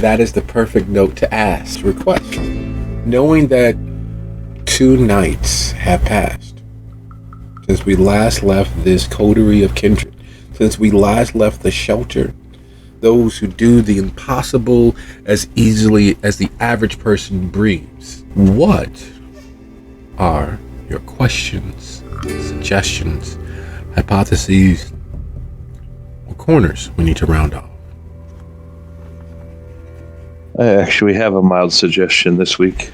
that is the perfect note to ask, request. Knowing that 2 nights have passed since we last left this coterie of kindred, since we last left the shelter, those who do the impossible as easily as the average person breathes. What are your questions, suggestions, hypotheses, or corners we need to round off? I actually have a mild suggestion this week.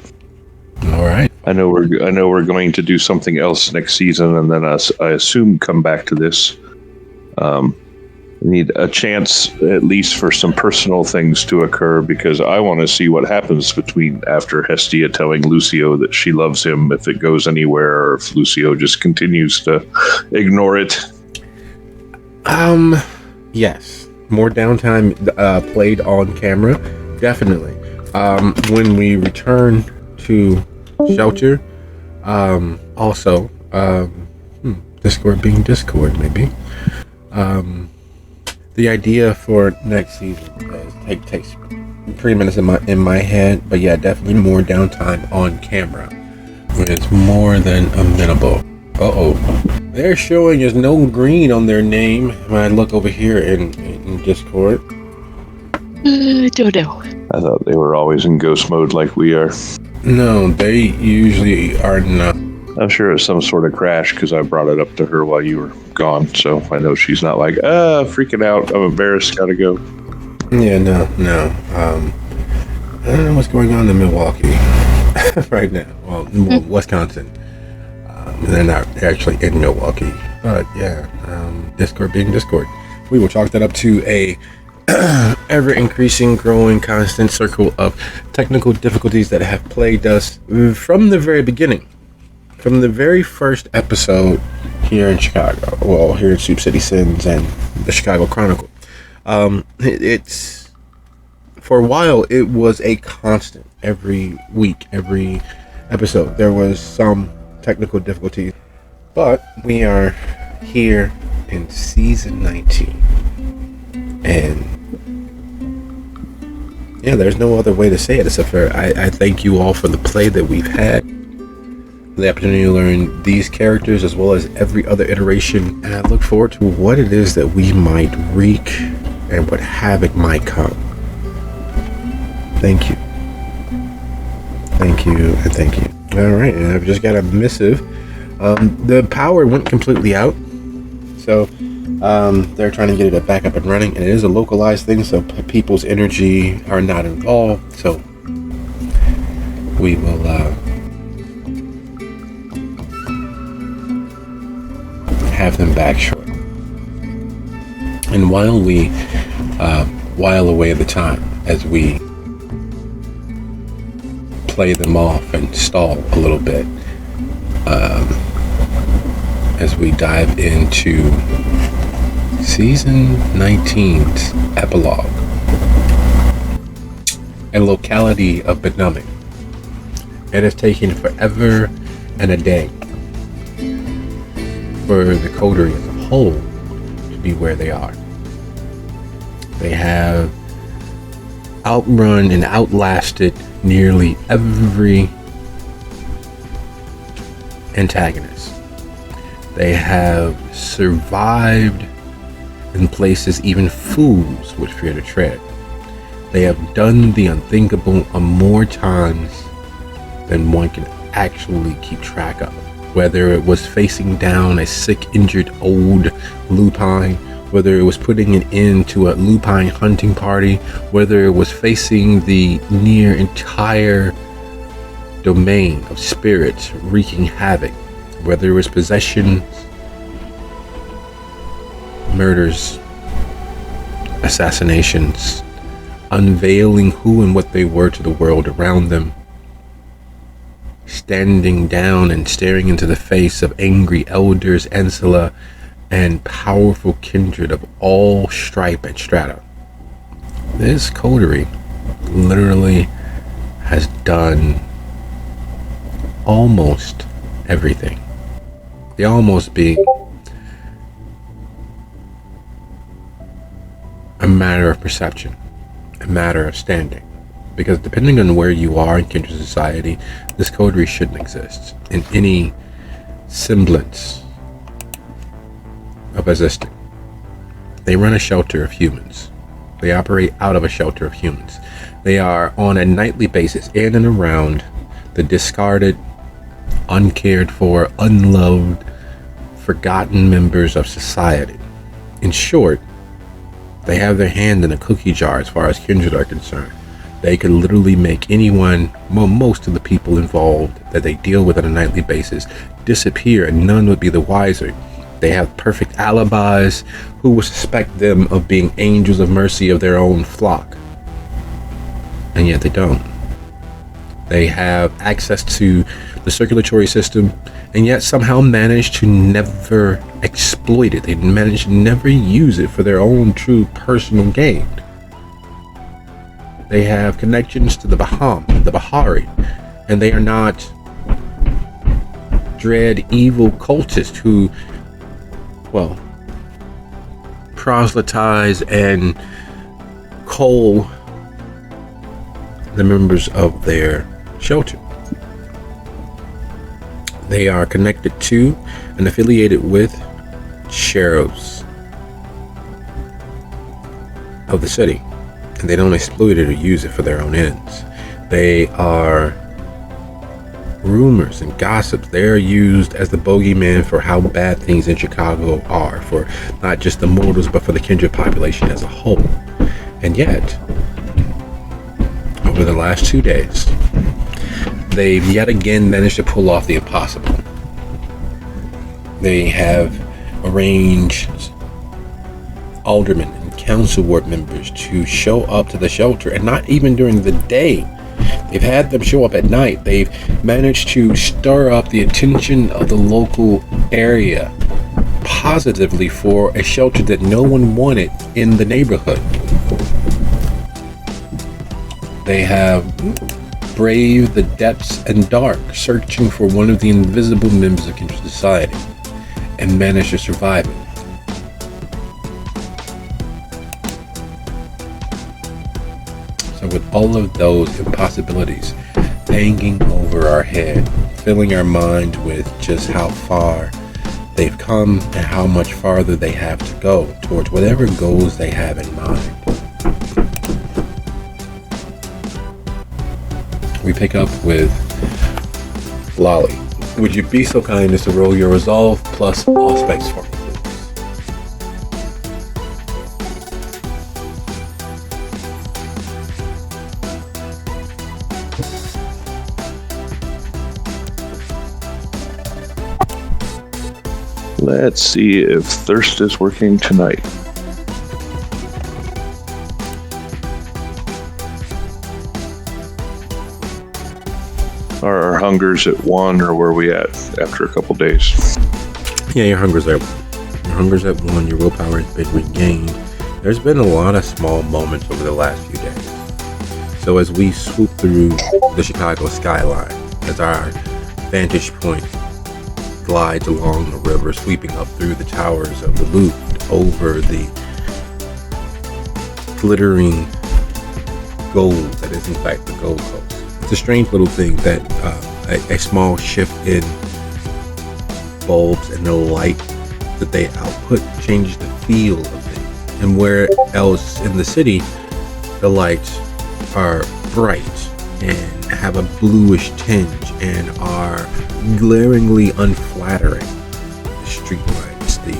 All right. I know we're going to do something else next season, and then I assume come back to this. Need a chance at least for some personal things to occur, because I want to see what happens after Hestia telling Lucio that she loves him, if it goes anywhere, or if Lucio just continues to ignore it. Yes. More downtime played on camera. Definitely. When we return to shelter, also, Discord being Discord, maybe. The idea for next season takes 3 minutes in my head, but yeah, definitely more downtime on camera. It's more than amenable. They're showing us no green on their name when I look over here in Discord. I don't know. I thought they were always in ghost mode like we are. No, they usually are not. I'm sure it's some sort of crash, because I brought it up to her while you were gone, so I know she's not like, freaking out, I'm embarrassed, gotta go. Yeah, no. I don't know what's going on in Milwaukee right now. Well, Wisconsin. They're actually in Milwaukee. But yeah, Discord being Discord. We will chalk that up to a ever-increasing, growing, constant circle of technical difficulties that have plagued us from the very beginning. From the very first episode here in Chicago, well, here in Soup City Sins and the Chicago Chronicle. It's, for a while, it was a constant. Every week, every episode, there was some technical difficulties. But we are here in season 19. And yeah, there's no other way to say it except for I thank you all for the play that we've had. The opportunity to learn these characters as well as every other iteration, and I look forward to what it is that we might wreak and what havoc might come. Thank you and thank you. All right, and I've just got a missive. The power went completely out, so they're trying to get it back up and running, and it is a localized thing, so people's energy are not involved, so we will have them back short. And while we while away the time as we play them off and stall a little bit, as we dive into season 19's epilogue, a locality of Benumbing. It has taken forever and a day for the coterie as a whole to be where they are. They have outrun and outlasted nearly every antagonist. They have survived in places even fools would fear to tread. They have done the unthinkable more times than one can actually keep track of. Whether it was facing down a sick, injured old lupine, whether it was putting an end to a lupine hunting party, whether it was facing the near entire domain of spirits wreaking havoc, whether it was possessions, murders, assassinations, unveiling who and what they were to the world around them, standing down and staring into the face of angry elders, Ensela, and powerful kindred of all stripe and strata. This coterie literally has done almost everything. The almost being a matter of perception. a matter of standing. Because depending on where you are in Kindred society, this coterie shouldn't exist in any semblance of existing. They run a shelter of humans. They operate out of a shelter of humans. They are on a nightly basis in and around the discarded, uncared for, unloved, forgotten members of society. In short, they have their hand in a cookie jar as far as Kindred are concerned. They could literally make anyone, well, most of the people involved that they deal with on a nightly basis, disappear, and none would be the wiser. They have perfect alibis. Who would suspect them of being angels of mercy of their own flock? And yet they don't. They have access to the circulatory system, and yet somehow manage to never exploit it. They manage to never use it for their own true personal gain. They have connections to the Bahari, and they are not dread evil cultists who, well, proselytize and cull the members of their shelter. They are connected to and affiliated with sheriffs of the city, and they don't exploit it or use it for their own ends. They are rumors and gossips. They're used as the bogeyman for how bad things in Chicago are, for not just the mortals but for the Kindred population as a whole. And yet, over the last 2 days, they've yet again managed to pull off the impossible. They have arranged aldermen and council ward members to show up to the shelter, and not even during the day. They've had them show up at night. They've managed to stir up the attention of the local area positively for a shelter that no one wanted in the neighborhood. They have braved the depths and dark, searching for one of the invisible members of Kindred society, and managed to survive it. So with all of those impossibilities hanging over our head, filling our mind with just how far they've come and how much farther they have to go towards whatever goals they have in mind, we pick up with Lolly. Would you be so kind as to roll your resolve plus aspects for me, please? Let's see if thirst is working tonight. Are our hungers at 1, or where are we at after a couple days? Yeah, your hunger's at 1. Your willpower has been regained. There's been a lot of small moments over the last few days. So as we swoop through the Chicago skyline, as our vantage point glides along the river, sweeping up through the towers of the Loop, over the glittering gold that is in fact the Gold Coast. It's a strange little thing that a small shift in bulbs and the light that they output changes the feel of things. And where else in the city, the lights are bright and have a bluish tinge and are glaringly unflattering. The street lights, the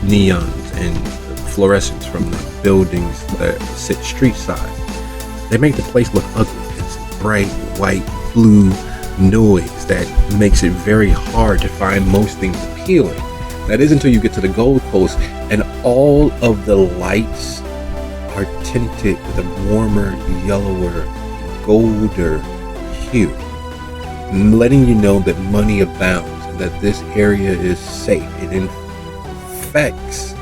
neons and the fluorescence from the buildings that sit street side, they make the place look ugly. It's bright white blue noise that makes it very hard to find most things appealing. That is until you get to the Gold Coast and all of the lights are tinted with a warmer, yellower, golder hue, letting you know that money abounds and that this area is safe. It infects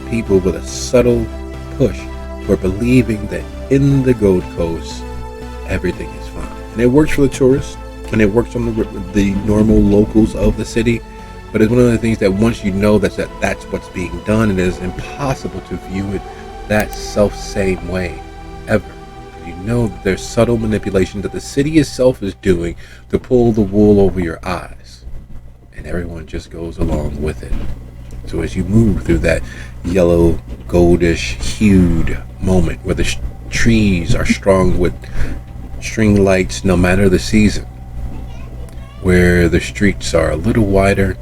people with a subtle push toward believing that in the Gold Coast everything is fine. And it works for the tourists, and it works on the normal locals of the city. But it's one of the things that once you know that's what's being done, it is impossible to view it that self-same way ever. You know that there's subtle manipulation that the city itself is doing to pull the wool over your eyes. And everyone just goes along with it. So as you move through that yellow, goldish hued moment where the trees are strung with string lights no matter the season, where the streets are a little wider,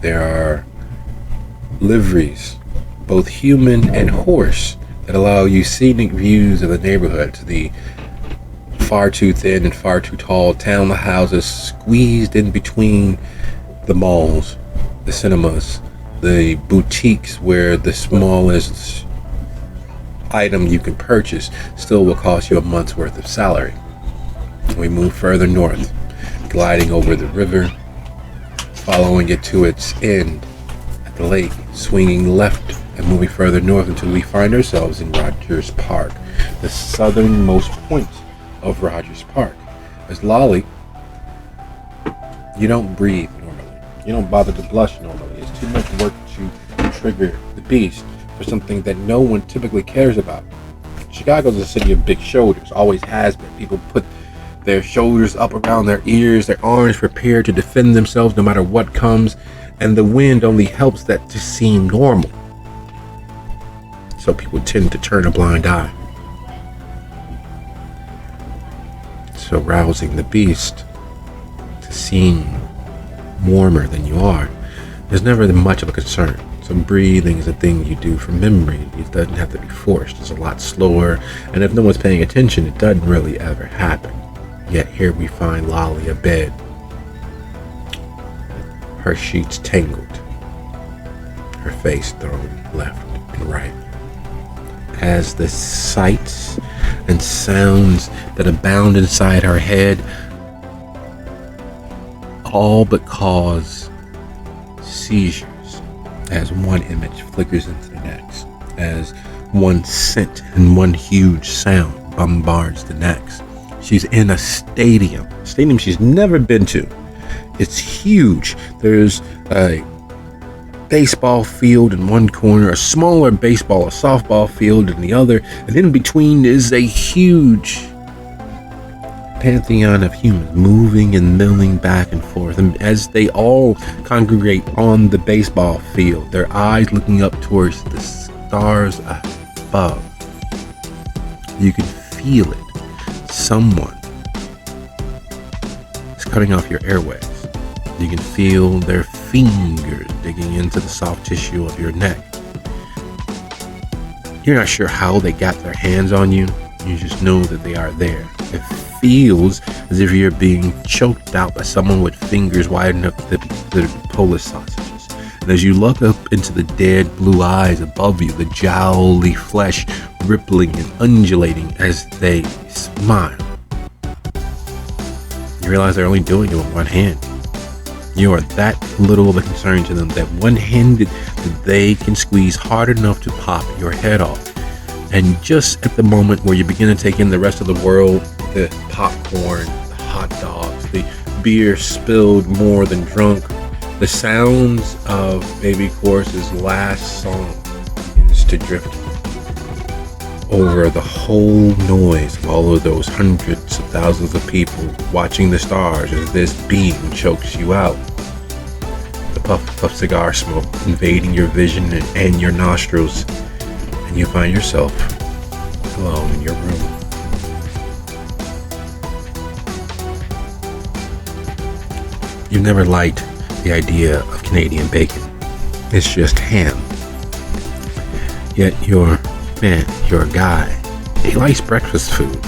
there are liveries, both human and horse, that allow you scenic views of the neighborhood, to the far too thin and far too tall townhouses squeezed in between the malls, the cinemas, the boutiques where the smallest item you can purchase still will cost you a month's worth of salary. We move further north, gliding over the river, following it to its end at the lake, swinging left and moving further north until we find ourselves in Rogers Park, the southernmost point of Rogers Park. As Lolly, you don't breathe normally. You don't bother to blush normally. It's too much work to trigger the beast for something that no one typically cares about. Chicago's a city of big shoulders, always has been. People put their shoulders up around their ears, their arms prepared to defend themselves no matter what comes, and the wind only helps that to seem normal. So people tend to turn a blind eye. So rousing the beast to seem warmer than you are is never much of a concern. So breathing is a thing you do from memory. It doesn't have to be forced. It's a lot slower, and if no one's paying attention, it doesn't really ever happen. Yet here we find Lolly abed, her sheets tangled, her face thrown left and right, as the sights and sounds that abound inside her head all but cause seizures, as one image flickers into the next, as one scent and one huge sound bombards the next. She's in a stadium she's never been to. It's huge. There's a baseball field in one corner, a smaller baseball or softball field in the other, and in between is a huge pantheon of humans moving and milling back and forth. And as they all congregate on the baseball field, their eyes looking up towards the stars above, you can feel it. Someone is cutting off your airways. You can feel their fingers digging into the soft tissue of your neck. You're not sure how they got their hands on you. You just know that they are there. It feels as if you're being choked out by someone with fingers wide enough to Polish sausages. And as you look up into the dead blue eyes above you, the jowly flesh rippling and undulating as they smile, you realize they're only doing it with one hand. You are that little of a concern to them that one-handed that they can squeeze hard enough to pop your head off. And just at the moment where you begin to take in the rest of the world, the popcorn, the hot dogs, the beer spilled more than drunk, the sounds of Baby Chorus's last song begins to drift over the whole noise of all of those hundreds of thousands of people watching the stars as this beam chokes you out. The puff of cigar smoke invading your vision and your nostrils, and you find yourself alone in your room. You've never liked the idea of Canadian bacon. It's just ham. Yet you're a guy. He likes breakfast food.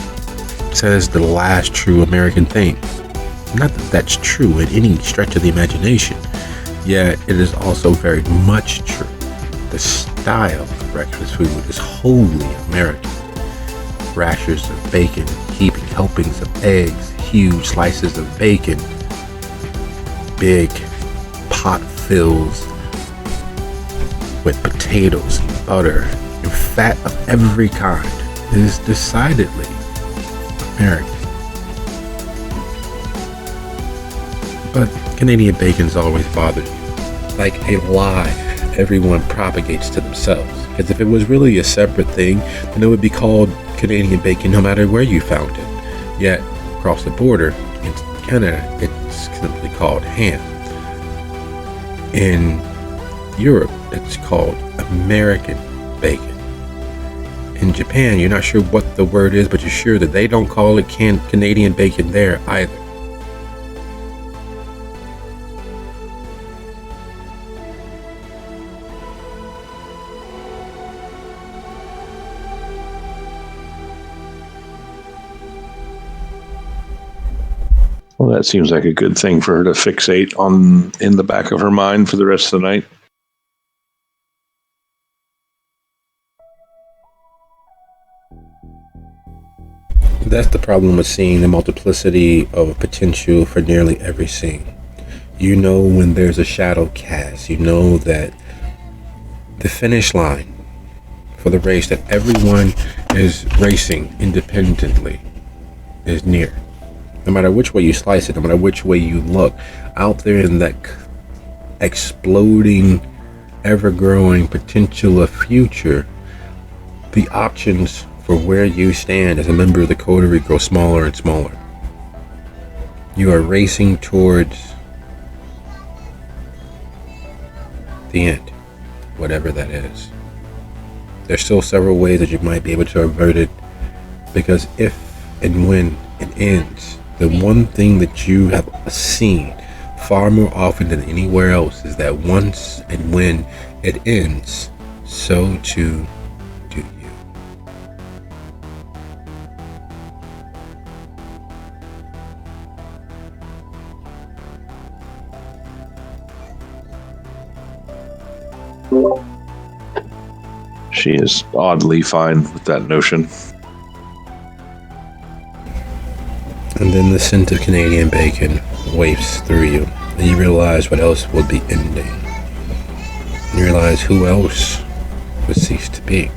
Says the last true American thing. Not that that's true in any stretch of the imagination, yet it is also very much true. The style of breakfast food is wholly American. Rashers of bacon, heaping helpings of eggs, huge slices of bacon, big pot fills with potatoes and butter and fat of every kind. It is decidedly American. But Canadian bacon's always bothered you, like a lie everyone propagates to themselves. Because if it was really a separate thing, then it would be called Canadian bacon no matter where you found it. Yet, across the border, in Canada, it's simply called ham. In Europe, it's called American bacon. In Japan, you're not sure what the word is, but you're sure that they don't call it Canadian bacon there either. Well, that seems like a good thing for her to fixate on in the back of her mind for the rest of the night. That's the problem with seeing the multiplicity of potential for nearly every scene. You know when there's a shadow cast, you know that the finish line for the race that everyone is racing independently is near. No matter which way you slice it, no matter which way you look, out there in that exploding, ever-growing potential of future, the options for where you stand as a member of the coterie grow smaller and smaller. You are racing towards the end, whatever that is. There's still several ways that you might be able to avert it, because if and when it ends, the one thing that you have seen far more often than anywhere else is that once and when it ends, so too do you. She is oddly fine with that notion. And then the scent of Canadian bacon wafts through you, and you realize what else will be ending. You realize who else would cease to be.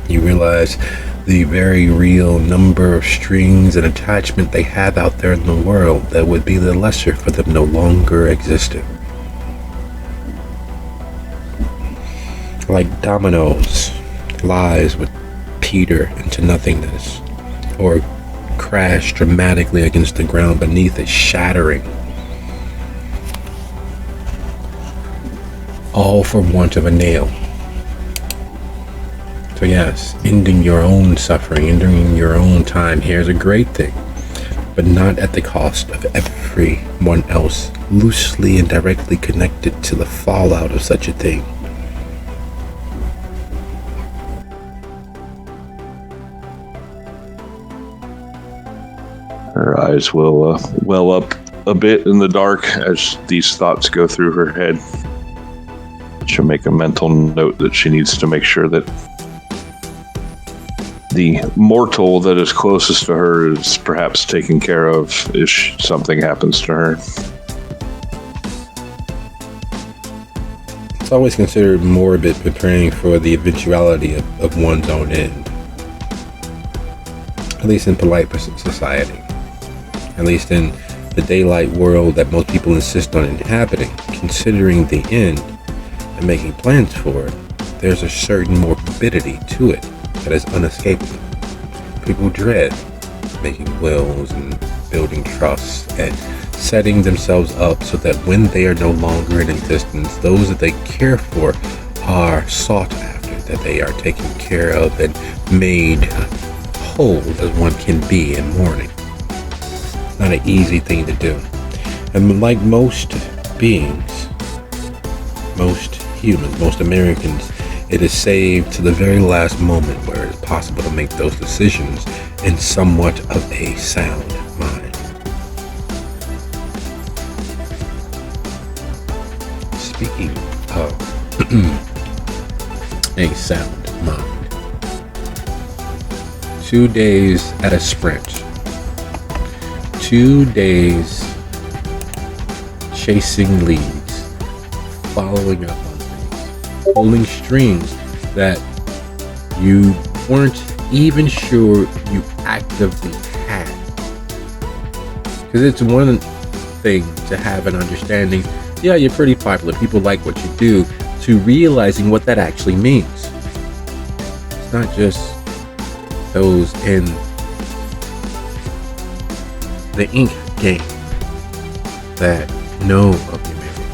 You realize the very real number of strings and attachment they have out there in the world that would be the lesser for them no longer existing. Like dominoes, lies would peter into nothingness, or crash dramatically against the ground beneath it, shattering. All for want of a nail. So yes, ending your own suffering, ending your own time here is a great thing, but not at the cost of everyone else loosely and directly connected to the fallout of such a thing. Her eyes will well up a bit in the dark as these thoughts go through her head. She'll make a mental note that she needs to make sure that the mortal that is closest to her is perhaps taken care of if something happens to her. It's always considered morbid preparing for the eventuality of one's own end. At least in polite society. At least in the daylight world that most people insist on inhabiting, considering the end and making plans for it, there's a certain morbidity to it that is unescapable. People dread making wills and building trusts and setting themselves up so that when they are no longer in existence, those that they care for are sought after, that they are taken care of and made whole as one can be in mourning. Not an easy thing to do. And like most beings, most humans, most Americans, it is saved to the very last moment where it is possible to make those decisions in somewhat of a sound mind. Speaking of a sound mind, 2 days at a sprint. 2 days chasing leads, following up on things, pulling strings that you weren't even sure you actively had. Because it's one thing to have an understanding, yeah, you're pretty popular, people like what you do, to realizing what that actually means. It's not just those in the ink game that know of your memory.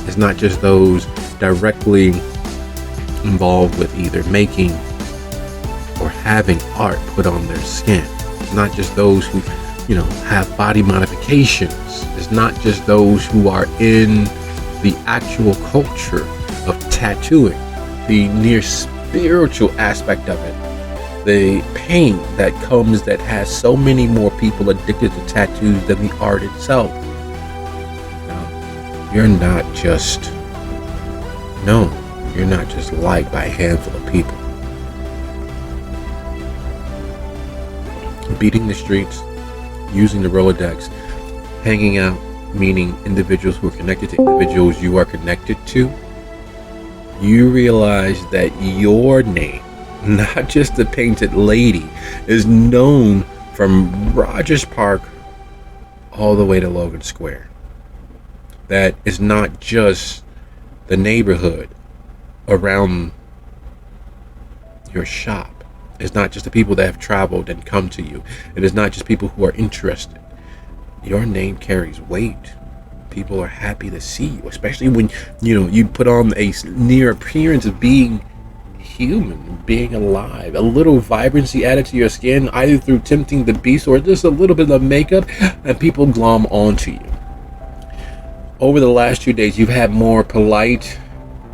It's not just those directly involved with either making or having art put on their skin. It's not just those who, have body modifications. It's not just those who are in the actual culture of tattooing, the near spiritual aspect of it, the pain that comes that has so many more people addicted to tattoos than the art itself. You're not just known. You're not just liked by a handful of people. Beating the streets, using the Rolodex, hanging out, meaning individuals who are connected to individuals you are connected to, you realize that your name, not just the Painted Lady, is known from Rogers Park all the way to Logan Square. That is not just the neighborhood around your shop. It's not just the people that have traveled and come to you. It is not just people who are interested. Your name carries weight. People are happy to see you, especially when you put on a near appearance of being human, being alive. A little vibrancy added to your skin, either through tempting the beast or just a little bit of makeup, and people glom onto you. Over the last 2 days, you've had more polite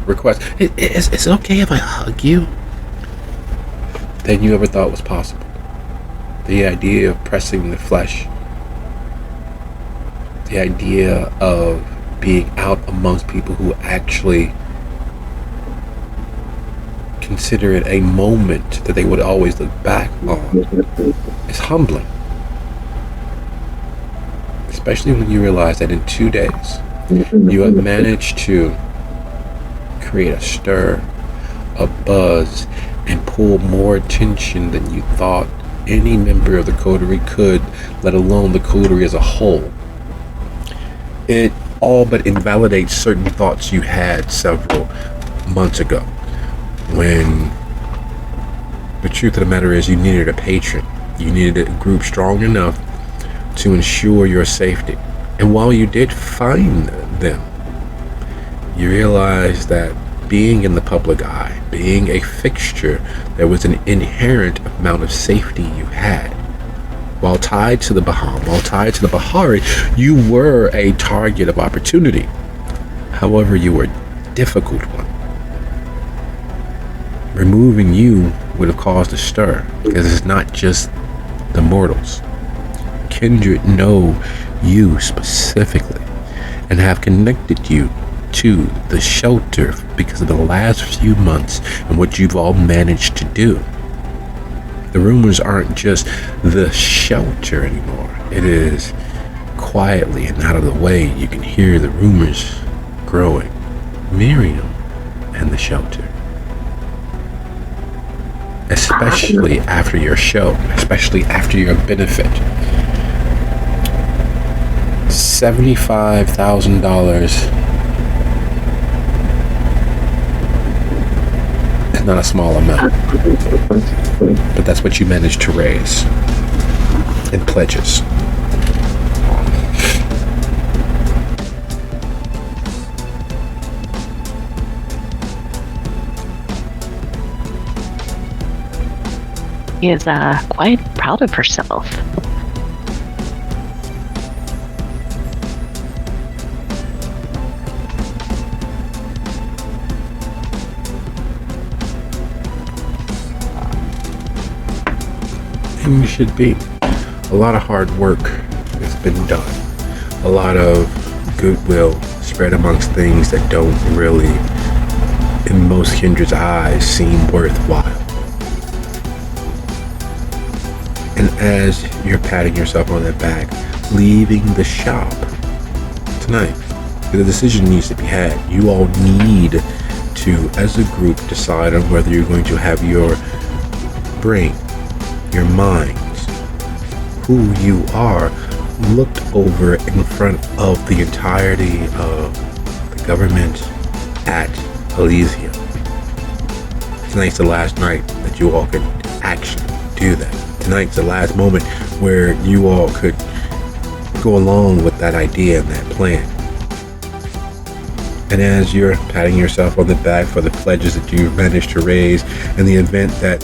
requests. It's okay if I hug you? Than you ever thought was possible. The idea of pressing the flesh, the idea of being out amongst people who actually consider it a moment that they would always look back on, is humbling. Especially when you realize that in 2 days, you have managed to create a stir, a buzz, and pull more attention than you thought any member of the coterie could, let alone the coterie as a whole. It all but invalidates certain thoughts you had several months ago, when the truth of the matter is you needed a patron. You needed a group strong enough to ensure your safety. And while you did find them, you realized that being in the public eye, being a fixture, there was an inherent amount of safety you had. While tied to the Bahari, you were a target of opportunity. However, you were a difficult one. Removing you would have caused a stir, because it's not just the mortals. Kindred know you specifically and have connected you to the shelter because of the last few months and what you've all managed to do. The rumors aren't just the shelter anymore. It is quietly and out of the way. You can hear the rumors growing. Miriam and the shelter. Especially after your show, especially after your benefit. $75,000 is not a small amount, but that's what you managed to raise in pledges. She is quite proud of herself. And you should be. A lot of hard work has been done. A lot of goodwill spread amongst things that don't really, in most kindred's eyes, seem worthwhile. And as you're patting yourself on the back, leaving the shop tonight, the decision needs to be had. You all need to, as a group, decide on whether you're going to have your brain, your minds, who you are, looked over in front of the entirety of the government at Elysium. Tonight's the last night that you all can actually do that. Tonight's the last moment where you all could go along with that idea and that plan. And as you're patting yourself on the back for the pledges that you managed to raise and the event that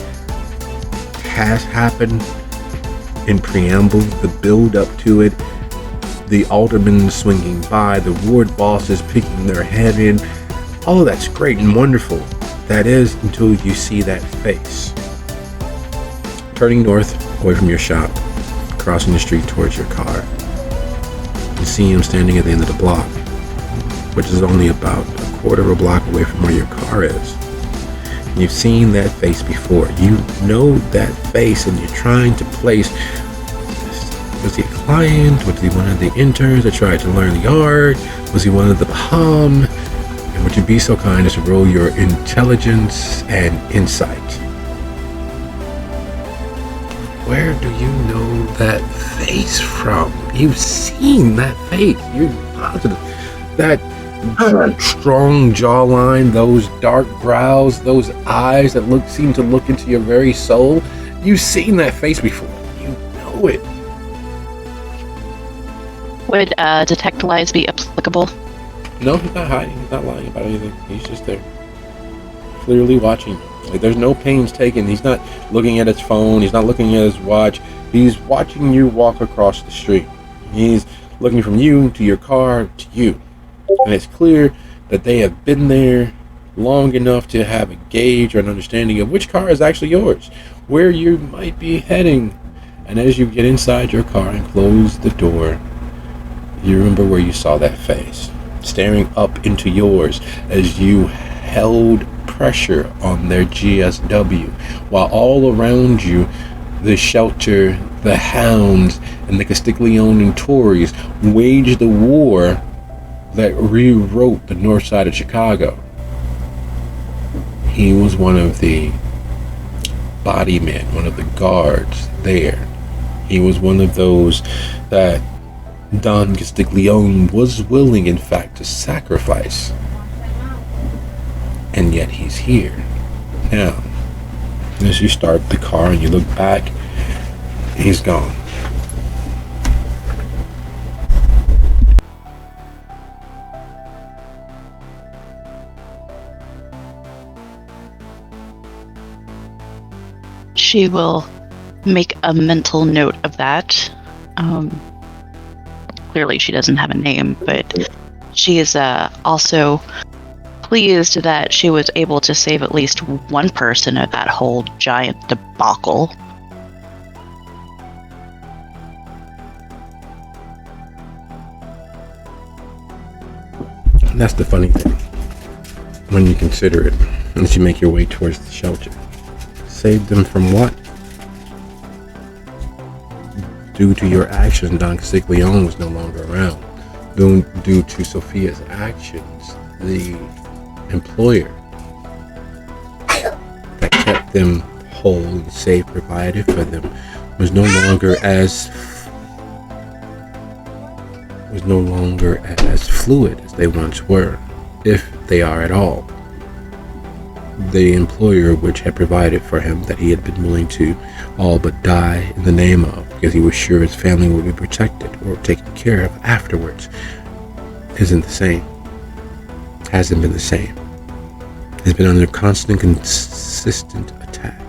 has happened in preamble, the build up to it, the aldermen swinging by, the ward bosses peeking their head in, all of that's great and wonderful. That is until you see that face. Turning north, away from your shop, crossing the street towards your car. You see him standing at the end of the block, which is only about a quarter of a block away from where your car is. And you've seen that face before. You know that face and you're trying to place, was he a client? Was he one of the interns that tried to learn the art? Was he one of the Baham? And would you be so kind as to roll your intelligence and insight? Where do you know that face from? You've seen that face. You're positive. That strong jawline, those dark brows, those eyes that seem to look into your very soul. You've seen that face before. You know it. Would detect lies be applicable? No, he's not hiding. He's not lying about anything. He's just there, clearly watching you. Like, there's no pains taken. He's not looking at his phone. He's not looking at his watch. He's watching you walk across the street. He's looking from you to your car to you. And it's clear that they have been there long enough to have a gauge or an understanding of which car is actually yours, where you might be heading. And as you get inside your car and close the door, you remember where you saw that face, staring up into yours as you held pressure on their GSW, while all around you, the shelter, the hounds, and the Castiglione Tories waged the war that rewrote the north side of Chicago. He was one of the body men, one of the guards there. He was one of those that Don Castiglione was willing, in fact, to sacrifice. And yet he's here. Now, as you start the car and you look back, he's gone. She will make a mental note of that. Clearly she doesn't have a name, but she is also pleased that she was able to save at least one person of that whole giant debacle. And that's the funny thing, when you consider it, as you make your way towards the shelter. Saved them from what? Due to your actions, Don Castiglione was no longer around. Due to Sophia's actions, the employer that kept them whole and safe, provided for them, was no longer as fluid as they once were, if they are at all. The employer which had provided for him, that he had been willing to all but die in the name of, because he was sure his family would be protected or taken care of afterwards, isn't the same. Hasn't been the same. Has been under constant, consistent attack.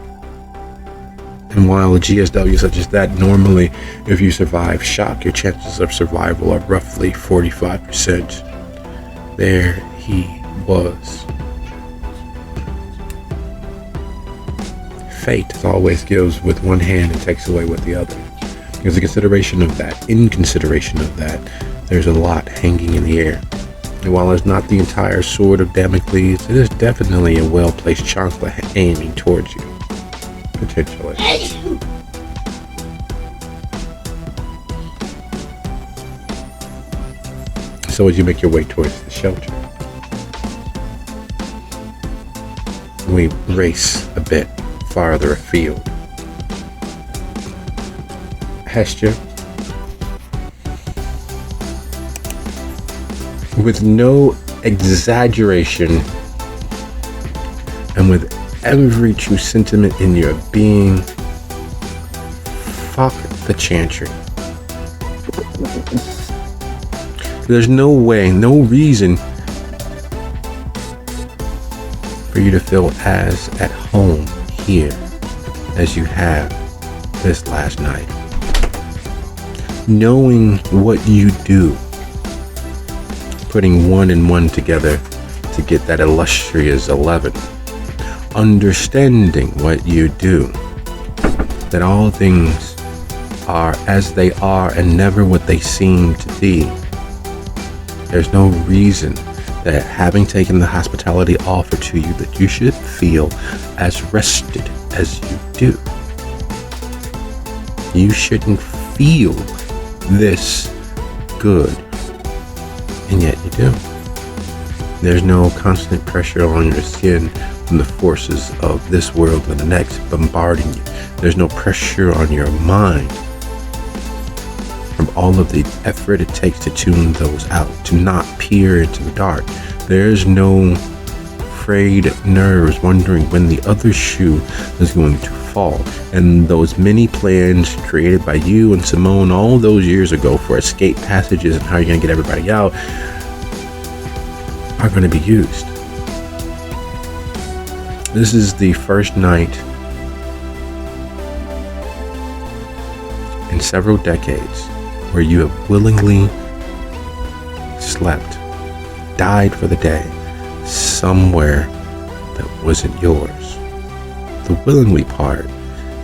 And while a GSW such as that, normally, if you survive shock, your chances of survival are roughly 45%. There he was. Fate always gives with one hand and takes away with the other. Because in consideration of that, there's a lot hanging in the air. And while it's not the entire sword of Damocles, it is definitely a well-placed chancellor aiming towards you. Potentially. So as you make your way towards the shelter, we race a bit farther afield. Hestia, with no exaggeration and with every true sentiment in your being, fuck the chantry. There's no way, no reason for you to feel as at home here as you have this last night. Knowing what you do, putting 1 and 1 together to get that illustrious 11. Understanding what you do, that all things are as they are and never what they seem to be. There's no reason that having taken the hospitality offered to you that you should feel as rested as you do. You shouldn't feel this good, and yet you do. There's no constant pressure on your skin from the forces of this world and the next bombarding you. There's no pressure on your mind from all of the effort it takes to tune those out, to not peer into the dark. There's no frayed nerves wondering when the other shoe is going to fall. And those many plans created by you and Simone all those years ago for escape passages and how you're going to get everybody out are going to be used. This is the first night in several decades where you have willingly slept, died for the day, somewhere that wasn't yours. The willingly part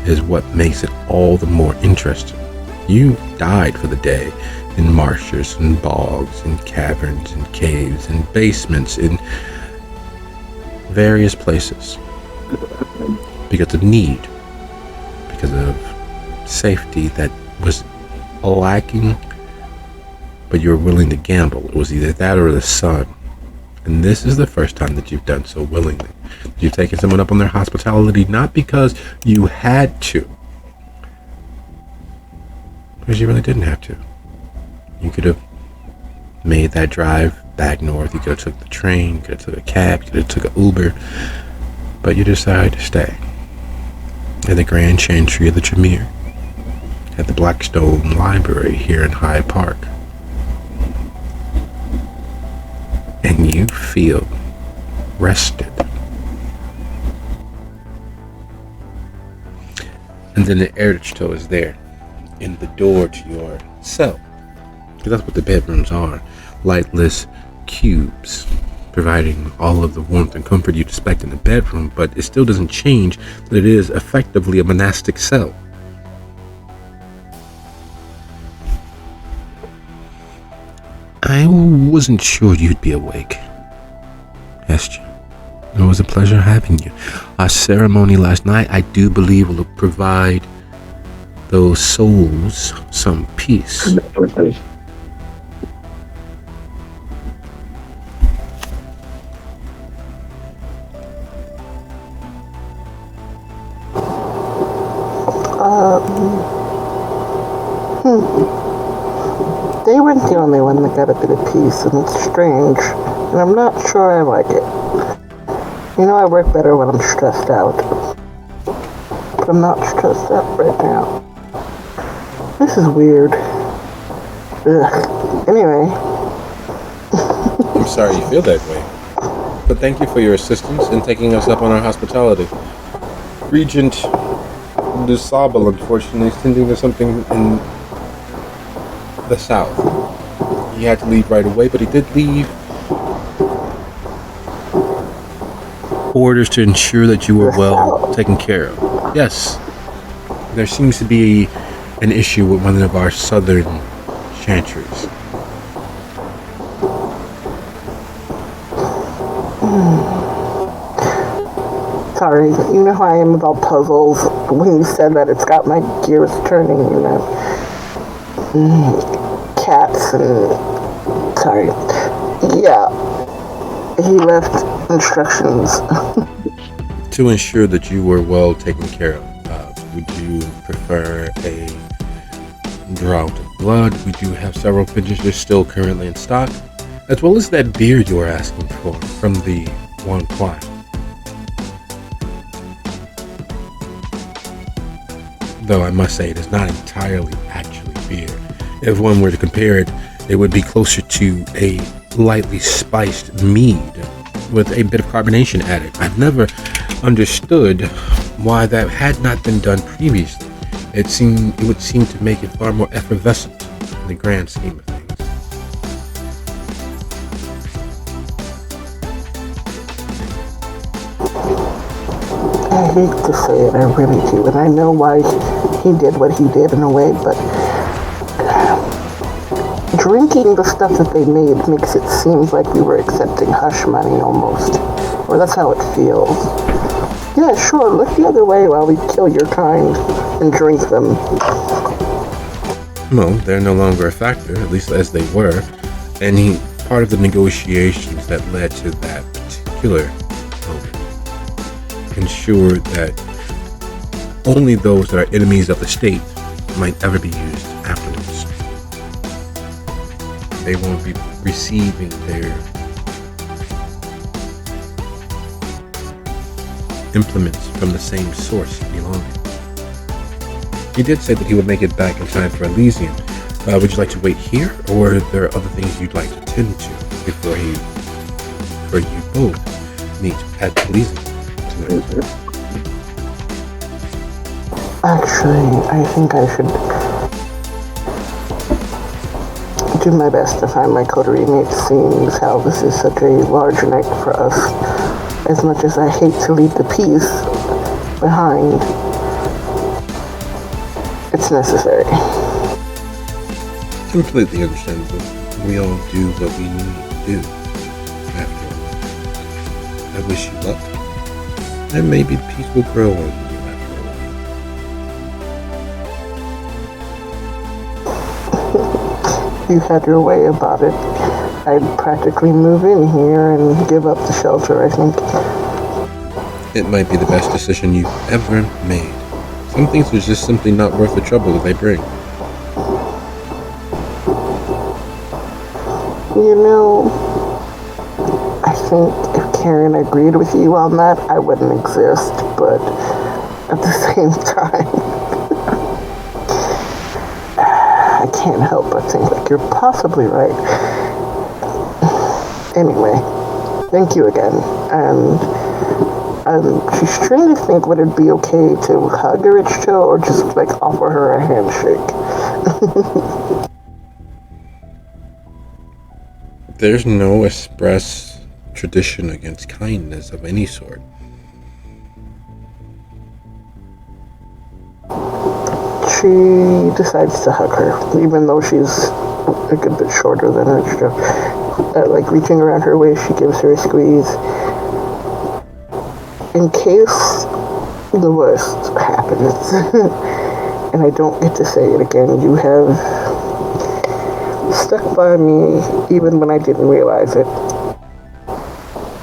is what makes it all the more interesting. You died for the day in marshes and bogs and caverns and caves and basements in various places because of need, because of safety that was lacking, but you were willing to gamble. It was either that or the sun. And this is the first time that you've done so willingly. You've taken someone up on their hospitality, not because you had to, because you really didn't have to. You could have made that drive back north. You could have took the train, you could have took a cab, you could have took an Uber, but you decided to stay at the Grand Chantry of the Tremere, at the Blackstone Library here in Hyde Park. And you feel rested. And then the airstone is there in the door to your cell. Because that's what the bedrooms are. Lightless cubes, providing all of the warmth and comfort you'd expect in a bedroom, but it still doesn't change that it is effectively a monastic cell. I wasn't sure you'd be awake, Esther. It was a pleasure having you. Our ceremony last night, I do believe, will provide those souls some peace. They weren't the only one that got a bit of peace, and it's strange, and I'm not sure I like it. You know, I work better when I'm stressed out, but I'm not stressed out right now. This is weird. Ugh. Anyway. I'm sorry you feel that way, but thank you for your assistance in taking us up on our hospitality. Regent de Sable, unfortunately, is tending to something in the south. He had to leave right away, but he did leave orders to ensure that you were well taken care of. Yes, there seems to be an issue with one of our southern chantries. Sorry, you know how I am about puzzles. When you said that, it's got my gears turning, you know. Cats and... Sorry. Yeah. He left instructions. To ensure that you were well taken care of, would you prefer a draught of blood? We do have several vintages still currently in stock, as well as that beer you were asking for from the one choir. though I must say it is not entirely actually beer. If one were to compare it, it would be closer to a lightly spiced mead with a bit of carbonation added. I've never understood why that had not been done previously. It would seem to make it far more effervescent in the grand scheme of things. I hate to say it, I really do, and I know why he did what he did in a way, but drinking the stuff that they made makes it seem like we were accepting hush money almost, or that's how it feels. Yeah, sure, look the other way while we kill your kind and drink them. Well, they're no longer a factor, at least as they were, and part of the negotiations that led to that particular moment ensured that only those that are enemies of the state might ever be used afterwards. They won't be receiving their implements from the same source belonging. He did say that he would make it back in time for Elysium. Would you like to wait here, or are there other things you'd like to tend to before you both meet at Elysium tonight? Actually, I think I should do my best to find my coterie mates, seeing as how this is such a large night for us. As much as I hate to leave the peace behind, it's necessary. Completely understandable. We all do what we need to do. After all, I wish you luck, and maybe the peace will grow on you after a while. You had your way about it. I'd practically move in here and give up the shelter, I think. It might be the best decision you've ever made. Some things are just simply not worth the trouble that they bring. You know, I think if Karen agreed with you on that, I wouldn't exist, but at the same time, I can't help but think like you're possibly right. Anyway, thank you again, and she's trying to think would it be okay to hug her at show or just like offer her a handshake. There's no express tradition against kindness of any sort. She decides to hug her, even though she's a good bit shorter than her. Like reaching around her waist, she gives her a squeeze. In case the worst happens, and I don't get to say it again, you have stuck by me even when I didn't realize it.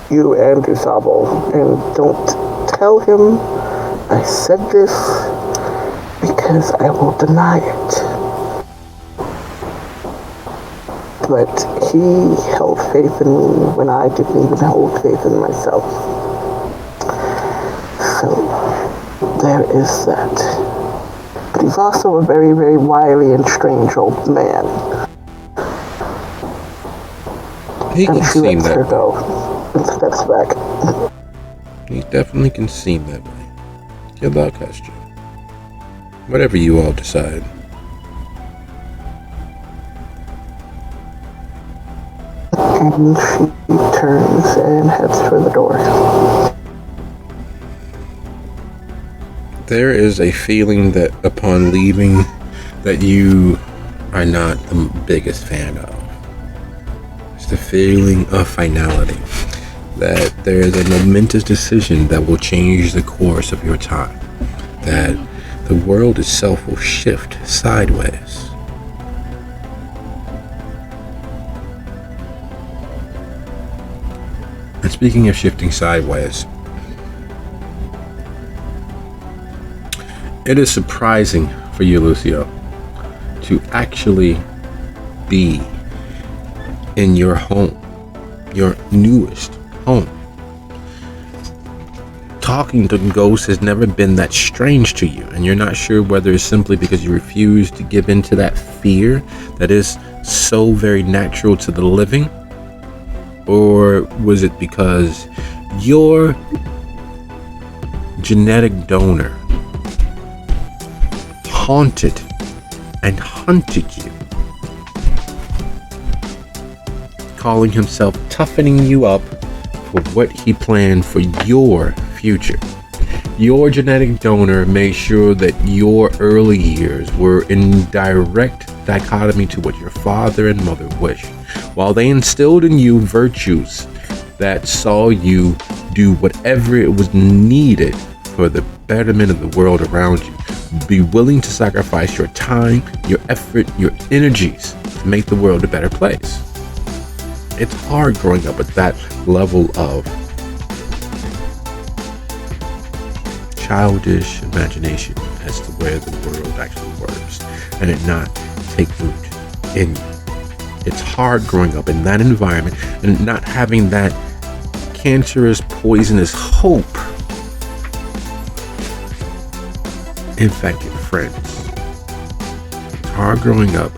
You and Dusable, and don't tell him I said this because I will deny it. But he held faith in me when I didn't even hold faith in myself. So, there is that. But he's also a very, very wily and strange old man. He can seem that way. Go and steps back. He definitely can seem that way. Good luck, Hester. Whatever you all decide. And she turns and heads for the door. There is a feeling that upon leaving that you are not the biggest fan of. It's the feeling of finality. That there is a momentous decision that will change the course of your time. That the world itself will shift sideways. And speaking of shifting sideways, it is surprising for you, Lucio, to actually be in your home, your newest home, talking to ghosts has never been that strange to you, and you're not sure whether it's simply because you refuse to give in to that fear that is so very natural to the living, or was it because your genetic donor haunted and hunted you, calling himself toughening you up for what he planned for your future? Your genetic donor made sure that your early years were in direct dichotomy to what your father and mother wished, while they instilled in you virtues that saw you do whatever it was needed for the betterment of the world around you. Be willing to sacrifice your time, your effort, your energies to make the world a better place. It's hard growing up with that level of childish imagination as to where the world actually works and it not take root in you. It's hard growing up in that environment and not having that cancerous, poisonous hope infect your friends. It's hard growing up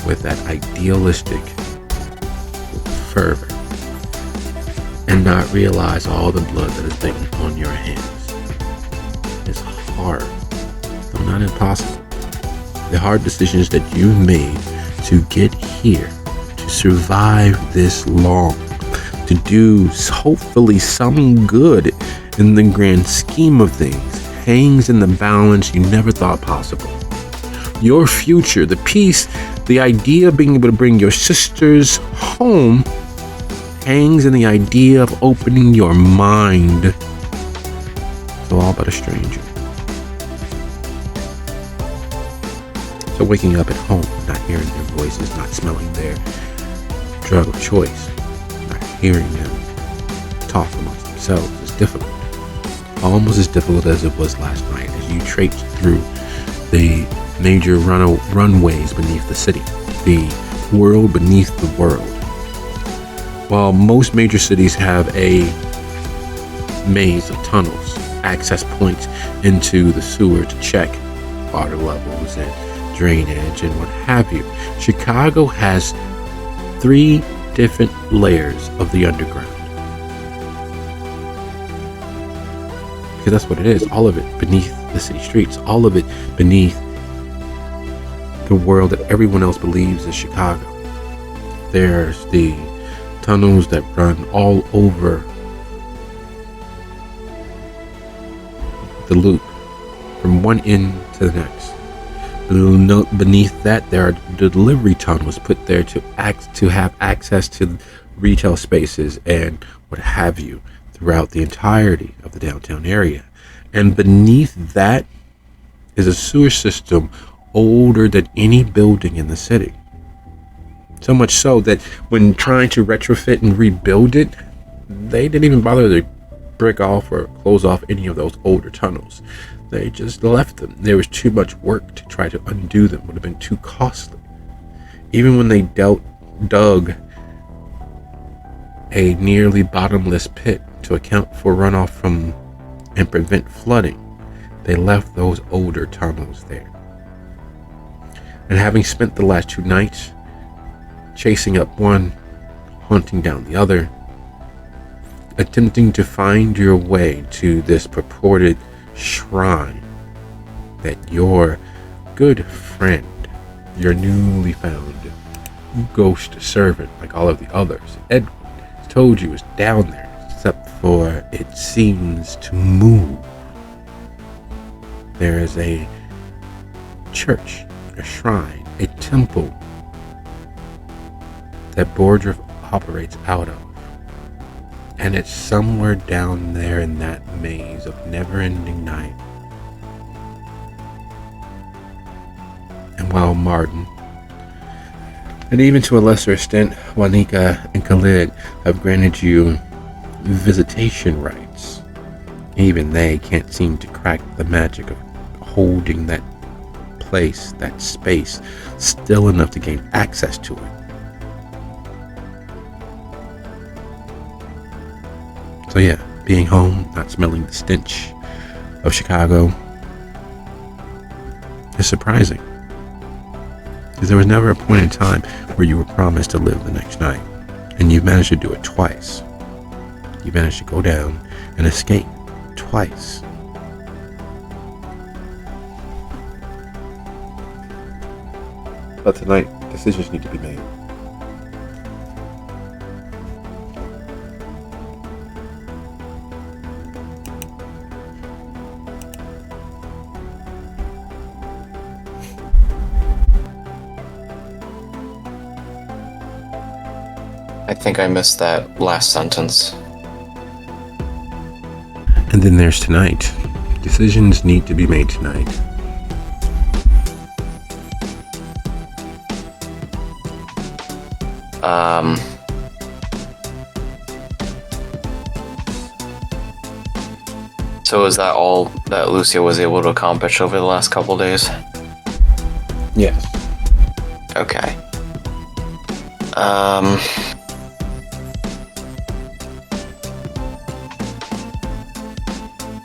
with that idealistic fervor and not realize all the blood that has been on your hands. It's hard, though not impossible. The hard decisions that you made to get here, to survive this long, to do hopefully some good in the grand scheme of things, hangs in the balance you never thought possible. Your future, the peace, the idea of being able to bring your sisters home hangs in the idea of opening your mind to all but a stranger. So waking up at home, not hearing their voices, not smelling their drug of choice, not hearing them talk amongst themselves is difficult. Almost as difficult as it was last night as you traipsed through the major runways beneath the city, the world beneath the world. While most major cities have a maze of tunnels, access points into the sewer to check water levels and drainage and what have you, Chicago has 3 different layers of the underground. Because that's what it is, all of it beneath the city streets, all of it beneath the world that everyone else believes is Chicago. There's the tunnels that run all over the loop from one end to the next. Beneath that, there are delivery tunnels put there to have access to retail spaces and what have you throughout the entirety of the downtown area. And beneath that is a sewer system older than any building in the city. So much so that when trying to retrofit and rebuild it, they didn't even bother to brick off or close off any of those older tunnels. They just left them. There was too much work to try to undo them. It would have been too costly. Even when they dug a nearly bottomless pit to account for runoff from and prevent flooding, they left those older tunnels there. And having spent the last 2 nights chasing up one, hunting down the other, attempting to find your way to this purported shrine that your good friend, your newly found ghost servant, like all of the others, Edward, told you is down there, except for it seems to move. There is a church, a shrine, a temple that Bordriff operates out of. And it's somewhere down there in that maze of never-ending night. And while Martin, and even to a lesser extent, Juanica and Khalid have granted you visitation rights, even they can't seem to crack the magic of holding that place, that space, still enough to gain access to it. So yeah, being home, not smelling the stench of Chicago is surprising. Because there was never a point in time where you were promised to live the next night. And you managed to do it twice. You managed to go down and escape twice. But tonight, decisions need to be made. I think I missed that last sentence. And then there's tonight. Decisions need to be made tonight. So is that all that Lucia was able to accomplish over the last couple days? Yes. Okay.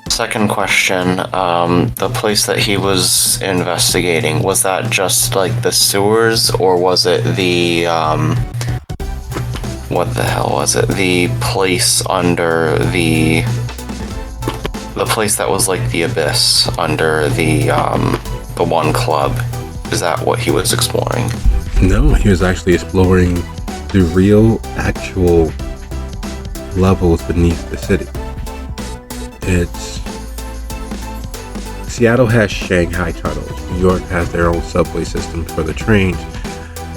Second question, the place that he was investigating, was that just like the sewers, or was it the, what the hell was it? The place under the place that was like the abyss under the one club? Is that what he was exploring? No, he was actually exploring the real, actual levels beneath the city. Seattle has Shanghai tunnels. New York has their own subway system for the trains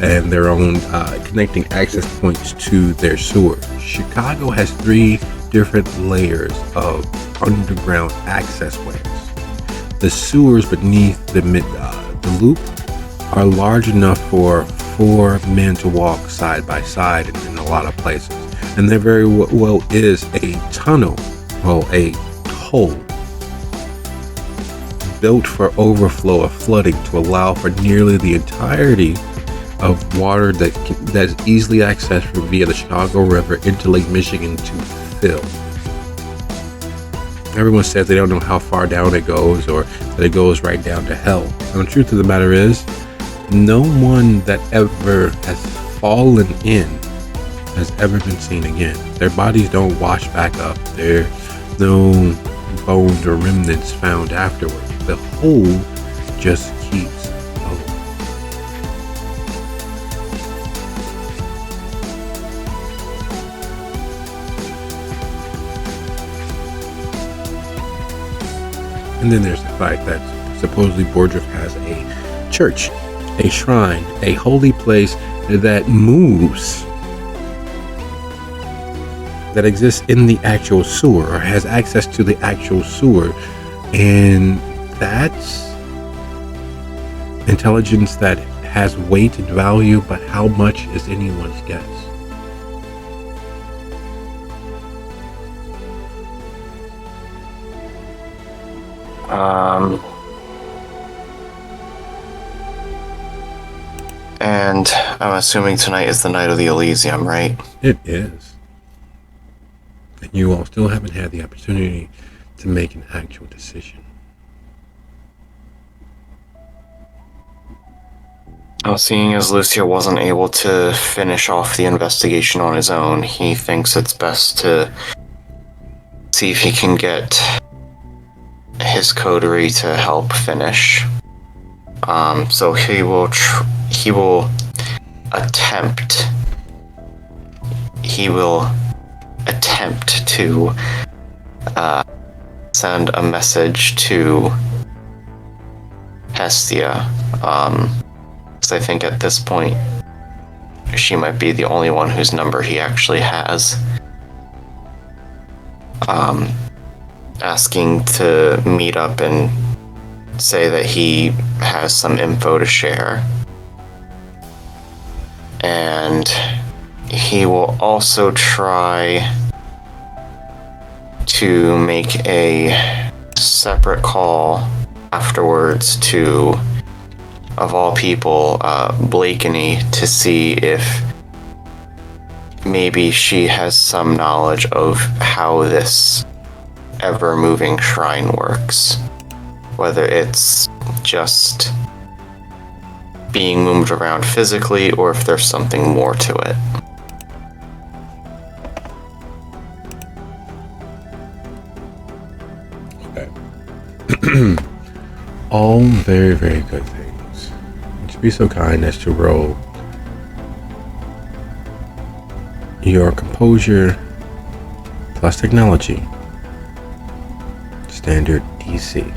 and their own connecting access points to their sewers. Chicago has 3 different layers of underground access ways. The sewers beneath the loop are large enough for 4 men to walk side by side in a lot of places. And there very well is a tunnel, well, a hole built for overflow of flooding to allow for nearly the entirety of water that's easily accessed via the Chicago River into Lake Michigan to fill. Everyone says they don't know how far down it goes or that it goes right down to hell. And the truth of the matter is, no one that ever has fallen in has ever been seen again. Their bodies don't wash back up. There's no bones or remnants found afterwards. The hole just keeps going. And then there's the fact that supposedly Bordref has a church, a shrine, a holy place that moves, that exists in the actual sewer or has access to the actual sewer. And that's intelligence that has weight and value, but how much is anyone's guess? And I'm assuming tonight is the night of the Elysium, right? It is. And you all still haven't had the opportunity to make an actual decision. Well, seeing as Lucia wasn't able to finish off the investigation on his own, he thinks it's best to see if he can get his coterie to help finish. So he will attempt to send a message to Hestia. Because I think at this point she might be the only one whose number he actually has. Asking to meet up and say that he has some info to share. And he will also try to make a separate call afterwards to, of all people, Blakeney, to see if maybe she has some knowledge of how this ever-moving shrine works. Whether it's just being moved around physically, or if there's something more to it. Okay. All very, very good things. Would you be so kind as to roll your composure plus technology standard DC?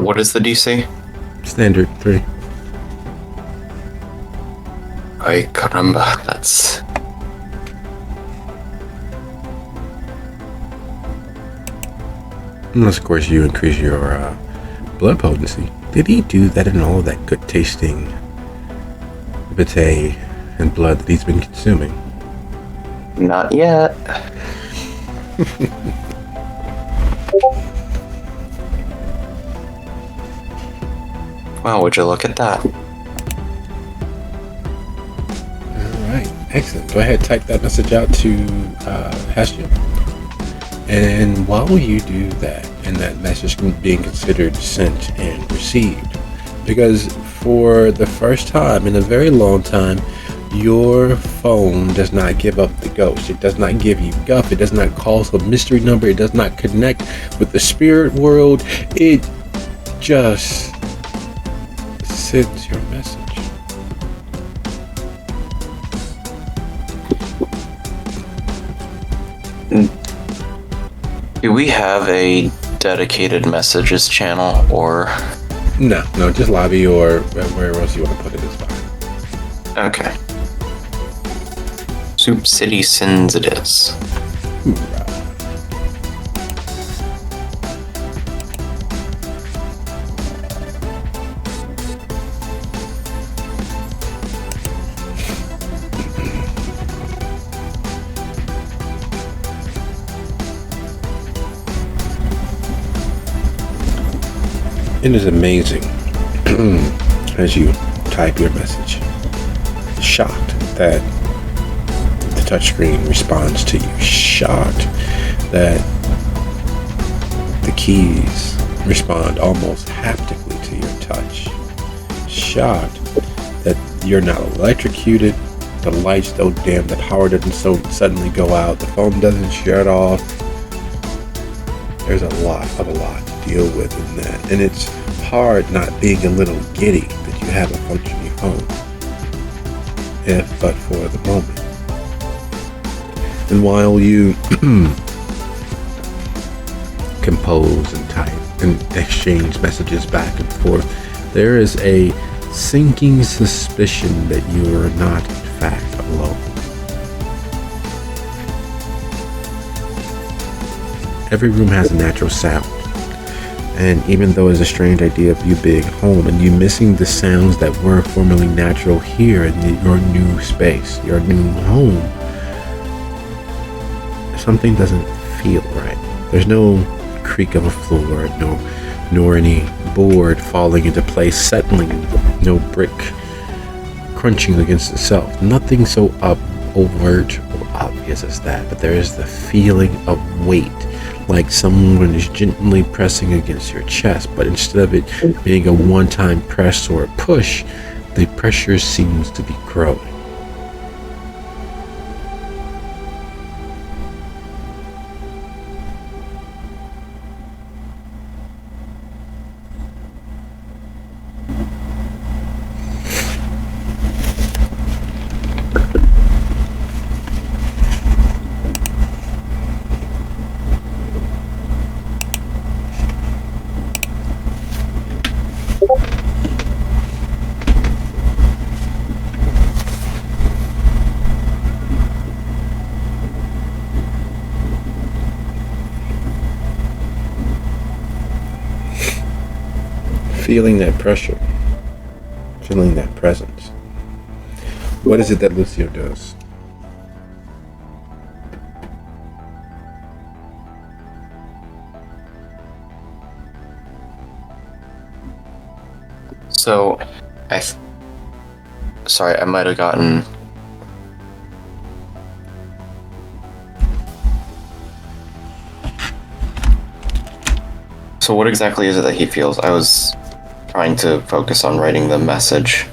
What is the DC? Standard 3. Ay, caramba, that's... Unless, of course, you increase your blood potency. Did he do that in all of that good tasting vitae and blood that he's been consuming? Not yet. Wow, would you look at that? Alright, excellent. Go ahead, type that message out to Hestia. And while you do that, and that message being considered sent and received, because for the first time in a very long time, your phone does not give up the ghost. It does not give you guff. It does not call some mystery number. It does not connect with the spirit world. It just sends your message. Do we have a dedicated messages channel, or... No, just lobby or where else you want to put it is fine. Okay. Soup City Sins it is. Hoorah. It is amazing as you type your message. Shocked that the touchscreen responds to you. Shocked that the keys respond almost haptically to your touch. Shocked that you're not electrocuted. The lights don't dim. The power doesn't so suddenly go out. The phone doesn't shut off. There's a lot to deal with in that, and it's hard not being a little giddy that you have a functioning phone, if but for the moment. And while you compose and type and exchange messages back and forth, there is a sinking suspicion that you are not in fact alone. Every room has a natural sound. And even though it's a strange idea of you being home and you missing the sounds that were formerly natural here in your new space, your new home, something doesn't feel right. There's no creak of a floor, nor any board falling into place, settling, no brick crunching against itself. Nothing so overt or obvious as that, but there is the feeling of weight, like someone is gently pressing against your chest, but instead of it being a one-time press or a push, the pressure seems to be growing. Feeling that pressure, feeling that presence. What is it that Lucio does? So, sorry, I might have gotten... So what exactly is it that he feels? I was trying to focus on writing the message.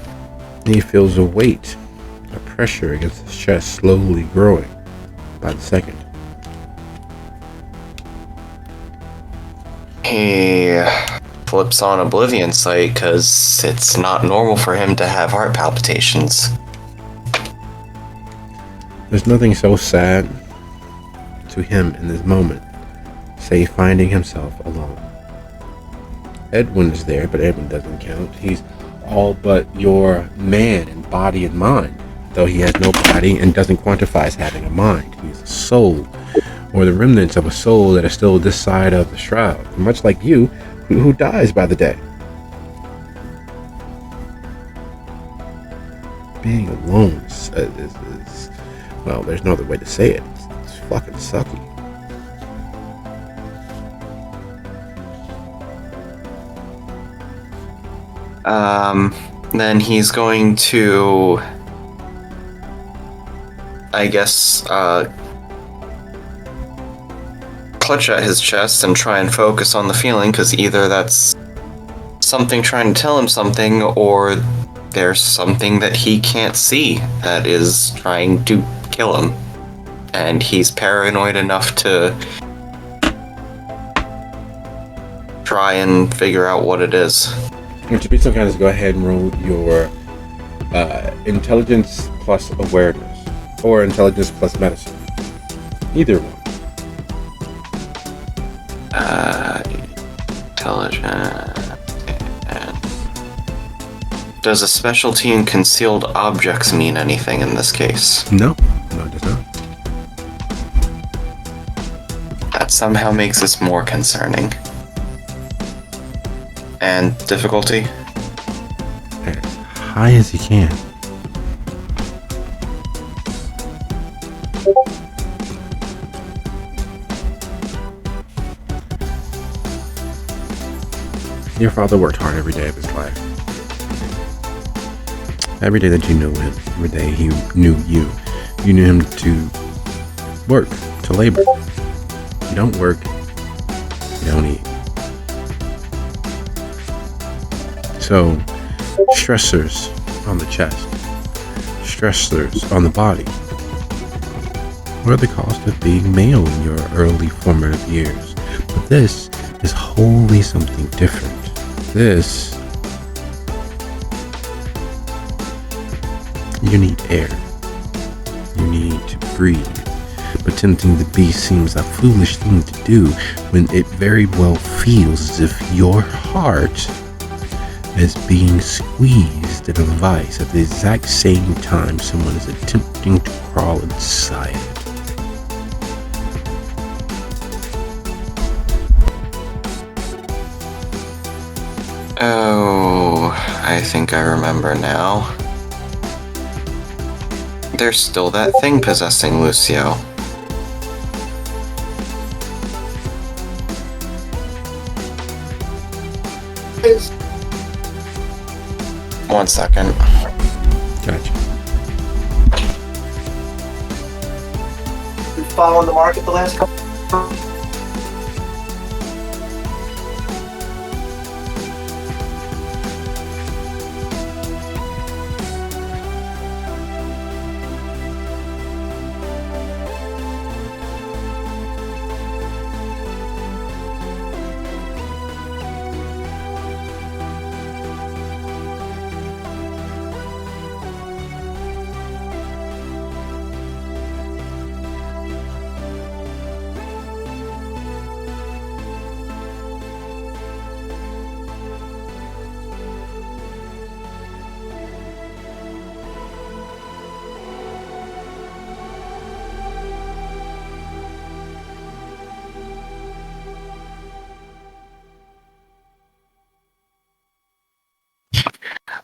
He feels a weight, a pressure against his chest slowly growing by the second. He flips on Oblivion Sight because it's not normal for him to have heart palpitations. There's nothing so sad to him in this moment, save finding himself alone. Edwin is there, but Edwin doesn't count. He's all but your man in body and mind, though he has no body and doesn't quantify as having a mind. He's a soul, or the remnants of a soul that is still this side of the shroud, much like you, who dies by the day. Being alone is well, there's no other way to say it. It's fucking sucky. Then he's going to, I guess, clutch at his chest and try and focus on the feeling, because either that's something trying to tell him something, or there's something that he can't see that is trying to kill him. And he's paranoid enough to try and figure out what it is. To be some kind of, go ahead and roll your intelligence plus awareness, or intelligence plus medicine. Either one. Intelligence. Does a specialty in concealed objects mean anything in this case? No, it does not. That somehow makes this more concerning. And difficulty? As high as you can. Your father worked hard every day of his life. Every day that you knew him, every day he knew you, you knew him to work, to labor. You don't work, you don't eat. So, stressors on the chest, stressors on the body, what are the cost of being male in your early formative years? But this is wholly something different. This, you need air. You need to breathe. But tempting the beast seems a foolish thing to do when it very well feels as if your heart is being squeezed in a vice at the exact same time someone is attempting to crawl inside it. Oh, I think I remember now. There's still that thing possessing Lucio. One second. Gotcha. Been following the market the last couple.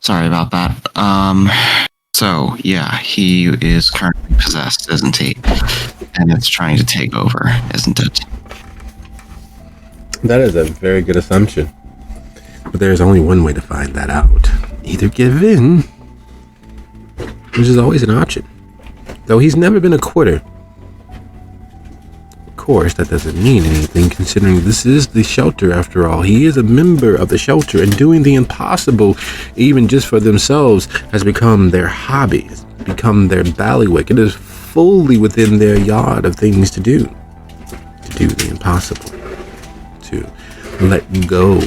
Sorry about that. So, yeah, he is currently possessed, isn't he? And it's trying to take over, isn't it? That is a very good assumption. But there's only one way to find that out. Either give in, which is always an option. Though he's never been a quitter. Of course, that doesn't mean anything considering this is the shelter after all. He is a member of the shelter, and doing the impossible, even just for themselves, has become their hobby. It's become their ballywick. It is fully within their yard of things to do. To do the impossible. To let go.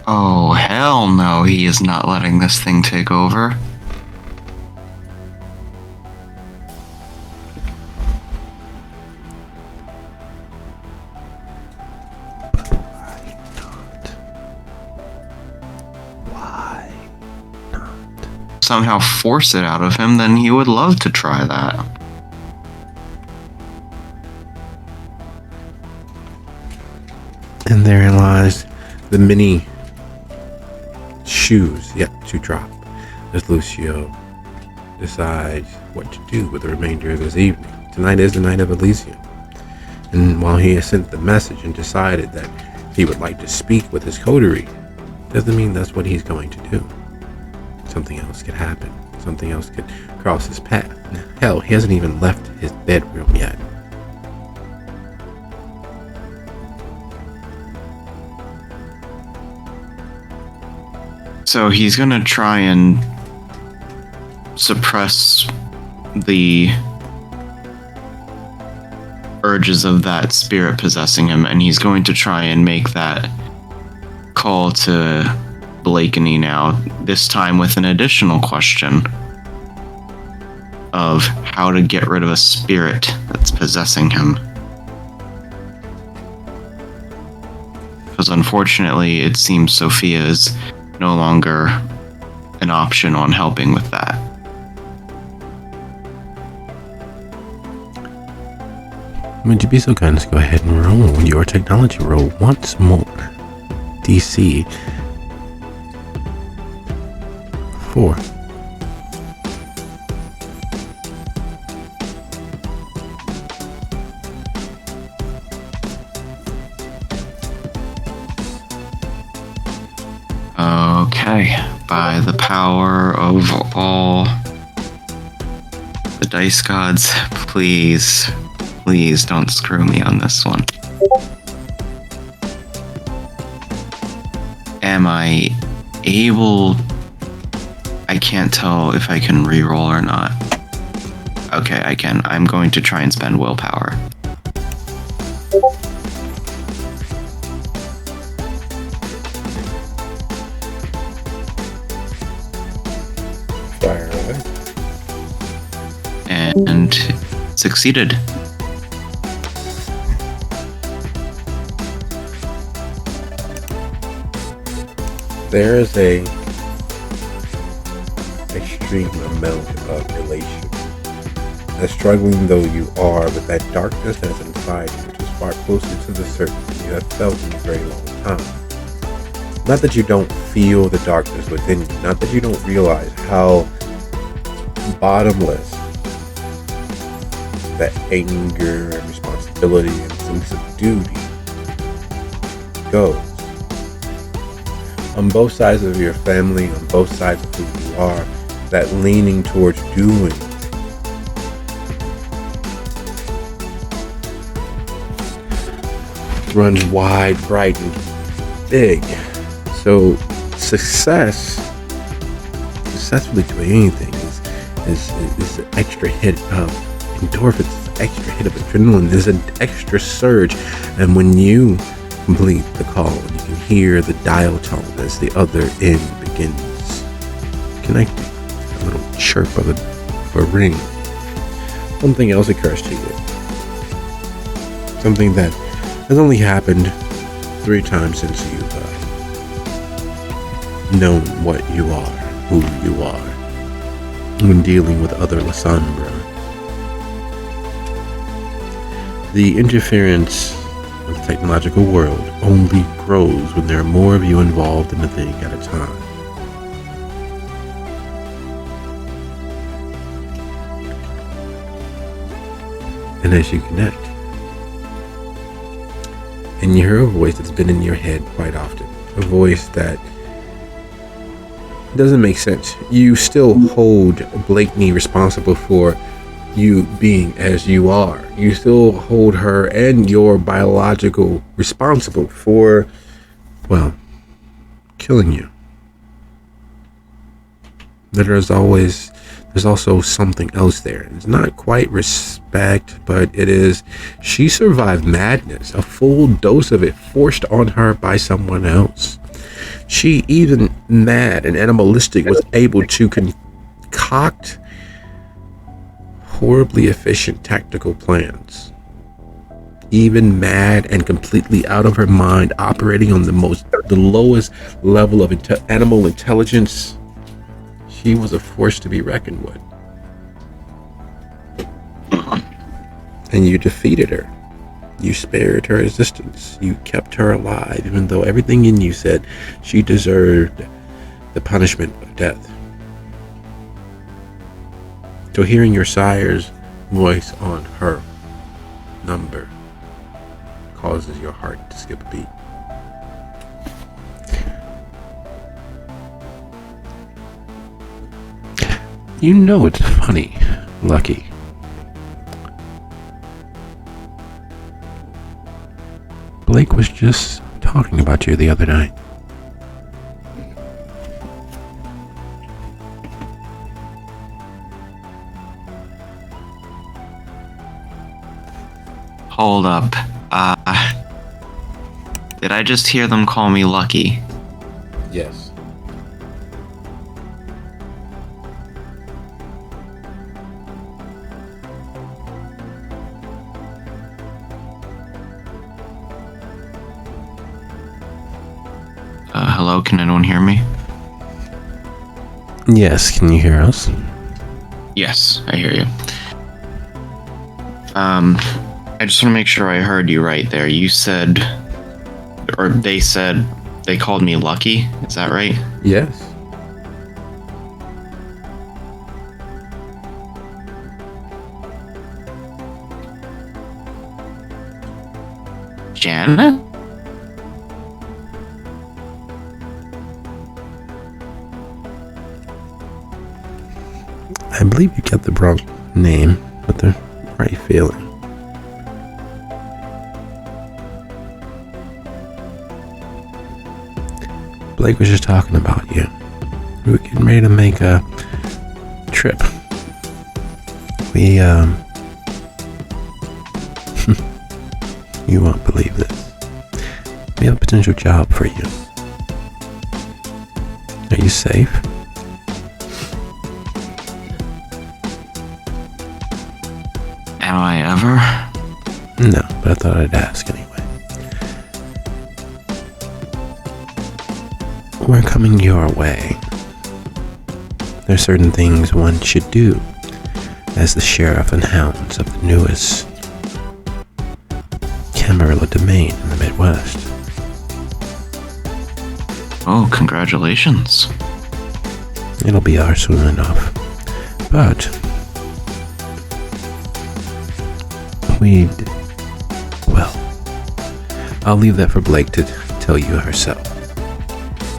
Oh, hell no, he is not letting this thing take over. Why not? Somehow force it out of him, then he would love to try that. And therein lies the many shoes yet to drop as Lucio decides what to do with the remainder of this evening. Tonight is the night of Elysium. And while he has sent the message and decided that he would like to speak with his coterie, doesn't mean that's what he's going to do. Something else could happen. Something else could cross his path. Hell, he hasn't even left his bedroom yet. So he's gonna try and suppress the urges of that spirit possessing him, and he's going to try and make that call to Blakeney now, this time with an additional question of how to get rid of a spirit that's possessing him. Because unfortunately, it seems Sophia is no longer an option on helping with that. Would you be so kind as to go ahead and roll your technology roll once more? DC 4. Okay, by the power of all the dice gods, please don't screw me on this one. Am I able... I can't tell if I can reroll or not. Okay, I can. I'm going to try and spend willpower. Fire away. And succeeded. There is a extreme amount of elation. As struggling though you are with that darkness that's inside you, which is far closer to the surface than you have felt in a very long time. Not that you don't feel the darkness within you, not that you don't realize how bottomless that anger and responsibility and sense of duty goes. On both sides of your family, on both sides of who you are, that leaning towards doing runs wide, bright, and big. So successfully doing anything is an extra hit of endorphins, an extra hit of adrenaline, there's an extra surge. And when you complete the call, you can hear the dial tone as the other end begins connecting. A little chirp of a ring. Something else occurs to you. Something that has only happened 3 times since you've known what you are, who you are, when dealing with other Lasombra. The interference of the technological world only grows when there are more of you involved in the thing at a time. And as you connect, And you hear a voice that's been in your head quite often. A voice that doesn't make sense. You still hold Blakeney responsible for you being as you are. You still hold her and your biological responsible for, well, killing you. There's also something else there. It's not quite respect, but it is, she survived madness, a full dose of it forced on her by someone else. She, even mad and animalistic, was able to concoct horribly efficient tactical plans. Even mad and completely out of her mind, operating on the lowest level of animal intelligence, she was a force to be reckoned with. And you defeated her. You spared her existence. You kept her alive, even though everything in you said she deserved the punishment of death. So hearing your sire's voice on her number causes your heart to skip a beat. You know it's funny, Lucky. Blake was just talking about you the other night. Hold up. Did I just hear them call me Lucky? Yes. Hello, can anyone hear me? Yes, can you hear us? Yes, I hear you. I just want to make sure I heard you right there. You said, or they said, they called me Lucky. Is that right? Yes. Janet? I believe you got the wrong name, but the right feeling. Blake was just talking about you. We were getting ready to make a trip. We, you won't believe this. We have a potential job for you. Are you safe? Am I ever? No, but I thought I'd ask anyway. We're coming your way. There's certain things one should do as the sheriff and hounds of the newest Camarilla domain in the Midwest. Oh, congratulations. It'll be ours soon enough. But I'll leave that for Blake to tell you herself.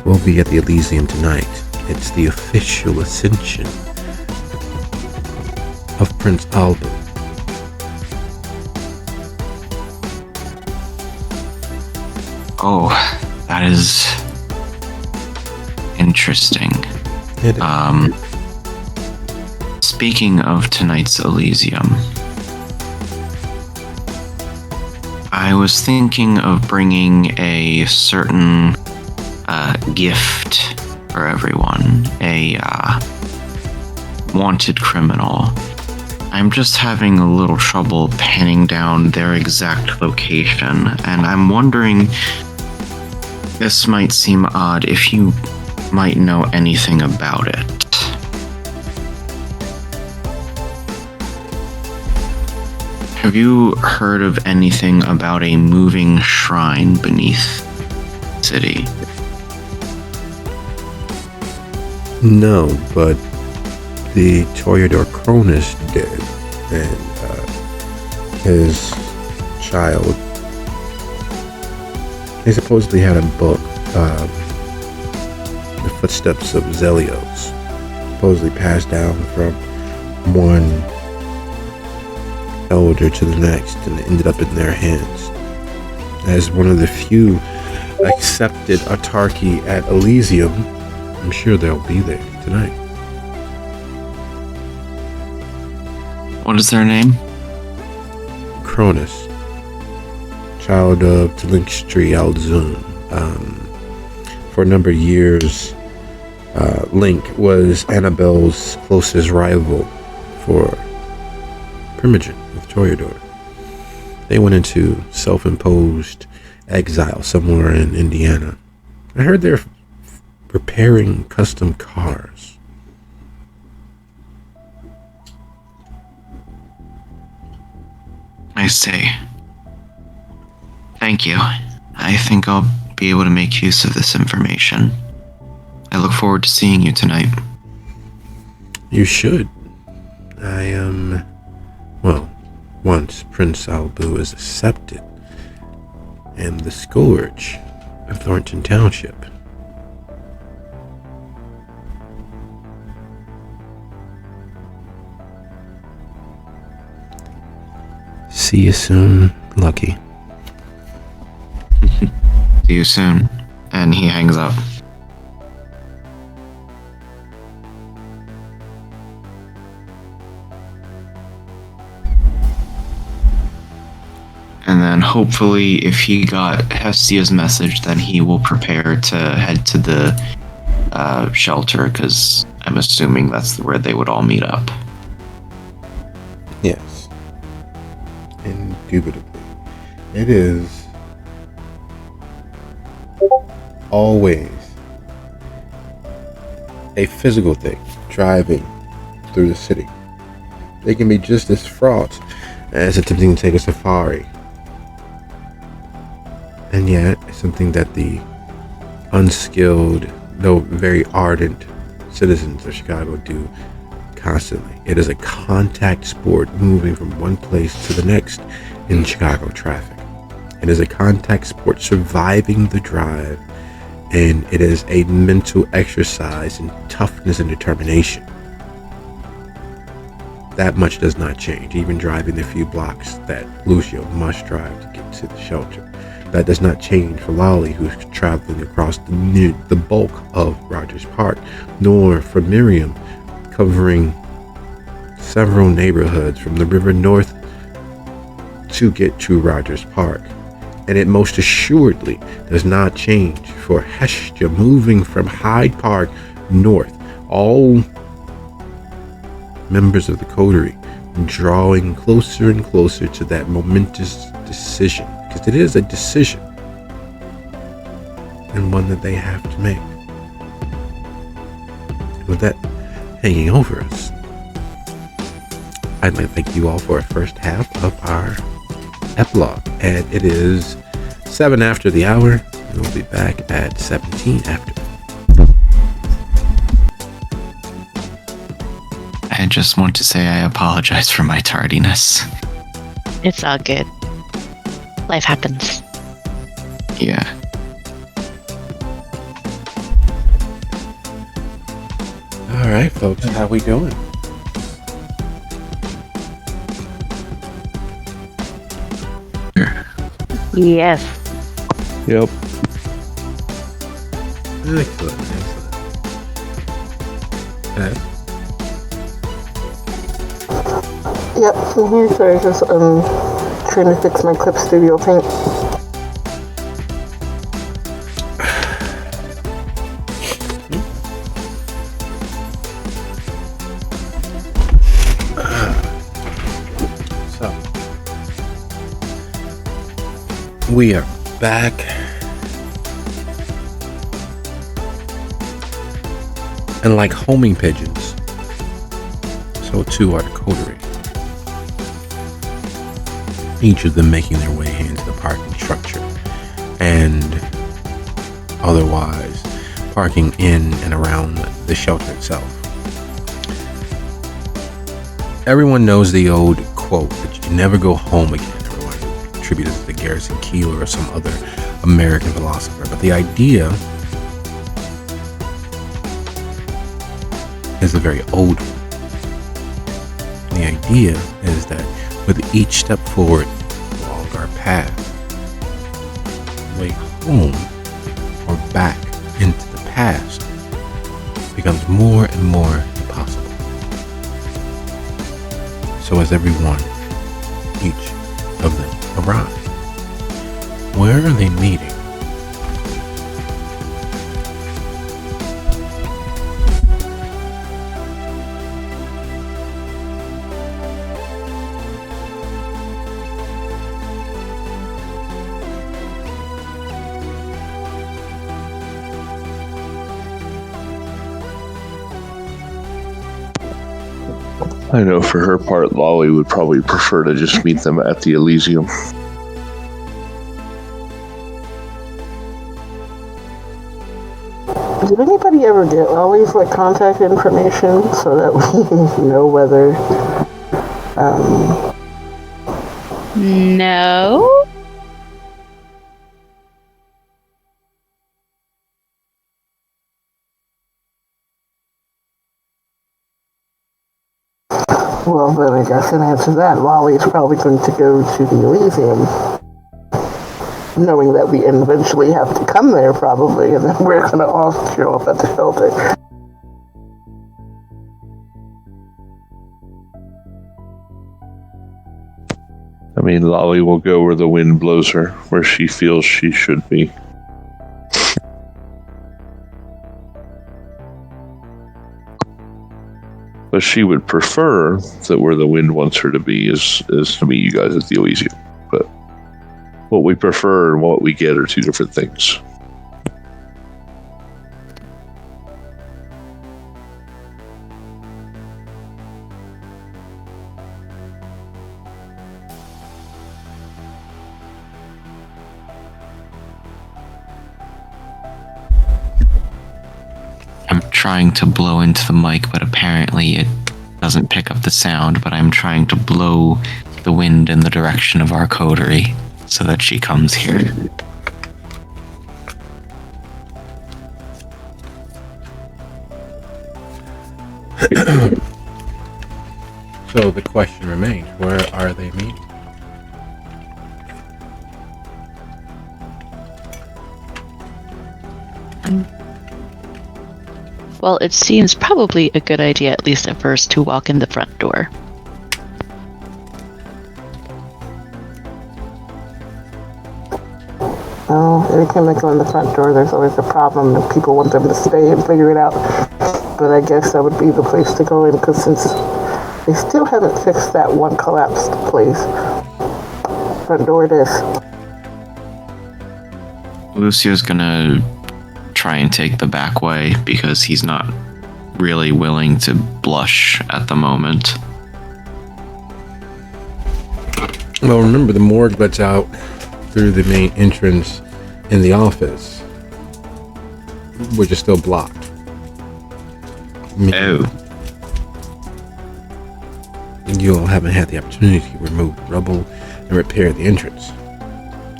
We'll be at the Elysium tonight. It's the official ascension of Prince Albert. Oh, that is interesting. It is. Speaking of tonight's Elysium, I was thinking of bringing a certain gift for everyone, a wanted criminal. I'm just having a little trouble pinning down their exact location, and I'm wondering, this might seem odd, if you might know anything about it. Have you heard of anything about a moving shrine beneath the city? No, but the Toreador Cronus did, and his child They supposedly had a book, The Footsteps of Zelios, supposedly passed down from one elder to the next, and it ended up in their hands. As one of the few accepted autarky at Elysium, I'm sure they'll be there tonight. What is their name? Cronus, child of Telinkstri Alzun. For a number of years, Link was Annabelle's closest rival for Primogen with Toreador. They went into self-imposed exile somewhere in Indiana. I heard they're repairing custom cars. I see. Thank you. I think I'll be able to make use of this information. I look forward to seeing you tonight. You should. I am, well, once Prince Albu is accepted, am the scourge of Thornton Township. See you soon, Lucky. See you soon. And he hangs up. And then hopefully if he got Hestia's message, then he will prepare to head to the shelter, because I'm assuming that's where they would all meet up. Yes. Indubitably. It is always a physical thing, driving through the city. They can be just as fraught as attempting to take a safari. And yet, it's something that the unskilled, though very ardent citizens of Chicago do constantly. It is a contact sport, moving from one place to the next in Chicago traffic. It is a contact sport, surviving the drive, and it is a mental exercise in toughness and determination. That much does not change, even driving the few blocks that Lucio must drive to get to the shelter. That does not change for Lolly, who's traveling across the bulk of Rogers Park, nor for Miriam, covering several neighborhoods from the river north to get to Rogers Park. And it most assuredly does not change for Hestia, moving from Hyde Park north, all members of the coterie drawing closer and closer to that momentous decision, because it is a decision, and one that they have to make. With that hanging over us, I'd like to thank you all for our first half of our epilogue, and it is 7 after the hour. We'll be back at 17 after. I just want to say I apologize for my tardiness. It's all good. Life happens. Yeah. All right, folks, how we doing? Yes. Yep. Excellent. Okay. Yep, I'm here. Sorry, just trying to fix my Clip Studio Paint. So, we are back. And like homing pigeons, so too are the coterie. Each of them making their way into the parking structure, and otherwise parking in and around the shelter itself. Everyone knows the old quote that you can never go home again. Everyone attributed to Garrison Keillor or some other American philosopher. But the idea is a very old one. The idea is that with each step forward along our path, the way home or back into the past becomes more and more impossible. So as everyone, each of them arrive, where are they meeting? I know for her part, Lolly would probably prefer to just meet them at the Elysium. Did anybody ever get Ollie's contact information so that we know whether No. well, then I guess in answer to that, Wally's probably going to go to the Elysium, knowing that we eventually have to come there probably, and then we're going to all show up at the shelter. I mean, Lolly will go where the wind blows her, where she feels she should be. But she would prefer that where the wind wants her to be is to meet you guys at the Elysium. But what we prefer and what we get are two different things. I'm trying to blow into the mic, but apparently it doesn't pick up the sound, but I'm trying to blow the wind in the direction of our coterie so that she comes here. So the question remains, where are they meeting? Well, it seems probably a good idea, at least at first, to walk in the front door. Well, every time they go in the front door, there's always a problem, and people want them to stay and figure it out. But I guess that would be the place to go in, because since they still haven't fixed that one collapsed place, front door it is. Lucio's gonna try and take the back way because he's not really willing to blush at the moment. Well, remember the morgue lets out through the main entrance in the office, which is still blocked. Oh. You all haven't had the opportunity to remove rubble and repair the entrance.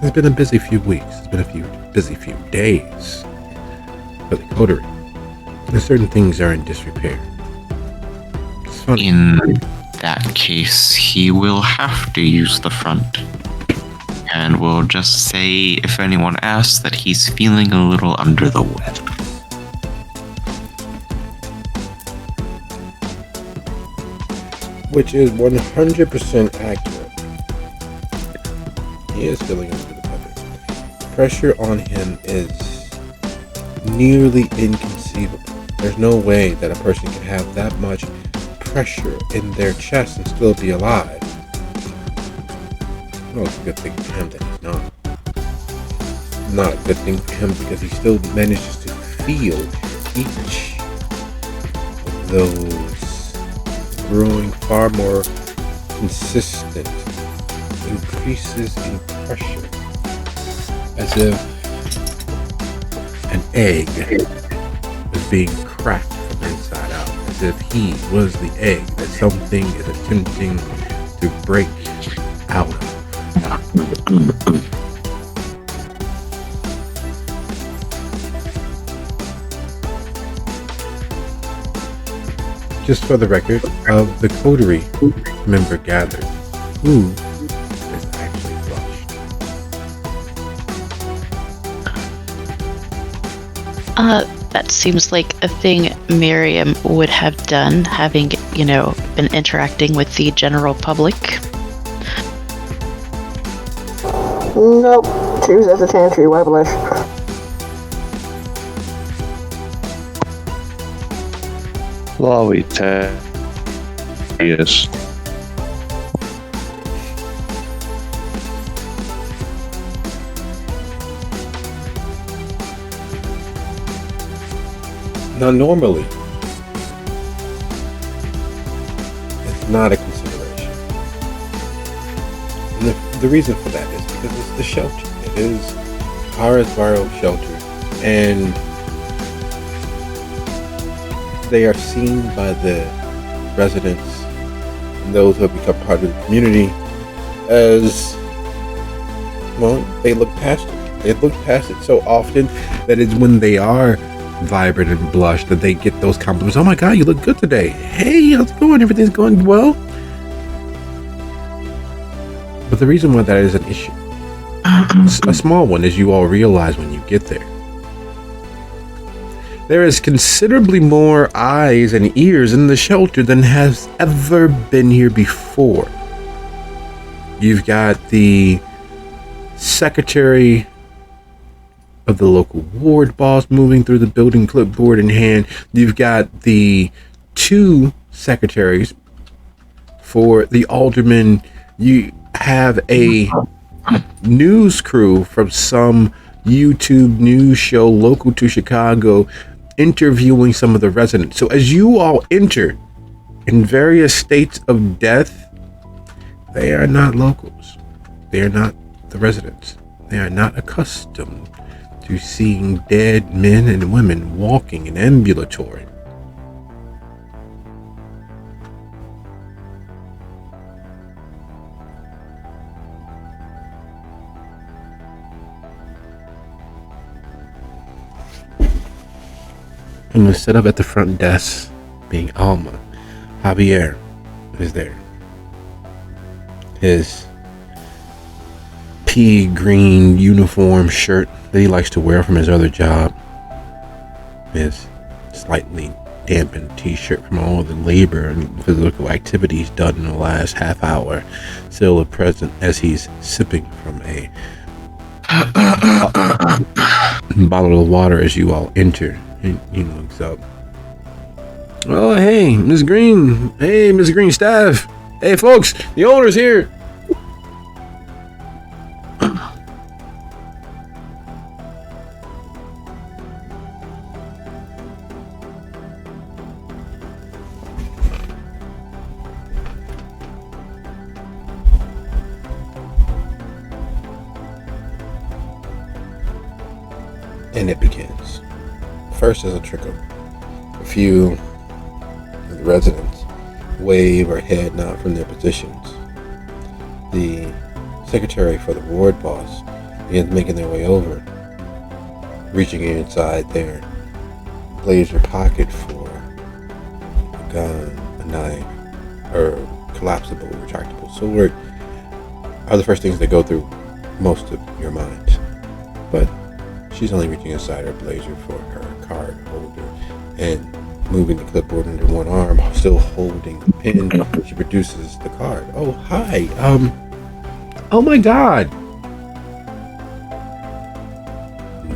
It's been a busy few weeks. It's been a busy few days for the coterie. And certain things are in disrepair. It's funny. In that case, he will have to use the front. And we'll just say, if anyone asks, that he's feeling a little under the weather. Which is 100% accurate. He is feeling under the weather. Pressure on him is nearly inconceivable. There's no way that a person can have that much pressure in their chest and still be alive. Well, it's a good thing for him that he's not. Not a good thing for him because he still manages to feel each of those growing far more consistent increases in pressure, as if an egg was being cracked from inside out, as if he was the egg that something is attempting to break out of. Just for the record, of the coterie member gathered, who is actually flushed? That seems like a thing Miriam would have done, having, been interacting with the general public. Nope. She was at the chantry. Why blush? Lolly yes. Now, normally, it's not a consideration. And the reason for that is because it's the shelter. It is Harrisboro shelter. And they are seen by the residents and those who have become part of the community as, well, they look past it. They look past it so often that it's when they are vibrant and blush that they get those compliments. Oh my God, you look good today. Hey, how's it going? Everything's going well? But the reason why that is an issue, a small one, as you all realize when you get there, there is considerably more eyes and ears in the shelter than has ever been here before. You've got the secretary of the local ward boss moving through the building, clipboard in hand. You've got the 2 secretaries for the alderman. You have a news crew from some YouTube news show local to Chicago interviewing some of the residents. So as you all enter in various states of death, they are not locals. They are not the residents. They are not accustomed to seeing dead men and women walking in ambulatory. And was set up at the front desk, being Alma. Javier is there. His pea green uniform shirt that he likes to wear from his other job. His slightly dampened t-shirt from all the labor and physical activities done in the last half hour. Still present as he's sipping from a bottle of water as you all enter. And he looks up. Oh, hey, Miss Green. Hey, Miss Green staff. Hey, folks, the owner's here. And it begins. First as a trickle. A few of the residents wave or head nod from their positions. The secretary for the ward boss begins making their way over, reaching inside their blazer pocket for a gun, a knife, or collapsible, retractable sword are the first things that go through most of your minds. But she's only reaching inside her blazer for her card holder and moving the clipboard under one arm, still holding the pen. She produces the card. Oh, hi. Oh my God.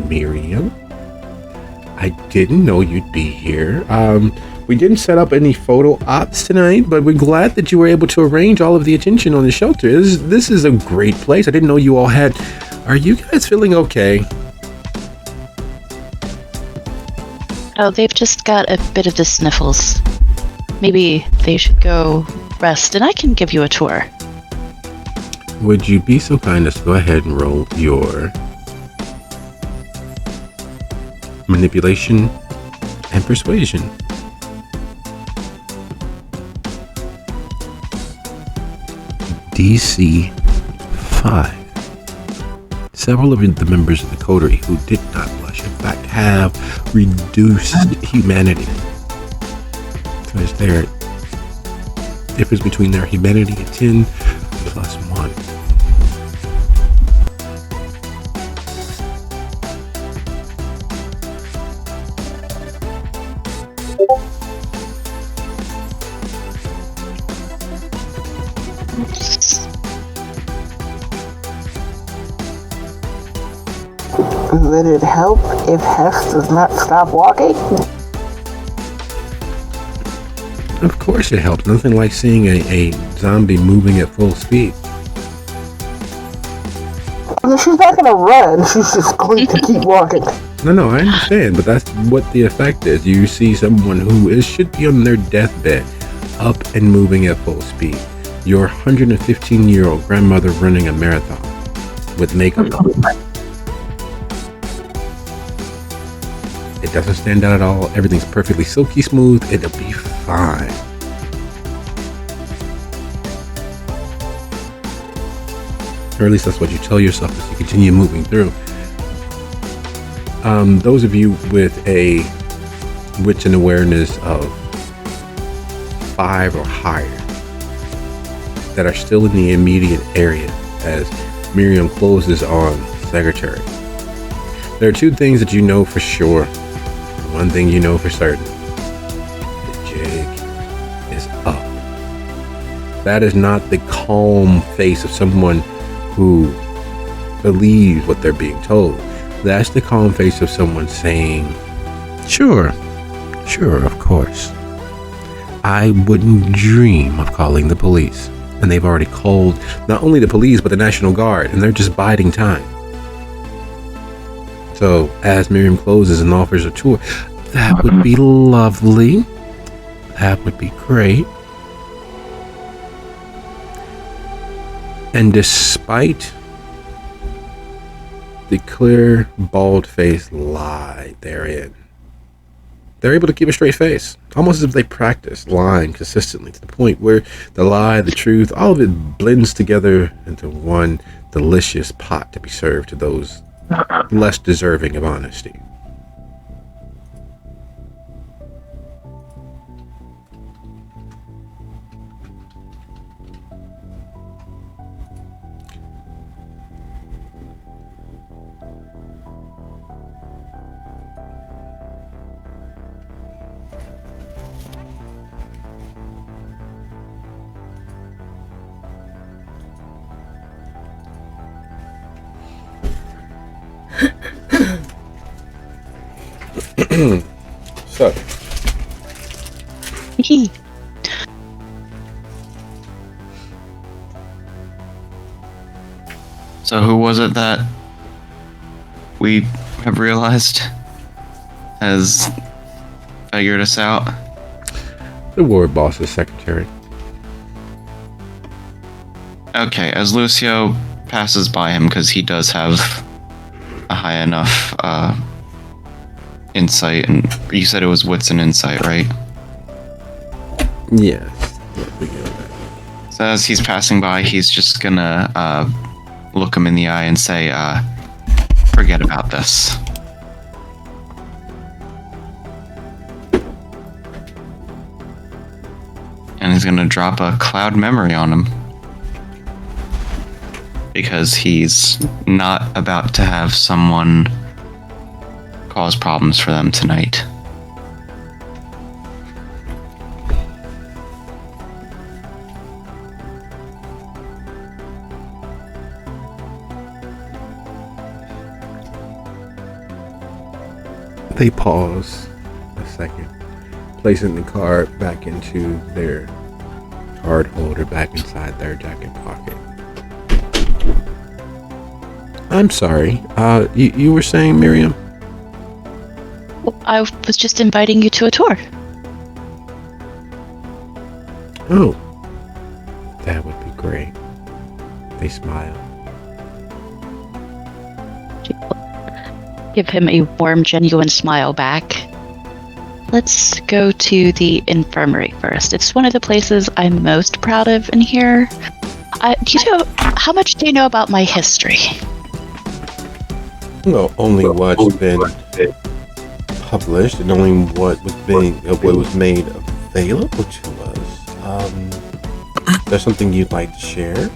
Miriam? I didn't know you'd be here. We didn't set up any photo ops tonight, but we're glad that you were able to arrange all of the attention on the shelter. This is a great place. I didn't know you all had... Are you guys feeling okay? Oh, they've just got a bit of the sniffles. Maybe they should go rest, and I can give you a tour. Would you be so kind as to go ahead and roll your manipulation and persuasion? DC 5. Several of the members of the coterie who did not blush, in fact, have reduced humanity. So is there a difference between their humanity and 10 plus 1? Would it help if Hess does not stop walking? Of course it helps. Nothing like seeing a zombie moving at full speed. I mean, she's not gonna run, she's just going to keep walking. No, I understand, but that's what the effect is. You see someone who should be on their deathbed, up and moving at full speed. Your 115-year-old grandmother running a marathon with makeup on. It doesn't stand out at all. Everything's perfectly silky smooth. It'll be fine. Or at least that's what you tell yourself as you continue moving through. Those of you with a wits and awareness of 5 or higher that are still in the immediate area as Miriam closes on Secretary. There are 2 things that you know for sure. One thing you know for certain. The jig is up. That is not the calm face of someone who believes what they're being told. That's the calm face of someone saying, sure, of course. I wouldn't dream of calling the police. And they've already called not only the police, but the National Guard, and they're just biding time. So as Miriam closes and offers a tour, that would be lovely. That would be great. And despite the clear, bald-faced lie therein, they're able to keep a straight face, almost as if they practice lying consistently to the point where the lie, the truth, all of it blends together into one delicious pot to be served to those less deserving of honesty. So, So who was it that we have realized has figured us out? the ward boss's secretary. Okay, as Lucio passes by him, because he does have a high enough insight, and you said it was wits and insight, right? Yes. We get that. So as he's passing by, he's just gonna look him in the eye and say, forget about this. And he's gonna drop a cloud memory on him. Because he's not about to have someone cause problems for them tonight. They pause a second, placing the card back into their card holder back inside their jacket pocket. I'm sorry, you were saying, Miriam? I was just inviting you to a tour. Oh, that would be great. They smile. Give him a warm, genuine smile back. Let's go to the infirmary first. It's one of the places I'm most proud of in here. How much do you know about my history? Well, only what's been published and only what was made available to us. There's something you'd like to share?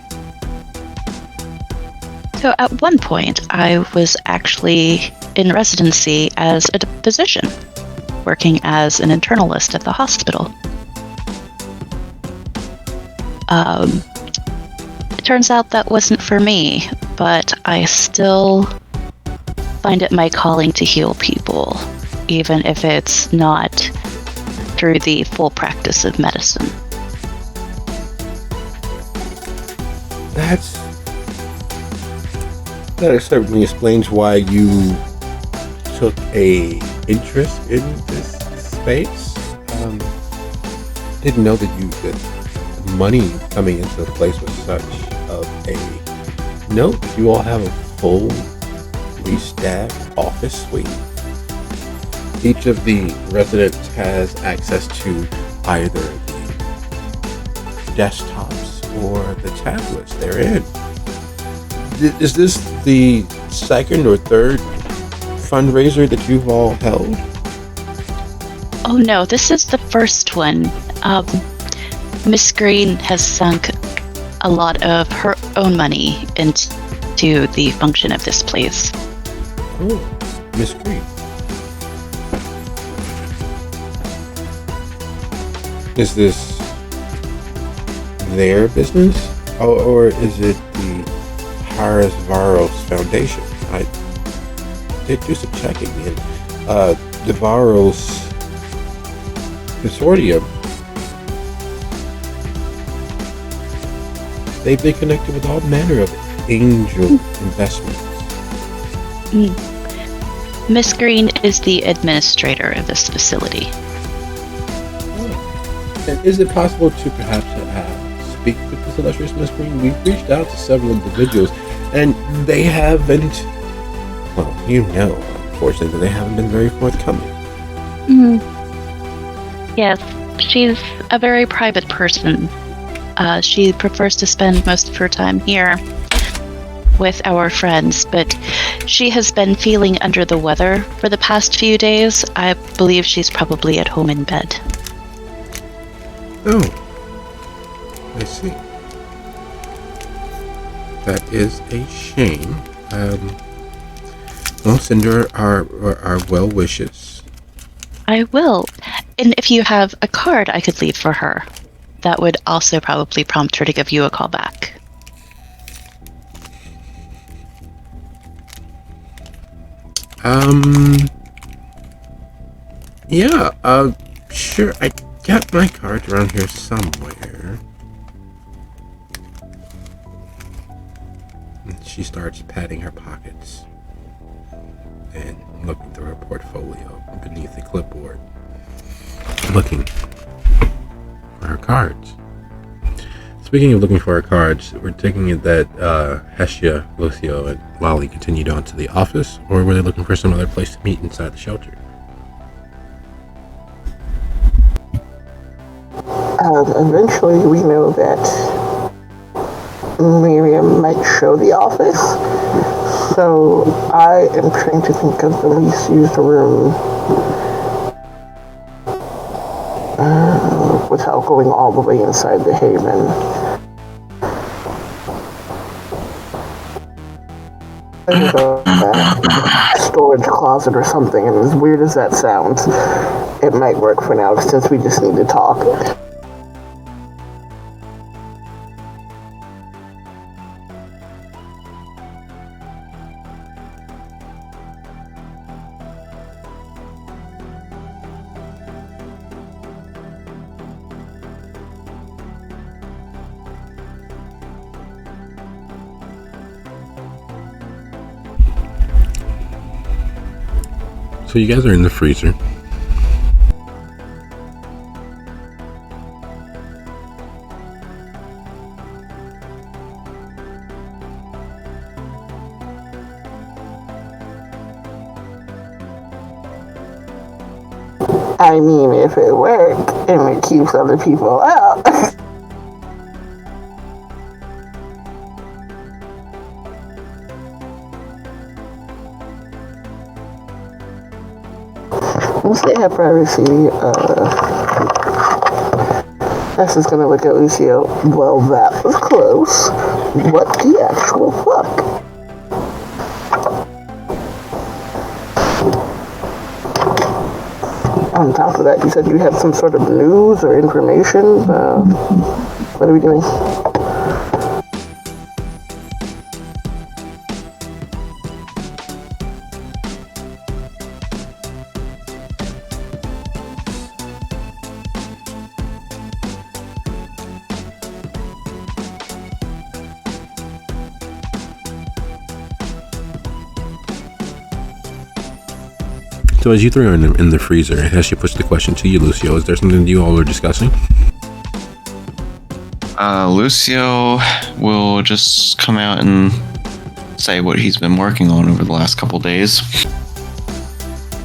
So at one point, I was actually in residency as a physician, working as an internalist at the hospital. It turns out that wasn't for me, but I still find it my calling to heal people, even if it's not through the full practice of medicine. That certainly explains why you took a interest in this space. Didn't know that money coming into the place was such of a note. You all have a fully staffed office suite. Each of the residents has access to either the desktops or the tablets they're in. Is this the second or third fundraiser that you've all held? Oh no, this is the first one. Miss Green has sunk a lot of her own money into the function of this place. Oh, Miss Green. Is this their business? Or is it the Harris Varos Foundation? I did do some checking in. The Varos Consortium, they've been connected with all manner of angel investments. Miss Green is the administrator of this facility. And is it possible to perhaps speak with this illustrious Miss Green? We've reached out to several individuals, and they haven't, well, unfortunately, they haven't been very forthcoming. Yes, she's a very private person. She prefers to spend most of her time here with our friends, but she has been feeling under the weather for the past few days. I believe she's probably at home in bed. Oh, I see. That is a shame. Well, send her our well wishes. I will. And if you have a card I could leave for her, that would also probably prompt her to give you a call back. Yeah, sure. I got my card around here somewhere. And she starts patting her pockets and looking through her portfolio beneath the clipboard, looking for her cards. Speaking of looking for her cards, we're taking it that Hestia, Lucio, and Lolly continued on to the office, or were they looking for some other place to meet inside the shelter? Eventually we know that Miriam might show the office, so I am trying to think of the least used room without going all the way inside the Haven. Storage closet or something, and as weird as that sounds, it might work for now since we just need to talk. So you guys are in the freezer. I mean, if it works and it keeps other people out. Since they have privacy, S is gonna look at Lucio. Well, that was close. What the actual fuck? On top of that, you said you had some sort of news or information. What are we doing? So as you three are in the freezer, as she puts the question to you, Lucio, is there something you all are discussing? Lucio will just come out and say what he's been working on over the last couple days,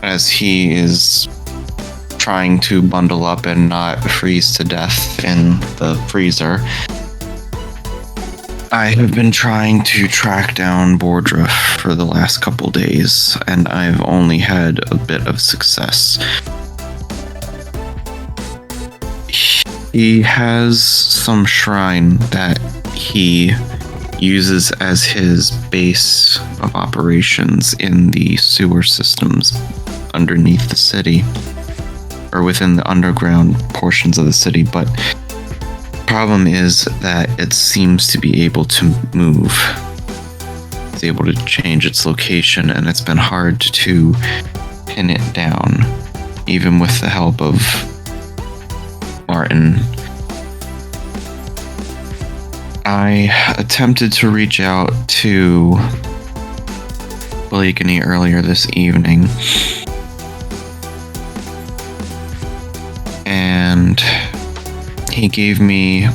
as he is trying to bundle up and not freeze to death in the freezer. I have been trying to track down Bordra for the last couple days, and I've only had a bit of success. He has some shrine that he uses as his base of operations in the sewer systems underneath the city, or within the underground portions of the city, but problem is that it seems to be able to move. It's able to change its location, and it's been hard to pin it down, even with the help of Martin. I attempted to reach out to Locality earlier this evening, and she gave me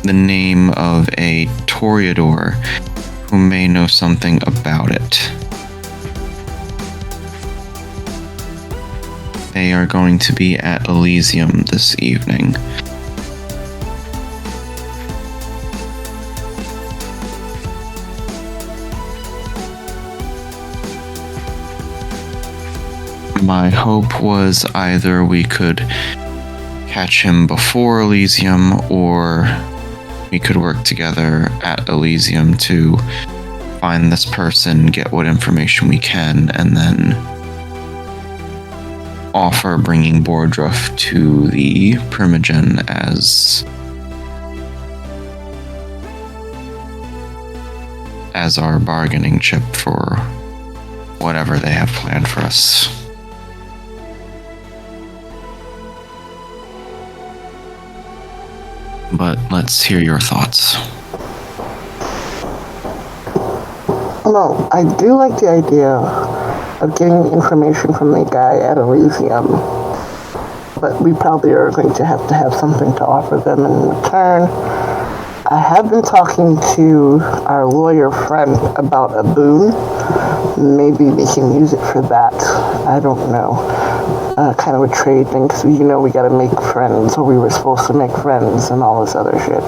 the name of a Toreador who may know something about it. They are going to be at Elysium this evening. My hope was either we could catch him before Elysium, or we could work together at Elysium to find this person, get what information we can, and then offer bringing Bordruff to the Primogen as our bargaining chip for whatever they have planned for us. But let's hear your thoughts. No, I do like the idea of getting information from the guy at Elysium, but we probably are going to have something to offer them in return. I have been talking to our lawyer friend about a boon. Maybe we can use it for that. I don't know. Kind of a trade thing, because we gotta make friends, or we were supposed to make friends and all this other shit.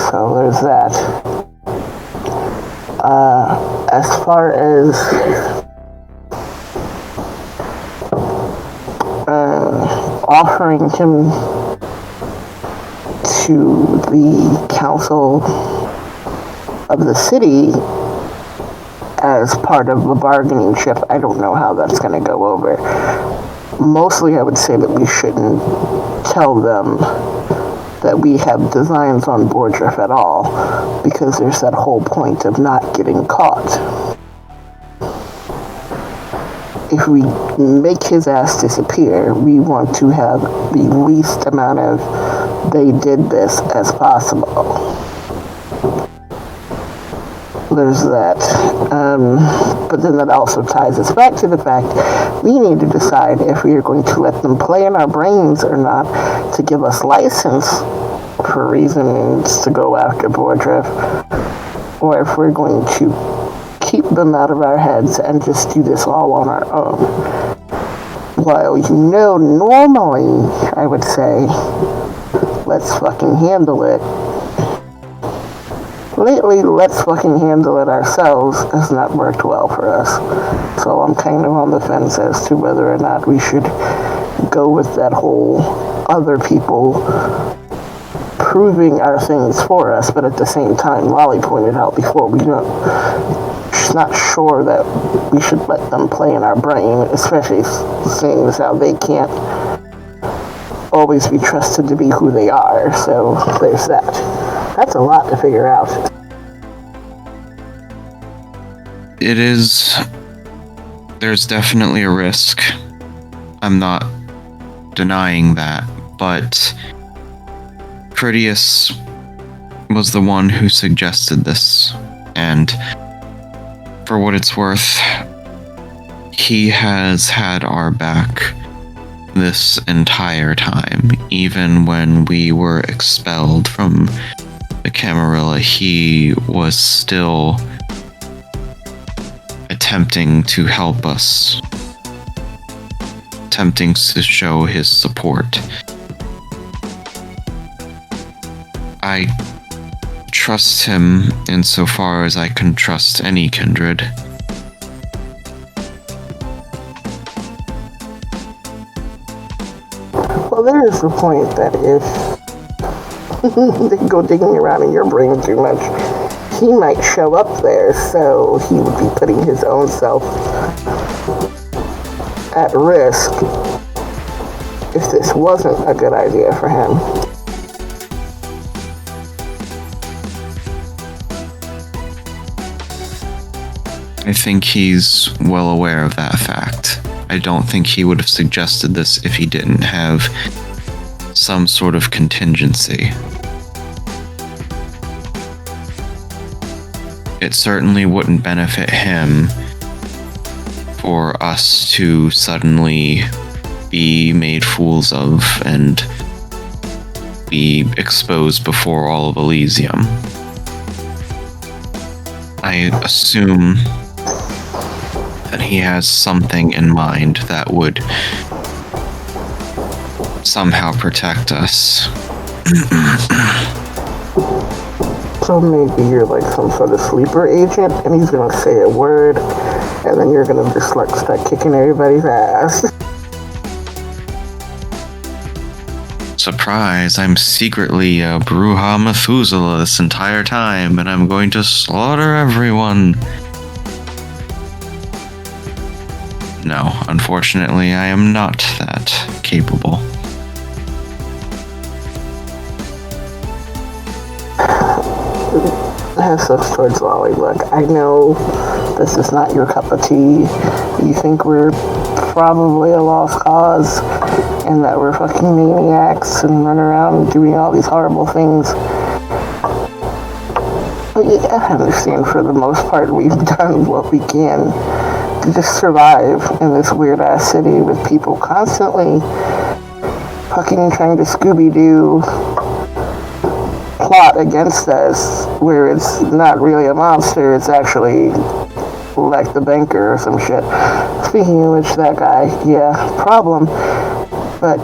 So there's that. As far as offering him to the council of the city as part of the bargaining chip, I don't know how that's going to go over. Mostly I would say that we shouldn't tell them that we have designs on Bordruff at all, because there's that whole point of not getting caught. If we make his ass disappear, we want to have the least amount of "they did this" as possible. There's that. But then that also ties us back to the fact we need to decide if we are going to let them play in our brains or not to give us license for reasons to go after Bordruff, or if we're going to keep them out of our heads and just do this all on our own. While normally I would say, let's fucking handle it. lately, let's fucking handle it ourselves has not worked well for us. So I'm kind of on the fence as to whether or not we should go with that whole other people proving our things for us, but at the same time, Lolly pointed out before, she's not sure that we should let them play in our brain, especially seeing as how they can't always be trusted to be who they are. So there's that. That's a lot to figure out. It is. There's definitely a risk. I'm not denying that, but Critias was the one who suggested this, and for what it's worth, he has had our back this entire time. Even when we were expelled from the Camarilla, he was still attempting to help us, attempting to show his support. I trust him insofar as I can trust any kindred. Well, there is the point that if they go digging around in your brain too much, he might show up there, so he would be putting his own self at risk if this wasn't a good idea for him. I think he's well aware of that fact. I don't think he would have suggested this if he didn't have some sort of contingency. It certainly wouldn't benefit him for us to suddenly be made fools of and be exposed before all of Elysium. I assume that he has something in mind that would somehow protect us. So maybe you're like some sort of sleeper agent, and he's gonna say a word, and then you're gonna just like start kicking everybody's ass. Surprise, I'm secretly a Bruja Methuselah this entire time, and I'm going to slaughter everyone. No, unfortunately, I am not that capable. I have such towards Lolly. Look, I know this is not your cup of tea. You think we're probably a lost cause and that we're fucking maniacs and run around doing all these horrible things. But yeah, I understand for the most part we've done what we can to just survive in this weird ass city with people constantly fucking trying to Scooby-Doo plot against us, where it's not really a monster, it's actually like the banker or some shit. Speaking of which, that guy, yeah, problem. But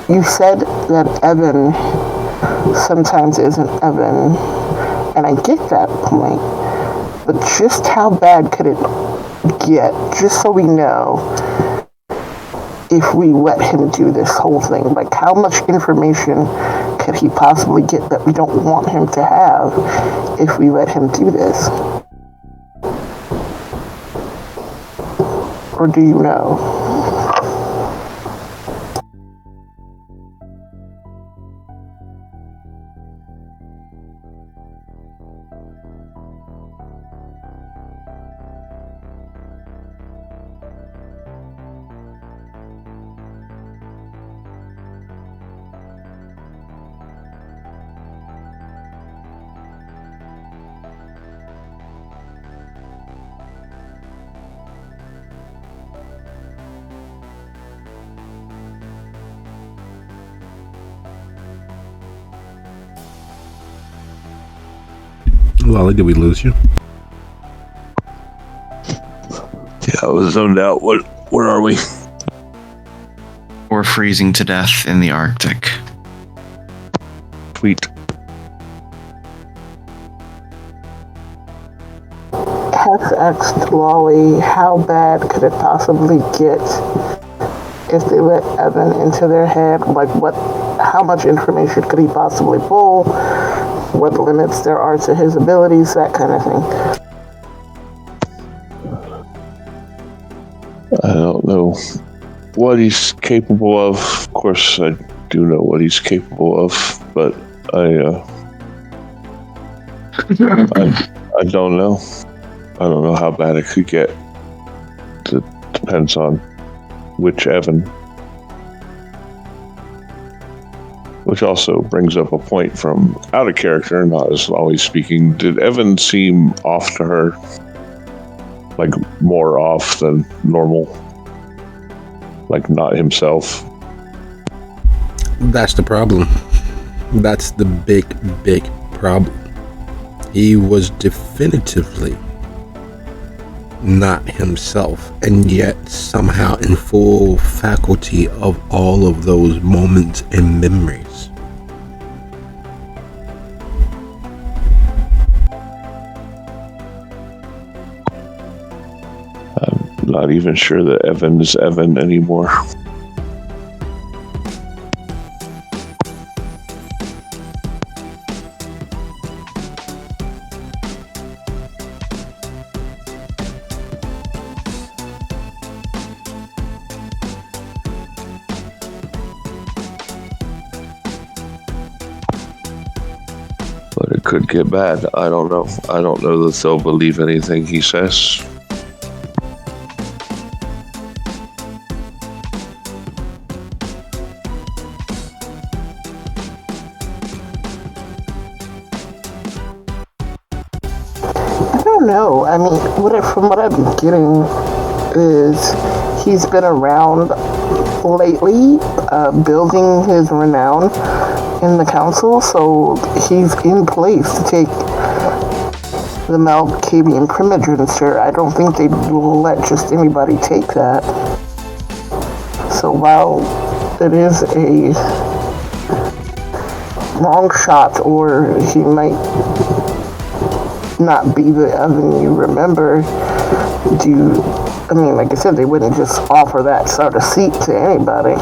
you said that Evan sometimes isn't Evan, and I get that point, but just how bad could it get, just so we know, if we let him do this whole thing? Like, how much information could he possibly get that we don't want him to have if we let him do this? Or do you know? Lolly, did we lose you? Yeah, I was zoned out. Where are we? Or freezing to death in the Arctic. Sweet. Hess asked Lolly how bad could it possibly get if they let Evan into their head. Like, how much information could he possibly pull? What limits there are to his abilities, that kind of thing. I don't know what he's capable of. Of course, I do know what he's capable of, but I don't know. I don't know how bad it could get. It depends on which Evan. Which also brings up a point from out of character, not as always speaking. Did Evan seem off to her? Like more off than normal? Like not himself? That's the problem. That's the big problem. He was definitively not himself, and yet somehow in full faculty of all of those moments and memories. I'm not even sure that Evan is Evan anymore. But it could get bad. I don't know. I don't know that they'll believe anything he says. I don't know. I mean, from what I'm getting is he's been around lately, building his renown in the council, so he's in place to take the Malkavian primogeniture. I don't think they'd let just anybody take that. So while it is a long shot, or he might not be the Evan you remember, I mean, like I said, they wouldn't just offer that sort of seat to anybody.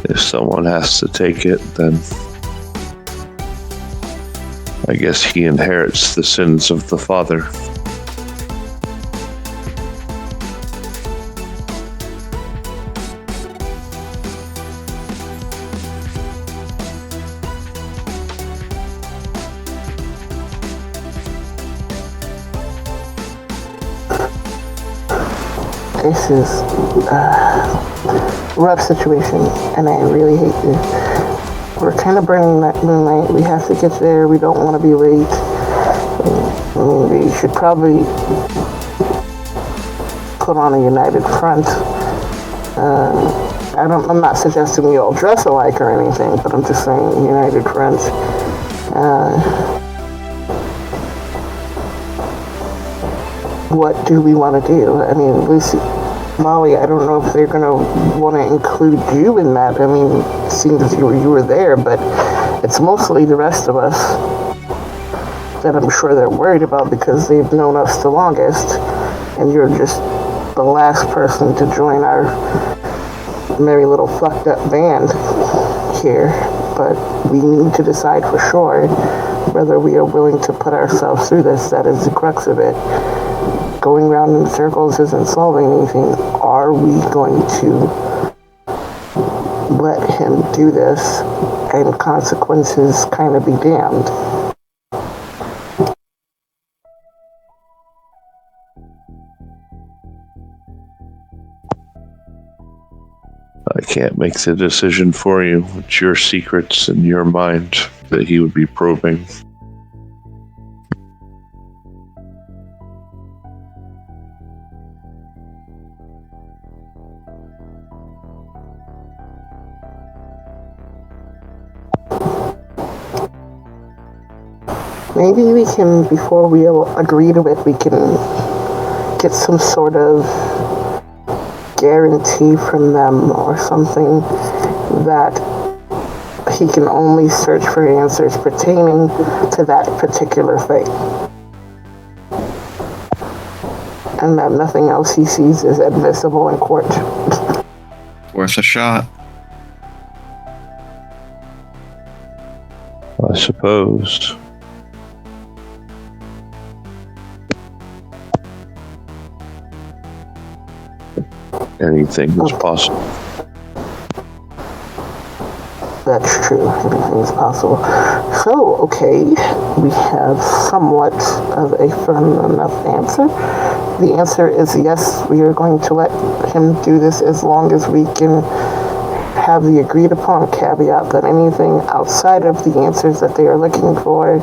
If someone has to take it, then I guess he inherits the sins of the father. This is a rough situation, and I really hate this. We're kind of burning that moonlight. We have to get there. We don't want to be late. I mean, we should probably put on a united front. I'm not suggesting we all dress alike or anything, but I'm just saying united front. What do we want to do? I mean, Molly, I don't know if they're going to want to include you in that. I mean, it seems as you were there, but it's mostly the rest of us that I'm sure they're worried about because they've known us the longest, and you're just the last person to join our merry little fucked up band here. But we need to decide for sure whether we are willing to put ourselves through this. That is the crux of it. Going around in circles isn't solving anything. Are we going to let him do this and consequences kind of be damned? I can't make the decision for you. It's your secrets in your mind that he would be probing. Maybe we can, before we agree to it, we can get some sort of guarantee from them or something that he can only search for answers pertaining to that particular thing. And that nothing else he sees is admissible in court. Worth a shot. I suppose. Anything is possible. That's true. Anything's possible. So, okay, we have somewhat of a firm enough answer. The answer is yes, we are going to let him do this as long as we can have the agreed upon caveat that anything outside of the answers that they are looking for,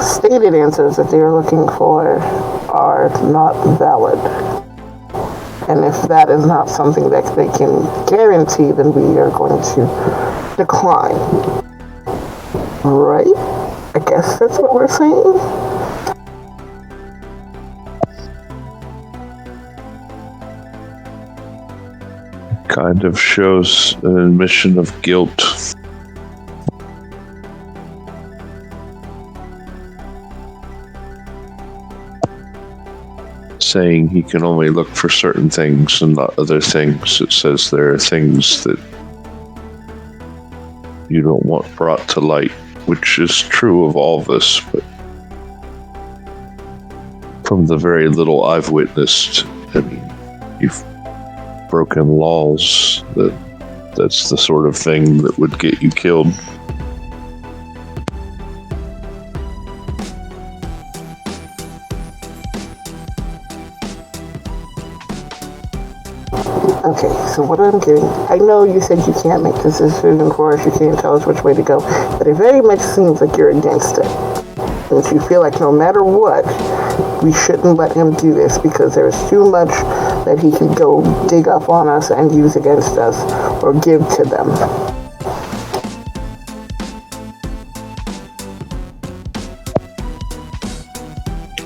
stated answers that they are looking for, are not valid. And if that is not something that they can guarantee, then we are going to decline. Right? I guess that's what we're saying. Kind of shows an admission of guilt. Saying he can only look for certain things and not other things. It says there are things that you don't want brought to light, which is true of all of us, but from the very little I've witnessed, I mean, you've broken laws, that's the sort of thing that would get you killed. Okay, so what I'm getting, I know you said you can't make this decision for us, you can't tell us which way to go, but it very much seems like you're against it. And you feel like no matter what, we shouldn't let him do this because there's too much that he can go dig up on us and use against us or give to them.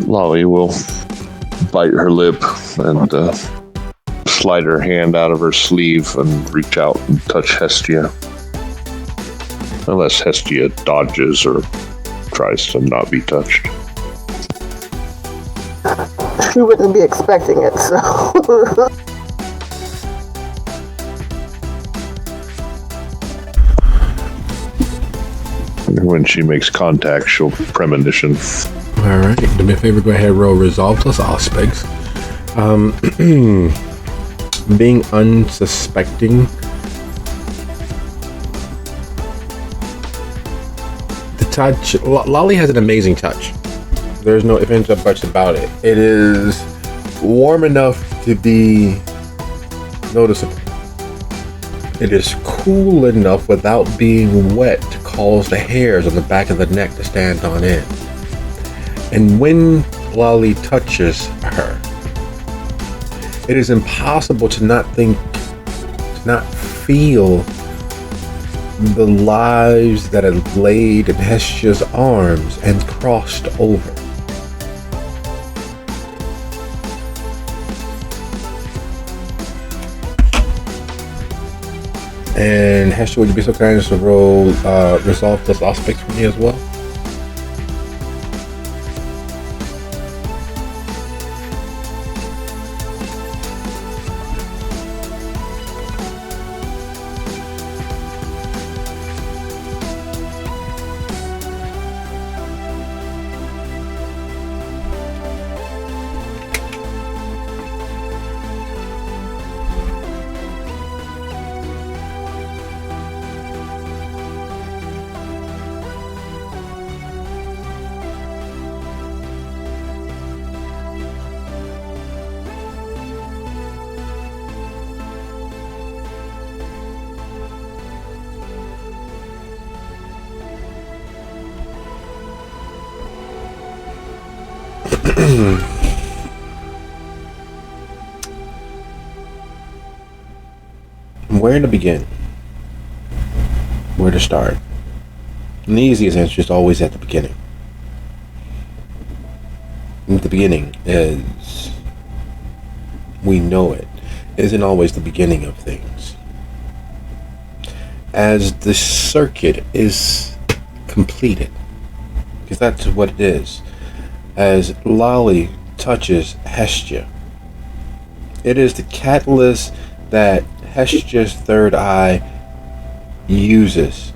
Lolly will bite her lip and slide her hand out of her sleeve and reach out and touch Hestia. Unless Hestia dodges or tries to not be touched. She wouldn't be expecting it, so... When she makes contact, she'll premonition. Alright, do me a favor, go ahead and roll resolve plus aspects. Being unsuspecting. The touch, Lolly has an amazing touch. There's no ifs, ands, or buts about it. It is warm enough to be noticeable. It is cool enough without being wet to cause the hairs on the back of the neck to stand on end. And when Lolly touches her, it is impossible to not feel the lives that have laid in Hestia's arms and crossed over. And Hestia, would you be so kind as to roll resolve plus aspects for me as well? Where to begin? Where to start? And the easiest answer is always at the beginning. And the beginning is we know it isn't always the beginning of things. As the circuit is completed, because that's what it is, as Lolly touches Hestia, it is the catalyst that Hestia's third eye uses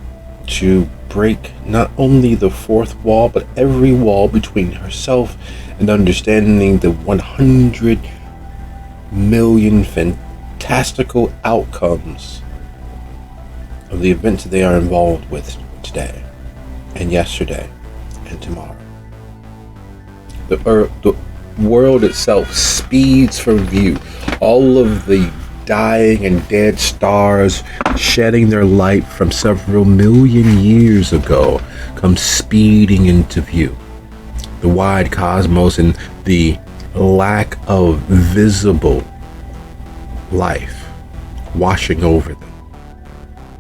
to break not only the fourth wall, but every wall between herself and understanding the 100 million fantastical outcomes of the events that they are involved with today and yesterday and tomorrow. The world itself speeds from view. All of the dying and dead stars shedding their light from several million years ago come speeding into view. The wide cosmos and the lack of visible life washing over them.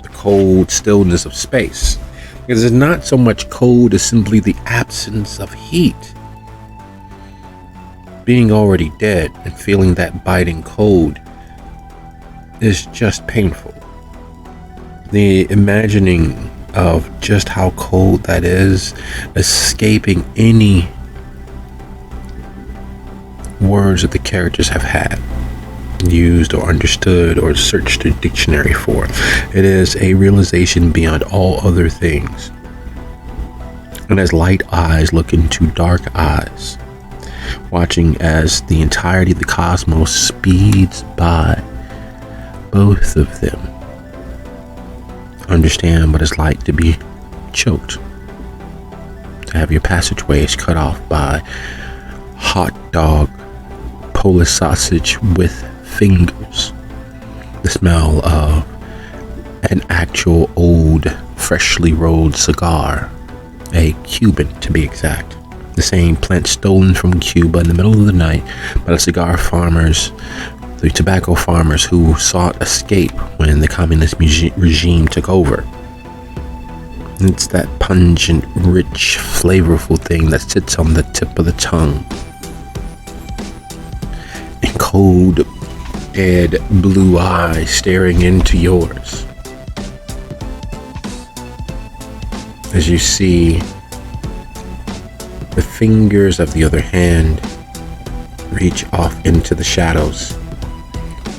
The cold stillness of space. Because it's not so much cold as simply the absence of heat. Being already dead and feeling that biting cold is just painful. The imagining of just how cold that is, escaping any words that the characters have had, used or understood or searched a dictionary for. It is a realization beyond all other things. And as light eyes look into dark eyes, watching as the entirety of the cosmos speeds by, both of them understand what it's like to be choked, to have your passageways cut off by hot dog, Polish sausage with fingers, the smell of an actual old, freshly rolled cigar, a Cuban to be exact. The same plant stolen from Cuba in the middle of the night by the cigar farmers, the tobacco farmers who sought escape when the communist regime took over. It's that pungent, rich, flavorful thing that sits on the tip of the tongue. And cold, dead blue eyes staring into yours. As you see the fingers of the other hand reach off into the shadows,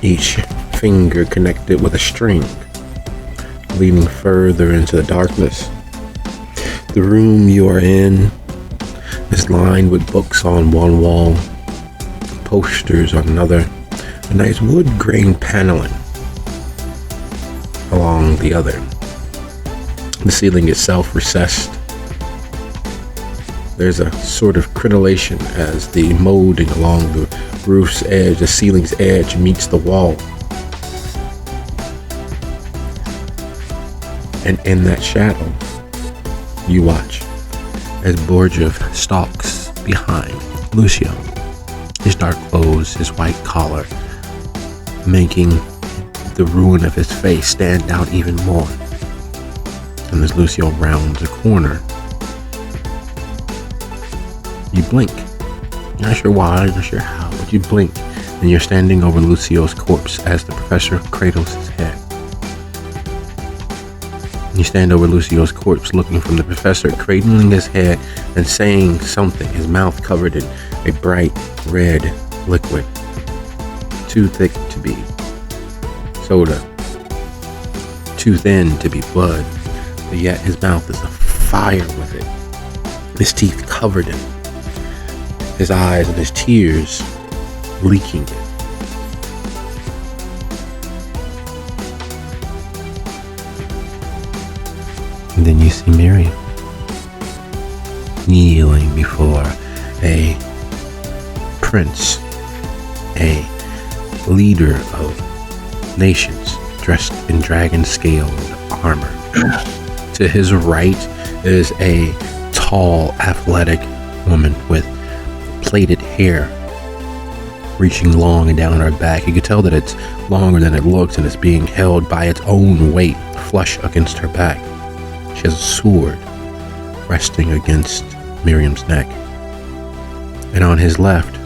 each finger connected with a string, leading further into the darkness. The room you are in is lined with books on one wall, posters on another, a nice wood grain paneling along the other. The ceiling itself recessed. There's a sort of crenellation as the molding along the roof's edge, the ceiling's edge meets the wall. And in that shadow, you watch as Borgev stalks behind Lucio, his dark clothes, his white collar, making the ruin of his face stand out even more. And as Lucio rounds a corner, you blink. You're not sure why, not sure how, but you blink, and you're standing over Lucio's corpse as the professor cradles his head. You stand over Lucio's corpse, looking from the professor, cradling his head and saying something, his mouth covered in a bright red liquid, too thick to be soda, too thin to be blood, but yet his mouth is afire with it, his teeth covered in it, his eyes and his tears leaking it. And then you see Miriam kneeling before a prince, a leader of nations dressed in dragon-scaled armor. To his right is a tall, athletic woman with plaited hair reaching long and down her back. You can tell that it's longer than it looks and it's being held by its own weight flush against her back. She has a sword resting against Miriam's neck. And on his left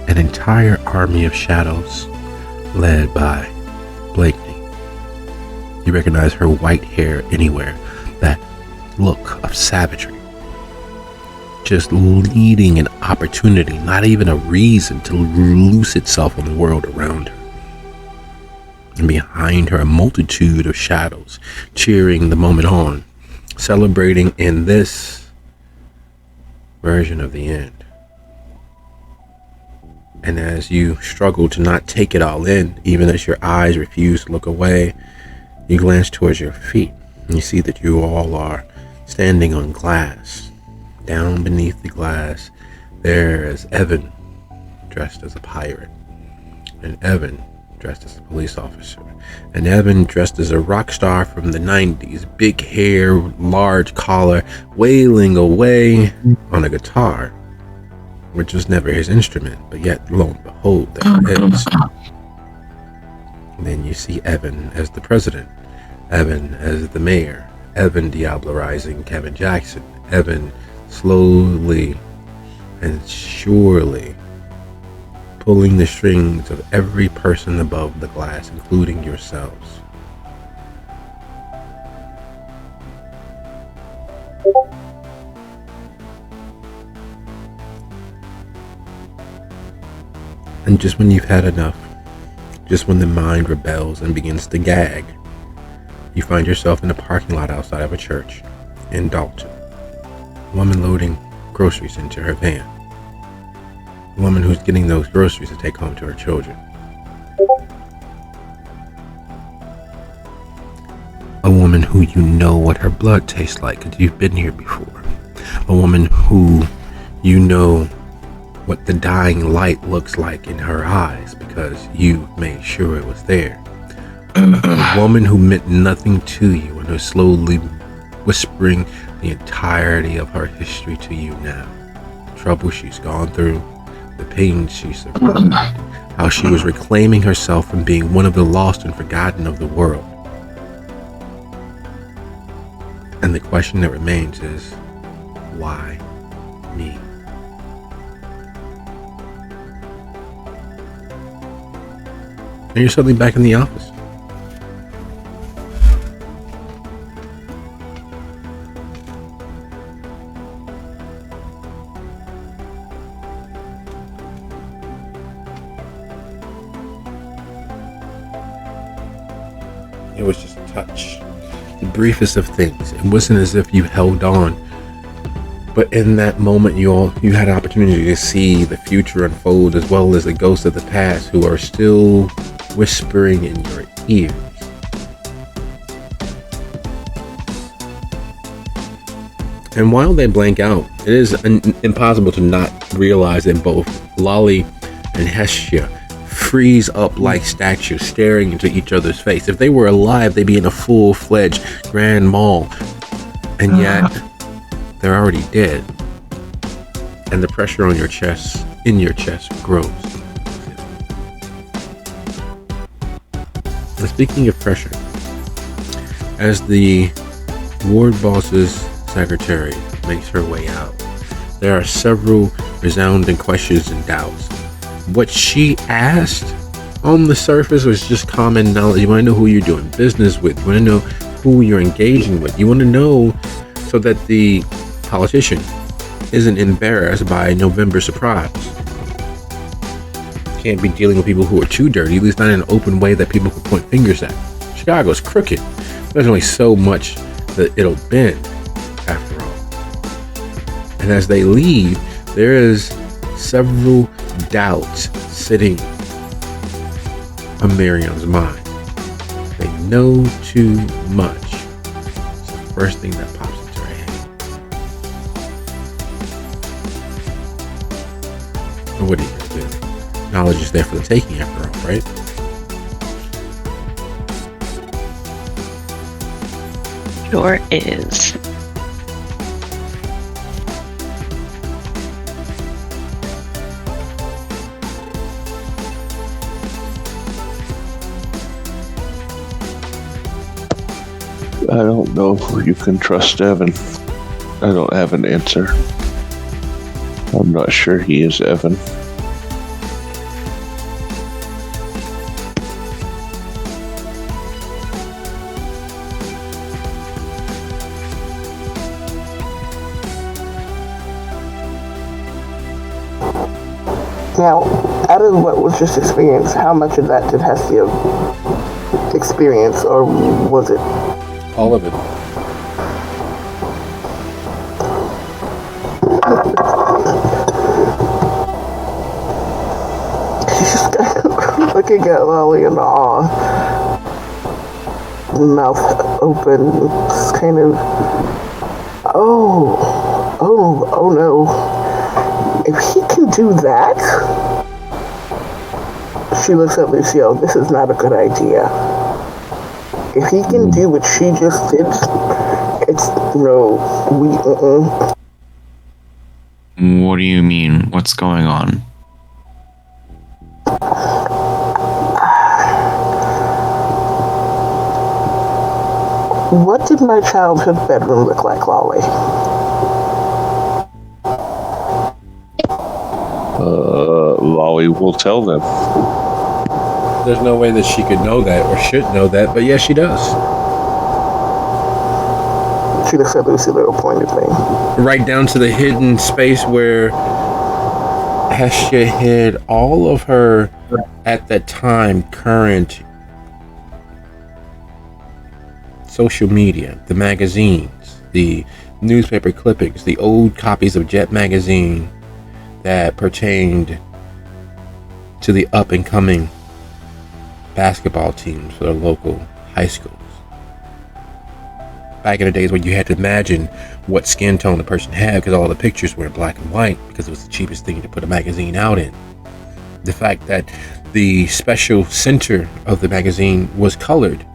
an entire army of shadows led by Blakeney. You recognize her white hair anywhere, that look of savagery. Just leading an opportunity, not even a reason to loose itself on the world around her. And behind her, a multitude of shadows cheering the moment on, celebrating in this version of the end. And as you struggle to not take it all in, even as your eyes refuse to look away, you glance towards your feet and you see that you all are standing on glass. Down beneath the glass, there is Evan, dressed as a pirate, and Evan, dressed as a police officer, and Evan, dressed as a rock star from the 90s, big hair, large collar, wailing away on a guitar, which was never his instrument, but yet, lo and behold, there it is. And then you see Evan as the president, Evan as the mayor, Evan diablerizing Kevin Jackson, Evan slowly and surely pulling the strings of every person above the glass, including yourselves. And just when you've had enough, just when the mind rebels and begins to gag, you find yourself in a parking lot outside of a church in Dalton. A woman loading groceries into her van. A woman who's getting those groceries to take home to her children. A woman who you know what her blood tastes like because you've been here before. A woman who you know what the dying light looks like in her eyes because you made sure it was there. A woman who meant nothing to you and who's slowly whispering the entirety of her history to you now. The trouble she's gone through, the pain she survived, how she was reclaiming herself from being one of the lost and forgotten of the world. And the question that remains is, why me? And you're suddenly back in the office. It was just a touch, the briefest of things. It wasn't as if you held on, but in that moment you had an opportunity to see the future unfold, as well as the ghosts of the past who are still whispering in your ears. And while they blank out, it is impossible to not realize that both Lolly and Hestia freeze up like statues, staring into each other's face. If they were alive, they'd be in a full-fledged grand mall, and yet they're already dead. And the pressure on your chest, in your chest, grows. And speaking of pressure, as the ward boss's secretary makes her way out, there are several resounding questions and doubts. What she asked on the surface was just common knowledge. You want to know who you're doing business with. You want to know who you're engaging with. You want to know so that the politician isn't embarrassed by November surprise. Can't be dealing with people who are too dirty, at least not in an open way that people can point fingers at. Chicago's crooked. There's only so much that it'll bend, after all. And as they leave, there is several doubts sitting on Marion's mind. They know too much. It's the first thing that pops into her head. But what are you going to do? Knowledge is there for the taking, after all, right? Sure is. I don't know if you can trust Evan. I don't have an answer. I'm not sure he is Evan. Now, out of what was just experienced, how much of that did Hestia experience, or was it? All of it. She's just kind of looking at Lolly in awe. Mouth open, just kind of, oh no. If he can do that, she looks at Lucio, this is not a good idea. If he can do what she just did, it's, What do you mean? What's going on? What did my childhood bedroom look like, Lolly? Lolly will tell them. There's no way that she could know that or should know that, but yes, she does. She looks at Lucy Little pointedly. Right down to the hidden space where Hestia hid all of her, at that time, current social media, the magazines, the newspaper clippings, the old copies of Jet magazine that pertained to the up-and-coming basketball teams for the local high schools. Back in the days when you had to imagine what skin tone the person had because all the pictures were in black and white because it was the cheapest thing to put a magazine out in. The fact that the special center of the magazine was colored,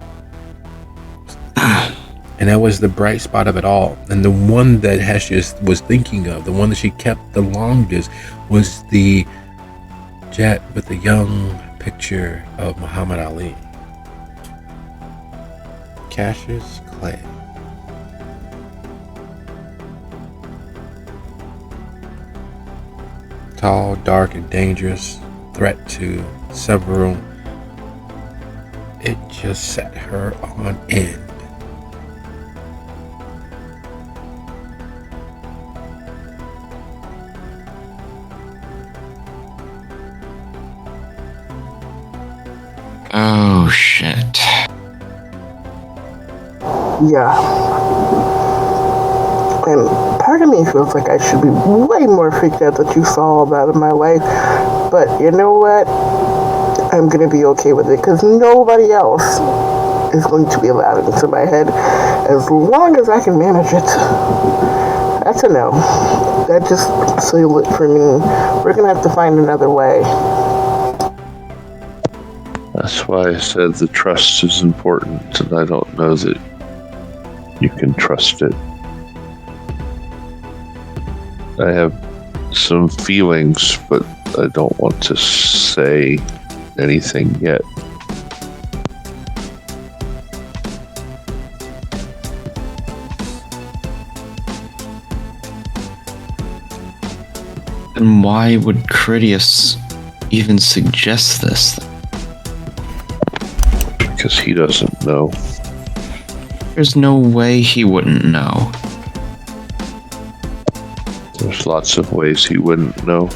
and that was the bright spot of it all. And the one that Hestia was thinking of, the one that she kept the longest, was the Jet with the young picture of Muhammad Ali. Cassius Clay. Tall, dark, and dangerous, threat to several. It just set her on end. Oh, shit. Yeah. And part of me feels like I should be way more freaked out that you saw all that in my life. But you know what? I'm going to be okay with it because nobody else is going to be allowed into my head as long as I can manage it. That's a no. That just sealed it for me. We're going to have to find another way. That's why I said the trust is important, and I don't know that you can trust it. I have some feelings, but I don't want to say anything yet. And why would Critias even suggest this? Because he doesn't know. There's no way he wouldn't know. There's lots of ways he wouldn't know.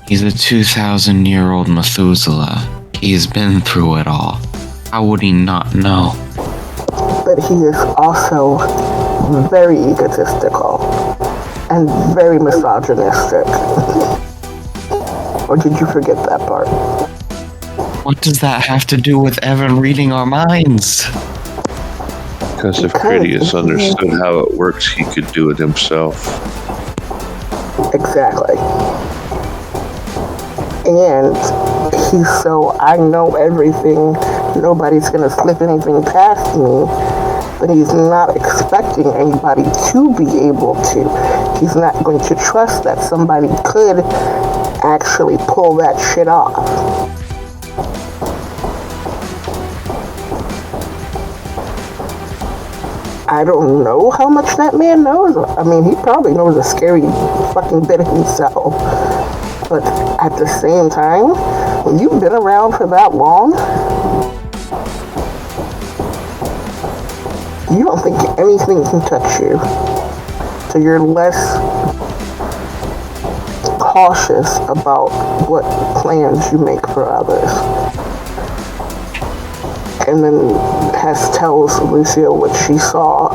He's a 2,000-year-old Methuselah. He's been through it all. How would he not know? But he is also very egotistical and very misogynistic. Or did you forget that part? What does that have to do with Evan reading our minds? Because if Critias understood how it works, he could do it himself. Exactly. And he's so, I know everything, nobody's going to slip anything past me, but he's not expecting anybody to be able to. He's not going to trust that somebody could actually pull that shit off. I don't know how much that man knows. I mean, he probably knows a scary fucking bit himself. But at the same time, when you've been around for that long, you don't think anything can touch you. So you're less cautious about what plans you make for others. And then Hess tells Lucio what she saw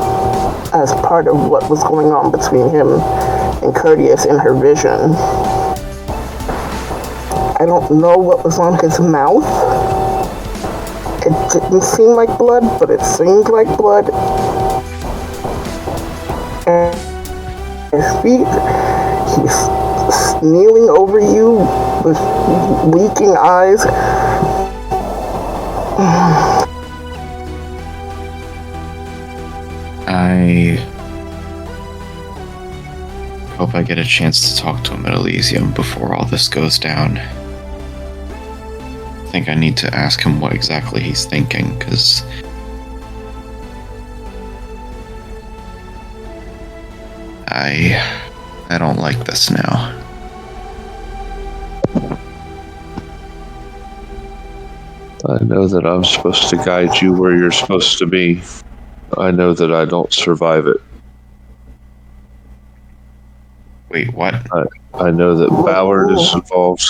as part of what was going on between him and Courteous in her vision. I don't know what was on his mouth. It didn't seem like blood, but it seemed like blood. And his feet, he's kneeling over you with leaking eyes. I hope I get a chance to talk to him at Elysium before all this goes down. I think I need to ask him what exactly he's thinking, because I don't like this now. I know that I'm supposed to guide you where you're supposed to be. I know that I don't survive it. Wait, what? I know that Ballard is involved.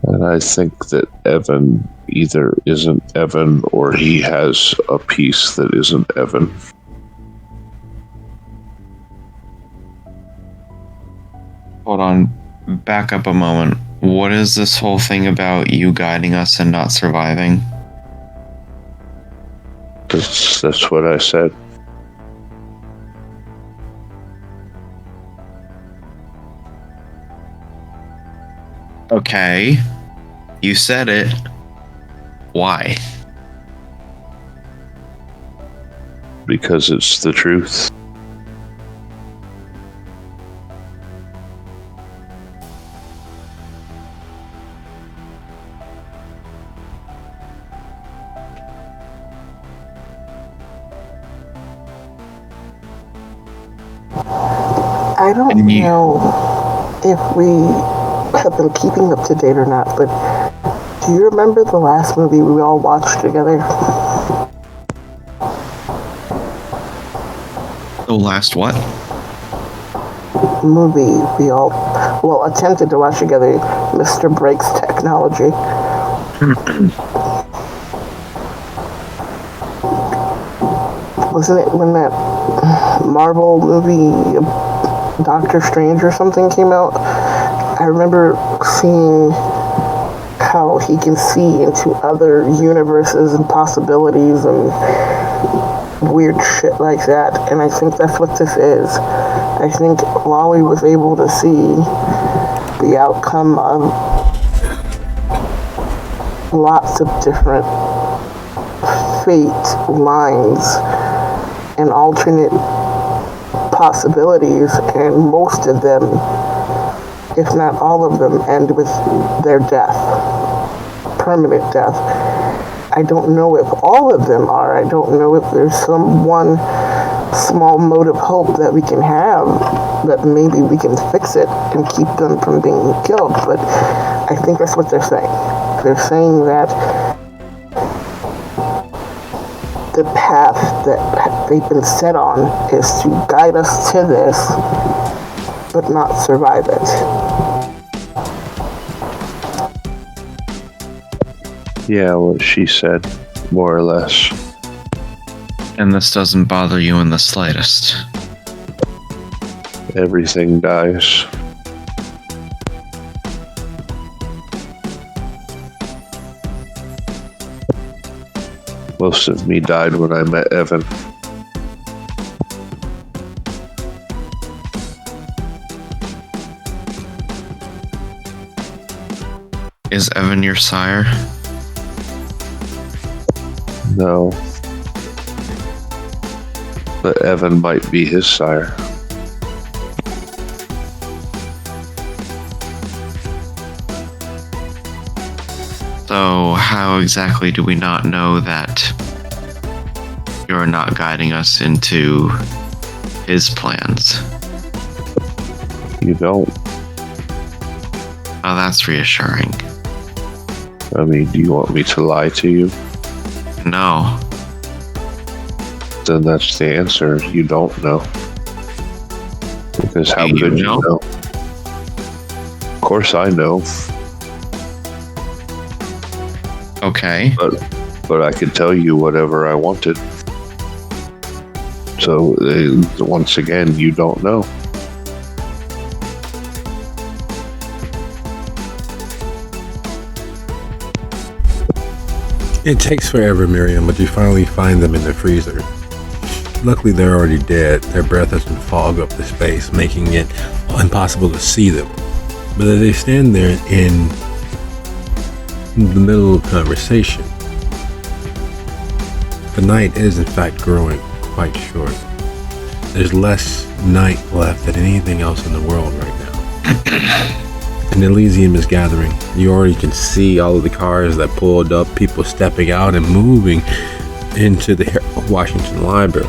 And I think that Evan either isn't Evan or he has a piece that isn't Evan. Hold on, back up a moment. What is this whole thing about you guiding us and not surviving? That's what I said. Okay. You said it. Why? Because it's the truth. I don't know if we have been keeping up to date or not, but do you remember the last movie we all watched together? The last what? Movie we all, attempted to watch together, Mr. Breaks Technology. Wasn't it when that Marvel movie, Doctor Strange or something, came out? I remember seeing how he can see into other universes and possibilities and weird shit like that, and I think that's what this is. I think Lolly was able to see the outcome of lots of different fate lines and alternate possibilities, and most of them, if not all of them, end with their death, permanent death. I don't know if all of them are. I don't know if there's some one small mote of hope that we can have, that maybe we can fix it and keep them from being killed, but I think that's what they're saying. They're saying that the path that they've been set on is to guide us to this, but not survive it. Yeah, what she said, more or less. And this doesn't bother you in the slightest. Everything dies. Most of me died when I met Evan. Is Evan your sire? No. But Evan might be his sire. So how exactly do we not know that you're not guiding us into his plans? You don't. Oh, that's reassuring. I mean, do you want me to lie to you? No. Then that's the answer. You don't know. Because how Do you could know? you know? Of course I know, Okay. but I could tell you whatever I wanted. So, once again, you don't know. It takes forever, Miriam, but you finally find them in the freezer. Luckily, they're already dead. Their breath has been fogged up the space, making it impossible to see them. But as they stand there in the middle of conversation, the night is in fact growing quite short. There's less night left than anything else in the world right now. And Elysium is gathering. You already can see all of the cars that pulled up, people stepping out and moving into the Washington Library.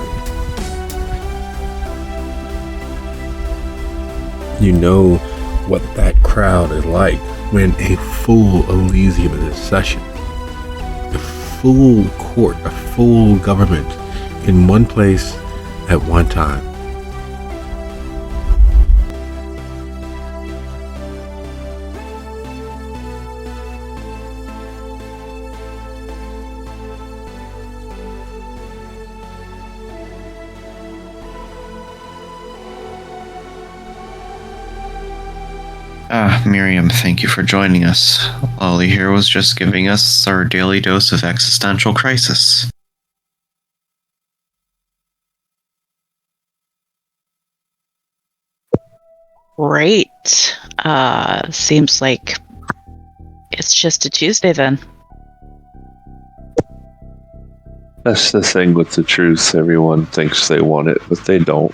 You know what that crowd is like when a full Elysium is in session. A full court, a full government in one place at one time. Miriam, thank you for joining us. Ollie here was just giving us our daily dose of existential crisis. Great. Seems like it's just a Tuesday then. That's the thing with the truth. Everyone thinks they want it, but they don't.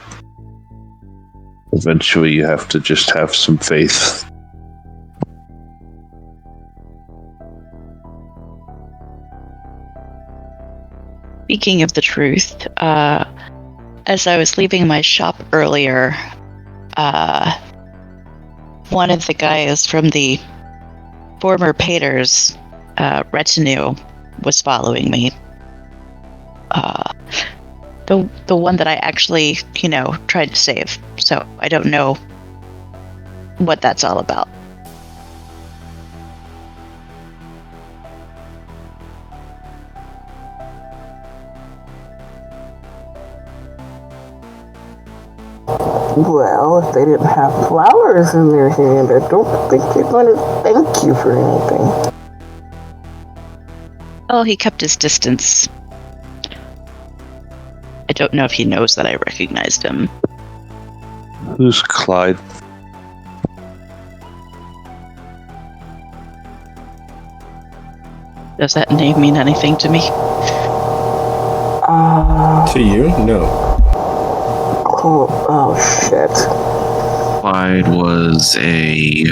Eventually, you have to just have some faith. Speaking of the truth, as I was leaving my shop earlier, one of the guys from the former Pater's retinue was following me. The one that I actually, tried to save. So I don't know what that's all about. Well, if they didn't have flowers in their hand, I don't think they're going to thank you for anything. Oh, he kept his distance. I don't know if he knows that I recognized him. Who's Clyde? Does that name mean anything to me? To you? No. Oh shit. Clyde was a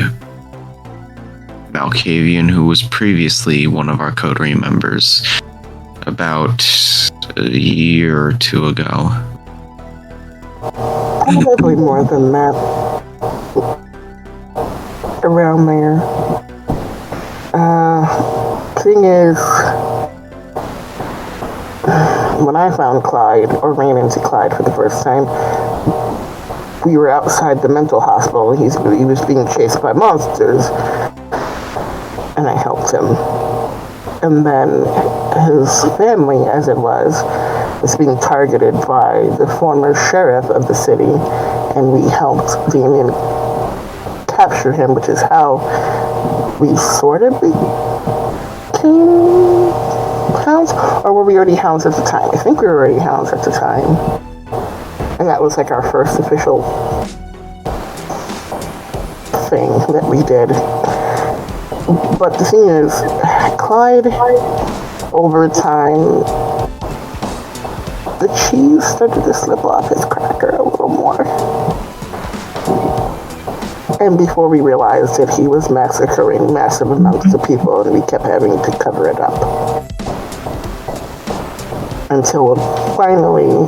Malkavian who was previously one of our coterie members about a year or two ago. Probably more than that. Around there. Thing is, when I found Clyde, or ran into Clyde for the first time, we were outside the mental hospital. He was being chased by monsters, and I helped him. And then his family, as it was being targeted by the former sheriff of the city, and we helped Damien capture him, which is how we sort of became hounds, or were we already hounds at the time? I think we were already hounds at the time. And that was like our first official thing that we did. But the thing is, Clyde, over time, the cheese started to slip off his cracker a little more. And before we realized it, he was massacring massive amounts of people, and we kept having to cover it up. Until finally,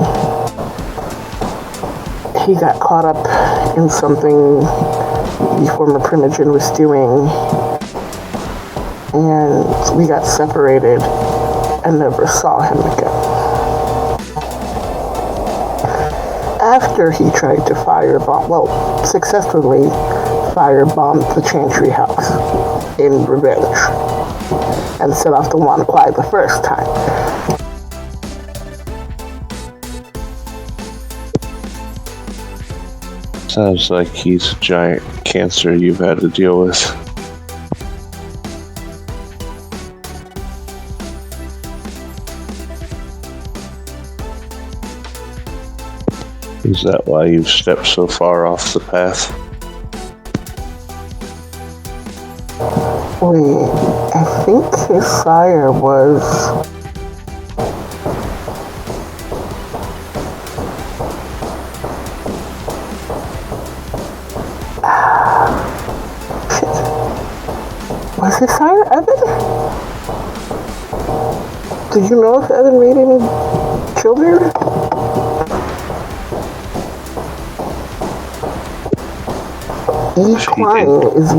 he got caught up in something the former Primogen was doing, and we got separated and never saw him again. after he tried to successfully firebomb the Chantry House in revenge and set off the WannaCry the first time. Sounds like he's a giant cancer you've had to deal with. Is that why you've stepped so far off the path? Wait, I think his sire was... Was his sire Evan? Did you know if Evan made any children? Klein is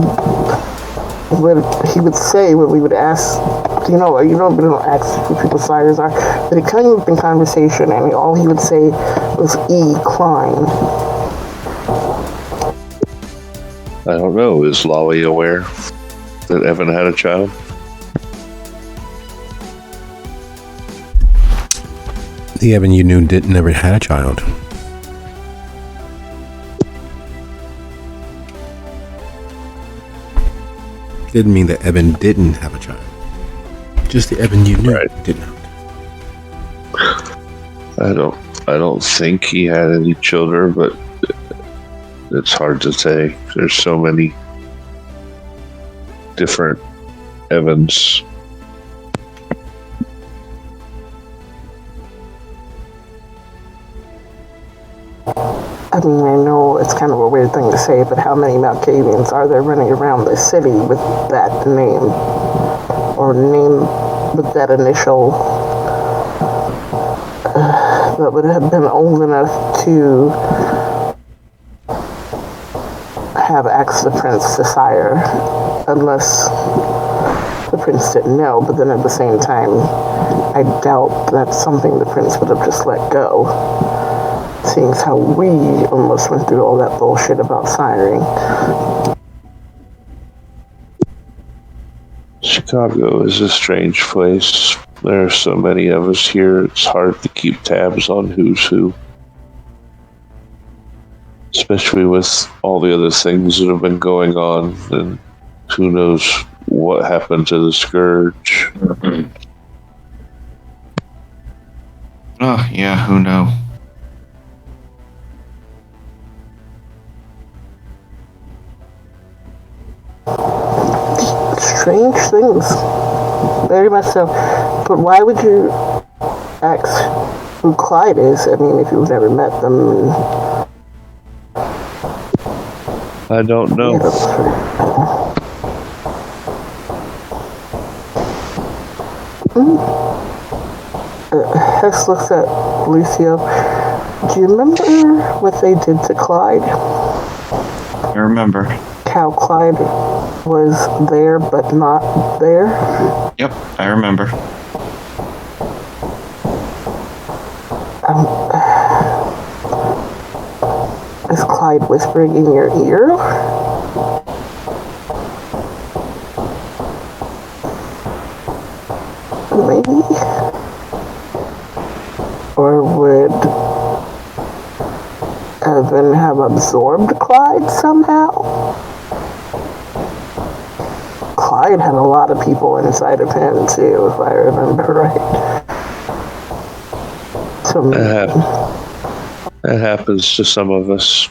what he would say when we would ask, we don't ask who people's sires are, but it came up in conversation and all he would say was E. Klein. I don't know. Is Lolly aware that Evan had a child? The Evan you knew never had a child. Didn't mean that Evan didn't have a child. Just the Evan you knew did not. I don't think he had any children, but it's hard to say. There's so many different Evans. I mean, I know it's kind of a weird thing to say, but how many Malkavians are there running around the city with that name? Or name with that initial that would have been old enough to have asked the prince to sire, unless the prince didn't know, but then at the same time, I doubt that's something the prince would have just let go. Seeing as how we almost went through all that bullshit about siring. Chicago is a strange place. There are so many of us here, it's hard to keep tabs on who's who. Especially with all the other things that have been going on, and who knows what happened to the Scourge. Oh, yeah, who knows? Strange things. Very much so. But why would you ask who Clyde is? I mean, if you've never met them. I don't know. Hess looks at Lucio. Do you remember what they did to Clyde? I remember. How Clyde was there but not there? Yep, I remember. Is Clyde whispering in your ear? Maybe? Or would Evan have absorbed Clyde somehow? Clyde had a lot of people inside of him too, if I remember right. So that happens to some of us.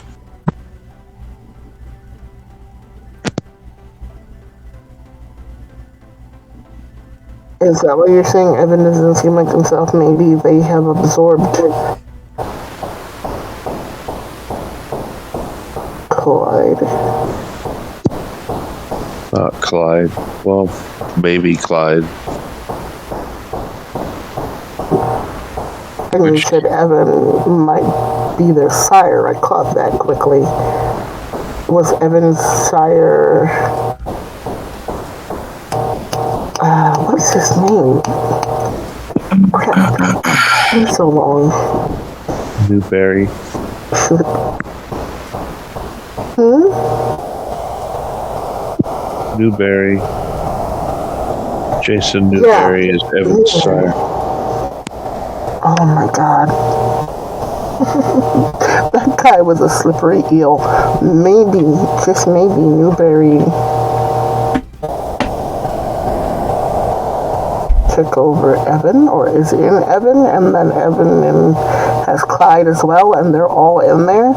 Is that what you're saying? Evan doesn't seem like himself. Maybe they have absorbed Clyde. Not Clyde. Well, maybe Clyde. And you said Evan might be their sire. I caught that quickly. Was Evan's sire... what's his name? Crap. It's been so long. Newberry. to the... Newberry. Jason Newberry is Evan's sire. Oh my god. That guy was a slippery eel. Maybe, just maybe, Newberry took over Evan, or is in Evan, and then Evan has Clyde as well, and they're all in there.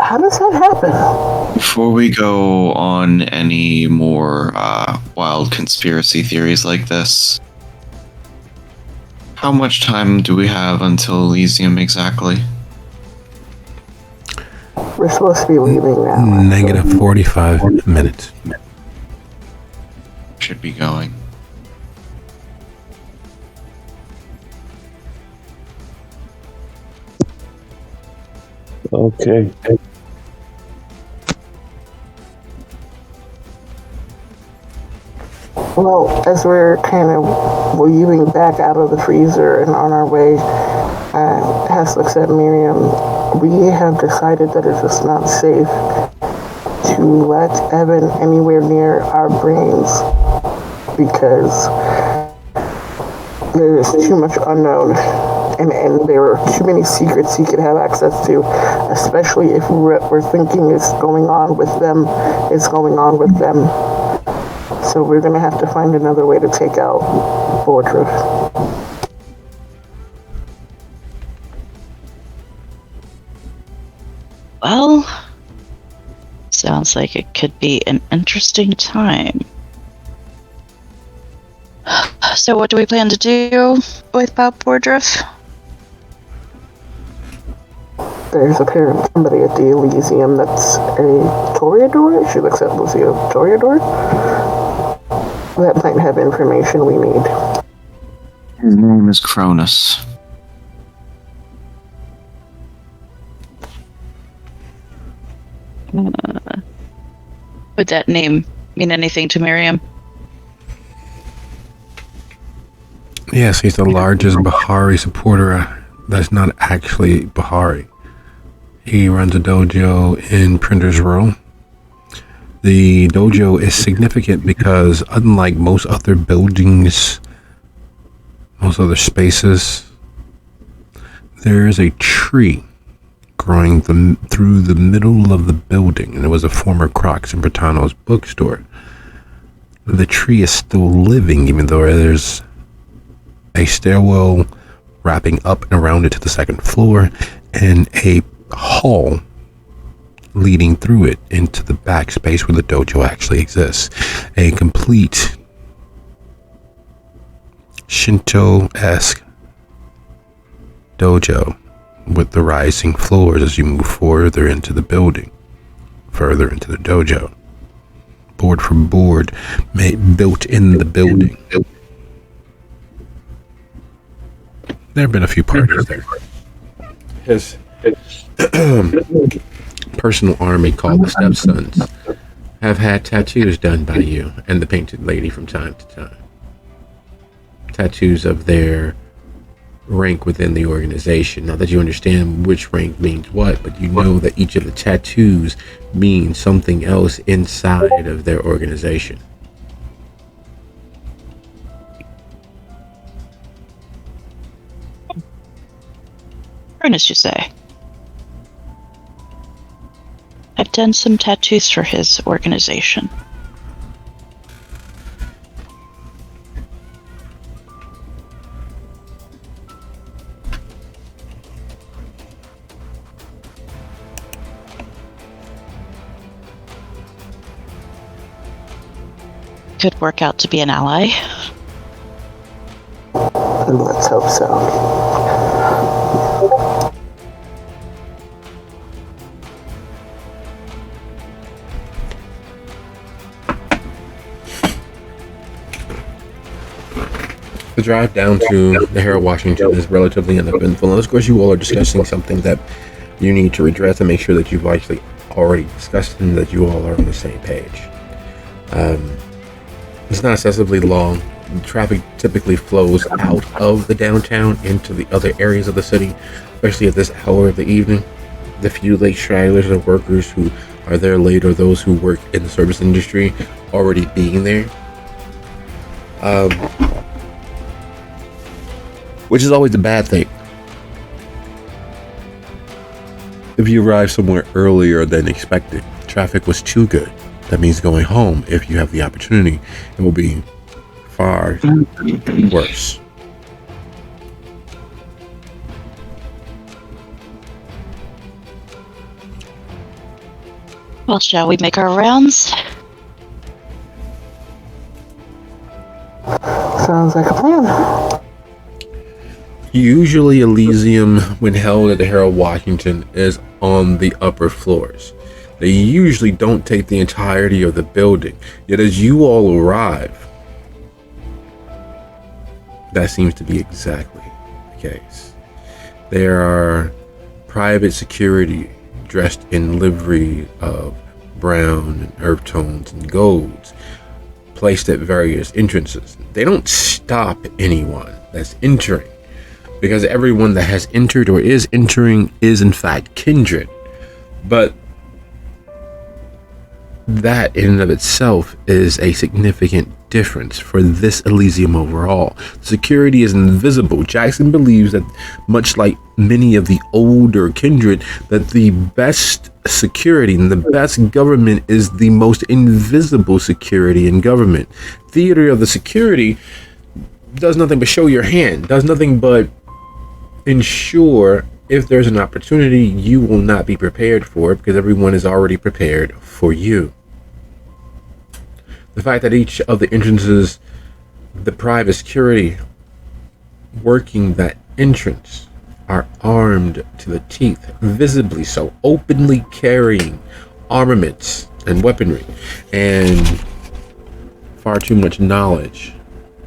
How does that happen? Before we go on any more wild conspiracy theories like this, how much time do we have until Elysium exactly? We're supposed to be leaving now. Negative 45 minutes. Should be going. Okay. Well, as we're kind of weaving back out of the freezer and on our way, Hess looks at Miriam. We have decided that it's just not safe to let Evan anywhere near our brains because there is too much unknown and there are too many secrets he could have access to, especially if we're thinking it's going on with them. So we're going to have to find another way to take out Bordriff. Well, sounds like it could be an interesting time. So what do we plan to do with Bob Bordriff? There's apparently somebody at the Elysium that's a Toreador. She looks at Lucio. Toreador? That might have information we need. His name is Cronus. Would that name mean anything to Miriam? Yes, he's the largest Bahari supporter that's not actually Bahari. He runs a dojo in Printer's Row. The dojo is significant because unlike most other buildings, most other spaces, there is a tree growing through the middle of the building, and it was a former Crocs and Bertano's bookstore. The tree is still living, even though there's a stairwell wrapping up and around it to the second floor, and a hall leading through it into the back space where the dojo actually exists. A complete Shinto-esque dojo with the rising floors as you move further into the building, further into the dojo. Board for board, built in the building. There have been a few parties there. His personal army called the Stepsons have had tattoos done by you and the Painted Lady from time to time. Tattoos of their rank within the organization. Not that you understand which rank means what, but you know that each of the tattoos means something else inside of their organization. Ernest, you say? I've done some tattoos for his organization. Could work out to be an ally. Let's hope so. The drive down to the Harold Washington is relatively uneventful, and of course you all are discussing something that you need to address and make sure that you've actually already discussed and that you all are on the same page. It's not excessively long. The traffic typically flows out of the downtown into the other areas of the city, especially at this hour of the evening. the few late stragglers or workers who are there late, or those who work in the service industry already being there. Which is always a bad thing. If you arrive somewhere earlier than expected, traffic was too good. That means going home, if you have the opportunity, it will be far worse. Well, shall we make our rounds? Sounds like a plan. Usually Elysium, when held at the Harold Washington, is on the upper floors. They usually don't take the entirety of the building. Yet as you all arrive, that seems to be exactly the case. There are private security dressed in livery of brown and earth tones and golds, placed at various entrances. They don't stop anyone that's entering, because everyone that has entered or is entering is in fact kindred. But that in and of itself is a significant difference for this Elysium overall. Security is invisible. Jackson believes that, much like many of the older kindred, that the best security and the best government is the most invisible security in government. Theater of the security does nothing but show your hand, does nothing but ensure if there's an opportunity you will not be prepared for it, because everyone is already prepared for you. The fact that each of the entrances, the private security working that entrance, are armed to the teeth, visibly so, openly carrying armaments and weaponry, and far too much knowledge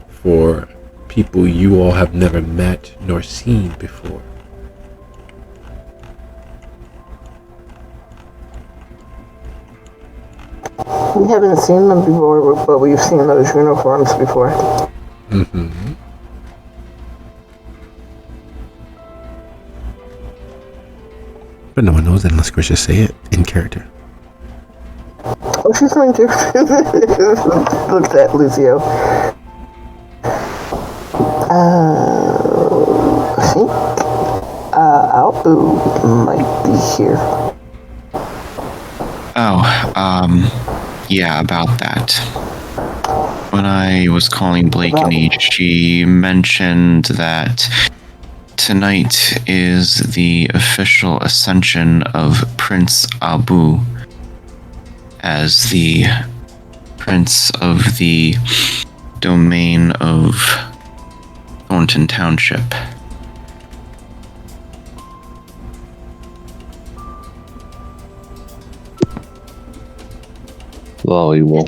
for people you all have never met nor seen before. We haven't seen them before, but we've seen those uniforms before. Mm-hmm. But no one knows that unless Grisha say it in character. Oh, she's going to. Looked at Lucio. I think Albu might be here. Yeah, about that. When I was calling Blakeney, she mentioned that tonight is the official ascension of Prince Abu as the Prince of the domain of Thornton Township. Lolly will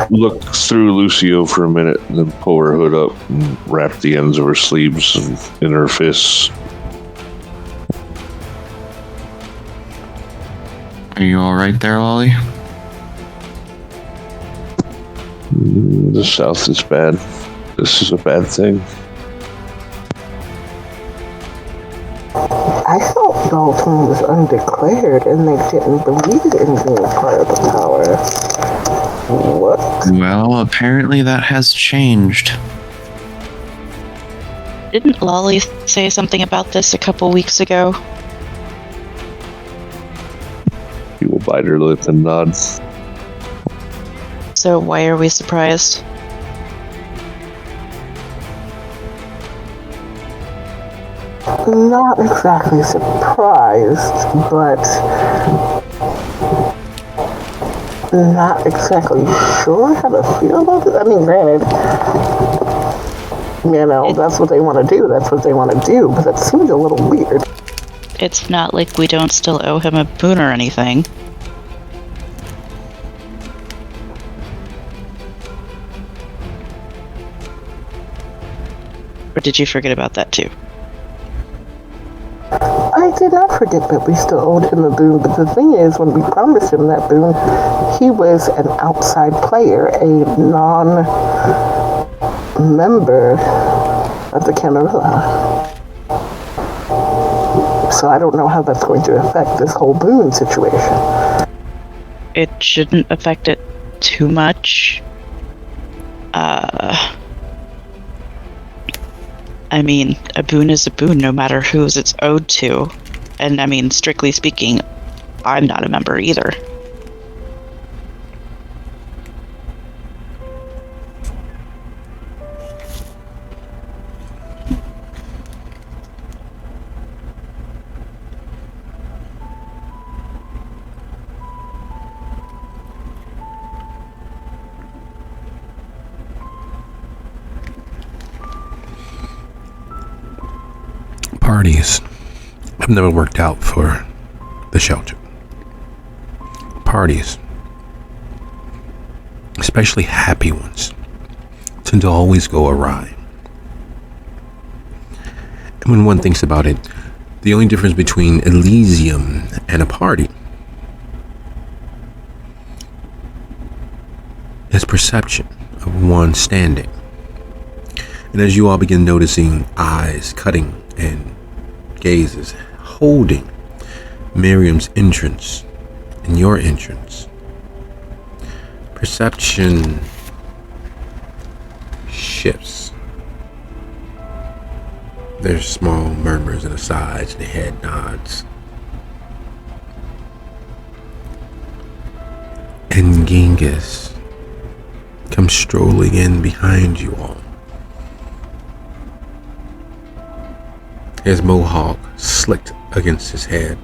look through Lucio for a minute and then pull her hood up and wrap the ends of her sleeves in her fists. Are you alright there, Lolly? The South is bad. This is a bad thing. I thought Dalton was undeclared and they didn't believe in being part of the power. What? Well, apparently that has changed. Didn't Lolly say something about this a couple weeks ago? She will bite her lip and nod. So why are we surprised? Not exactly surprised, but not exactly sure how to feel about it. I mean, granted, that's what they want to do. That's what they want to do, but that seems a little weird. It's not like we don't still owe him a boon or anything. Or did you forget about that too? I did not forget that we still owed him a boon, but the thing is, when we promised him that boon, he was an outside player, a non-member of the Camarilla. so I don't know how that's going to affect this whole boon situation. It shouldn't affect it too much. I mean, a boon is a boon no matter who's it's owed to. And I mean, strictly speaking, I'm not a member either. Parties have never worked out for the shelter. Parties, especially happy ones, tend to always go awry. And when one thinks about it, the only difference between Elysium and a party is perception of one standing. And as you all begin noticing eyes cutting and gazes holding Miriam's entrance and your entrance, perception shifts. There's small murmurs and asides and head nods. And Genghis comes strolling in behind you all. His mohawk slicked against his head.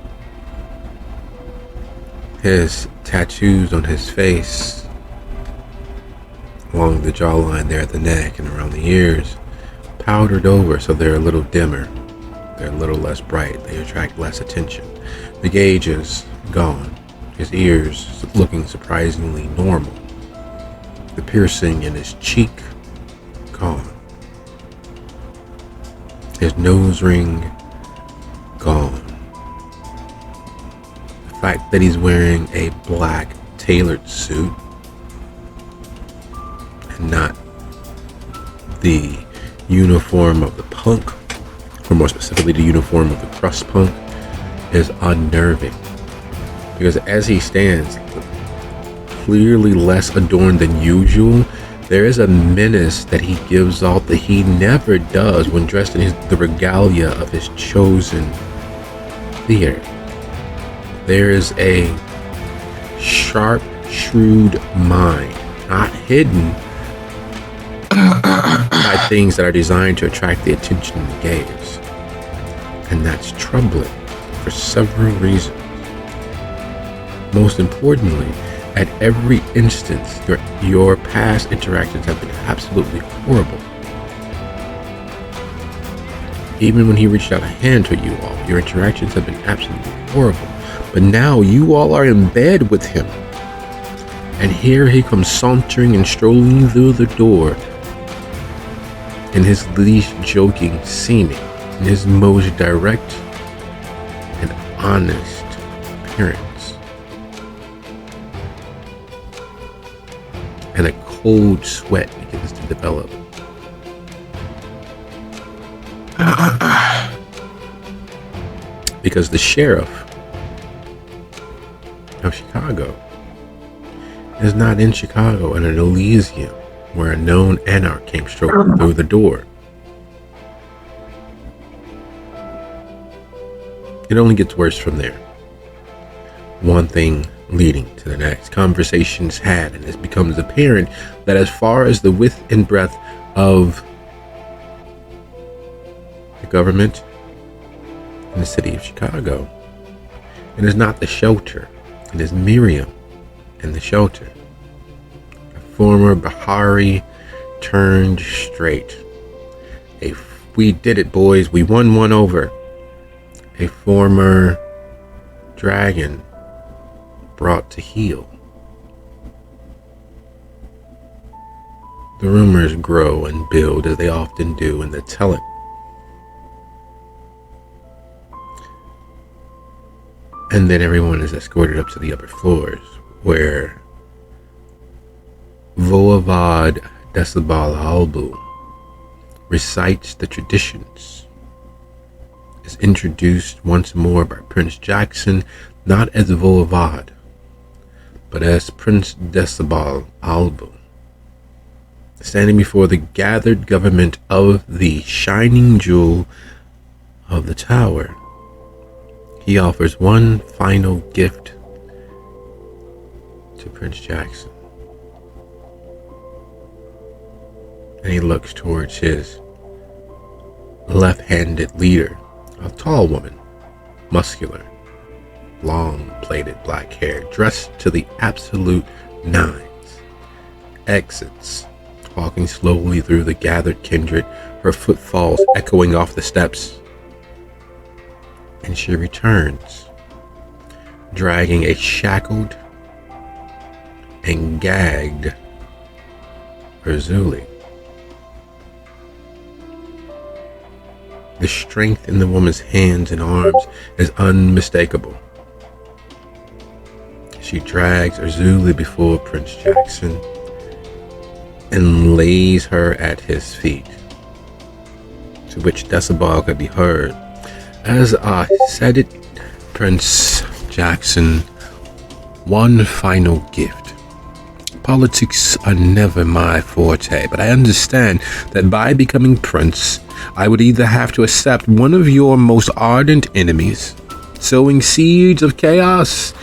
His tattoos on his face, along the jawline there at the neck and around the ears, powdered over so they're a little dimmer. They're a little less bright. They attract less attention. The gauge is gone. His ears looking surprisingly normal. The piercing in his cheek, gone. His nose ring, gone. The fact that he's wearing a black tailored suit and not the uniform of the punk, or more specifically the uniform of the crust punk, is unnerving. Because as he stands, clearly less adorned than usual, there is a menace that he gives off that he never does when dressed in the regalia of his chosen theater. There is a sharp, shrewd mind, not hidden by things that are designed to attract the attention and the gaze. And that's troubling for several reasons. Most importantly, at every instance, your past interactions have been absolutely horrible. Even when he reached out a hand to you all, your interactions have been absolutely horrible. But now you all are in bed with him. And here he comes sauntering and strolling through the door in his least joking seeming, in his most direct and honest appearance. And a cold sweat begins to develop. Because the sheriff of Chicago is not in Chicago and in Elysium, where a known anarch came strolling through the door. It only gets worse from there. One thing leading to the next. Conversations had, and it becomes apparent that as far as the width and breadth of the government in the city of Chicago, it is not the shelter. It is Miriam and the shelter. A former Bahari turned straight. We did it, boys. We won one over. A former dragon brought to heel. The rumors grow and build as they often do in the telling. And then everyone is escorted up to the upper floors, where Voavad Decibal Albu recites the traditions is introduced once more by Prince Jackson, not as Voivod, but as Prince Decibel Albu. Standing before the gathered government of the shining jewel of the tower, he offers one final gift to Prince Jackson. And he looks towards his left-handed leader, a tall woman, muscular, long plaited black hair, dressed to the absolute nines, exits, walking slowly through the gathered kindred, her footfalls echoing off the steps. And she returns, dragging a shackled and gagged Urzuli. The strength in the woman's hands and arms is unmistakable. She drags Urzuli before Prince Jackson and lays her at his feet, to which Decibel could be heard. As I said it, Prince Jackson, one final gift. Politics are never my forte, but I understand that by becoming prince, I would either have to accept one of your most ardent enemies, sowing seeds of chaos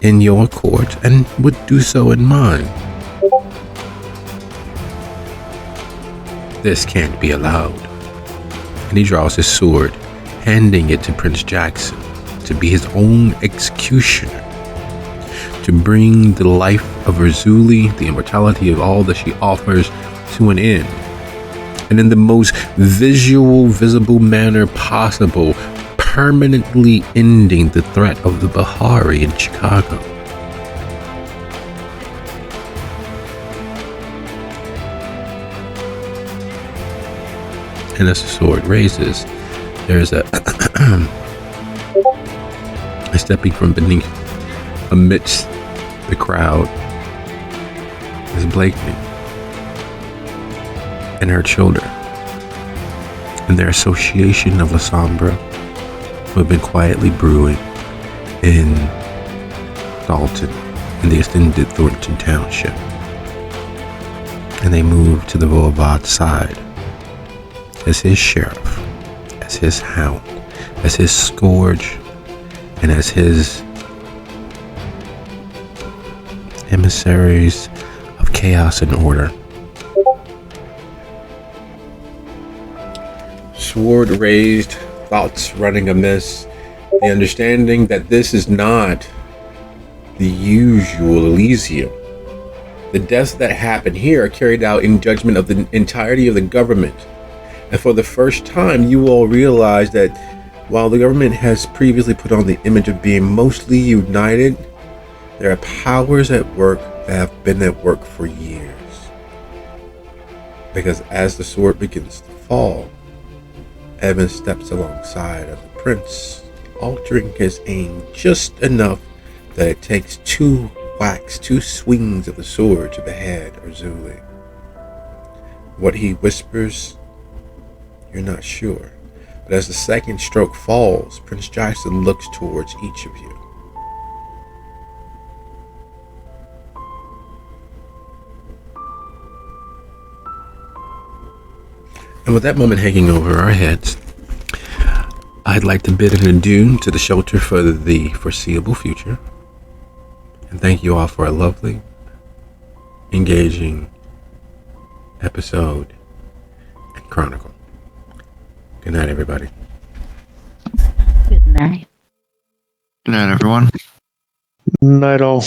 in your court, and would do so in mine. This can't be allowed. And he draws his sword, handing it to Prince Jackson to be his own executioner, to bring the life of Urzuli, the immortality of all that she offers, to an end. And in the most visible manner possible, permanently ending the threat of the Bahari in Chicago. And as the sword raises, there's a stepping from beneath, amidst the crowd, is Blakeney and her children, and their association of La Sombra, who have been quietly brewing in Dalton, in the extended Thornton Township. And they move to the Voivod's side as his sheriff, as his hound, as his scourge, and as his emissaries of chaos and order. Sword raised, thoughts running amiss, the understanding that this is not the usual Elysium. The deaths that happen here are carried out in judgment of the entirety of the government. And for the first time, you all realize that while the government has previously put on the image of being mostly united, there are powers at work that have been at work for years. Because as the sword begins to fall, Evan steps alongside of the prince, altering his aim just enough that it takes two swings of the sword to the head of Urzuli. What he whispers, you're not sure. But as the second stroke falls, Prince Jackson looks towards each of you. And with that moment hanging over our heads, I'd like to bid an adieu to the shelter for the foreseeable future. And thank you all for a lovely, engaging episode and chronicle. Good night, everybody. Good night. Good night, everyone. Night all.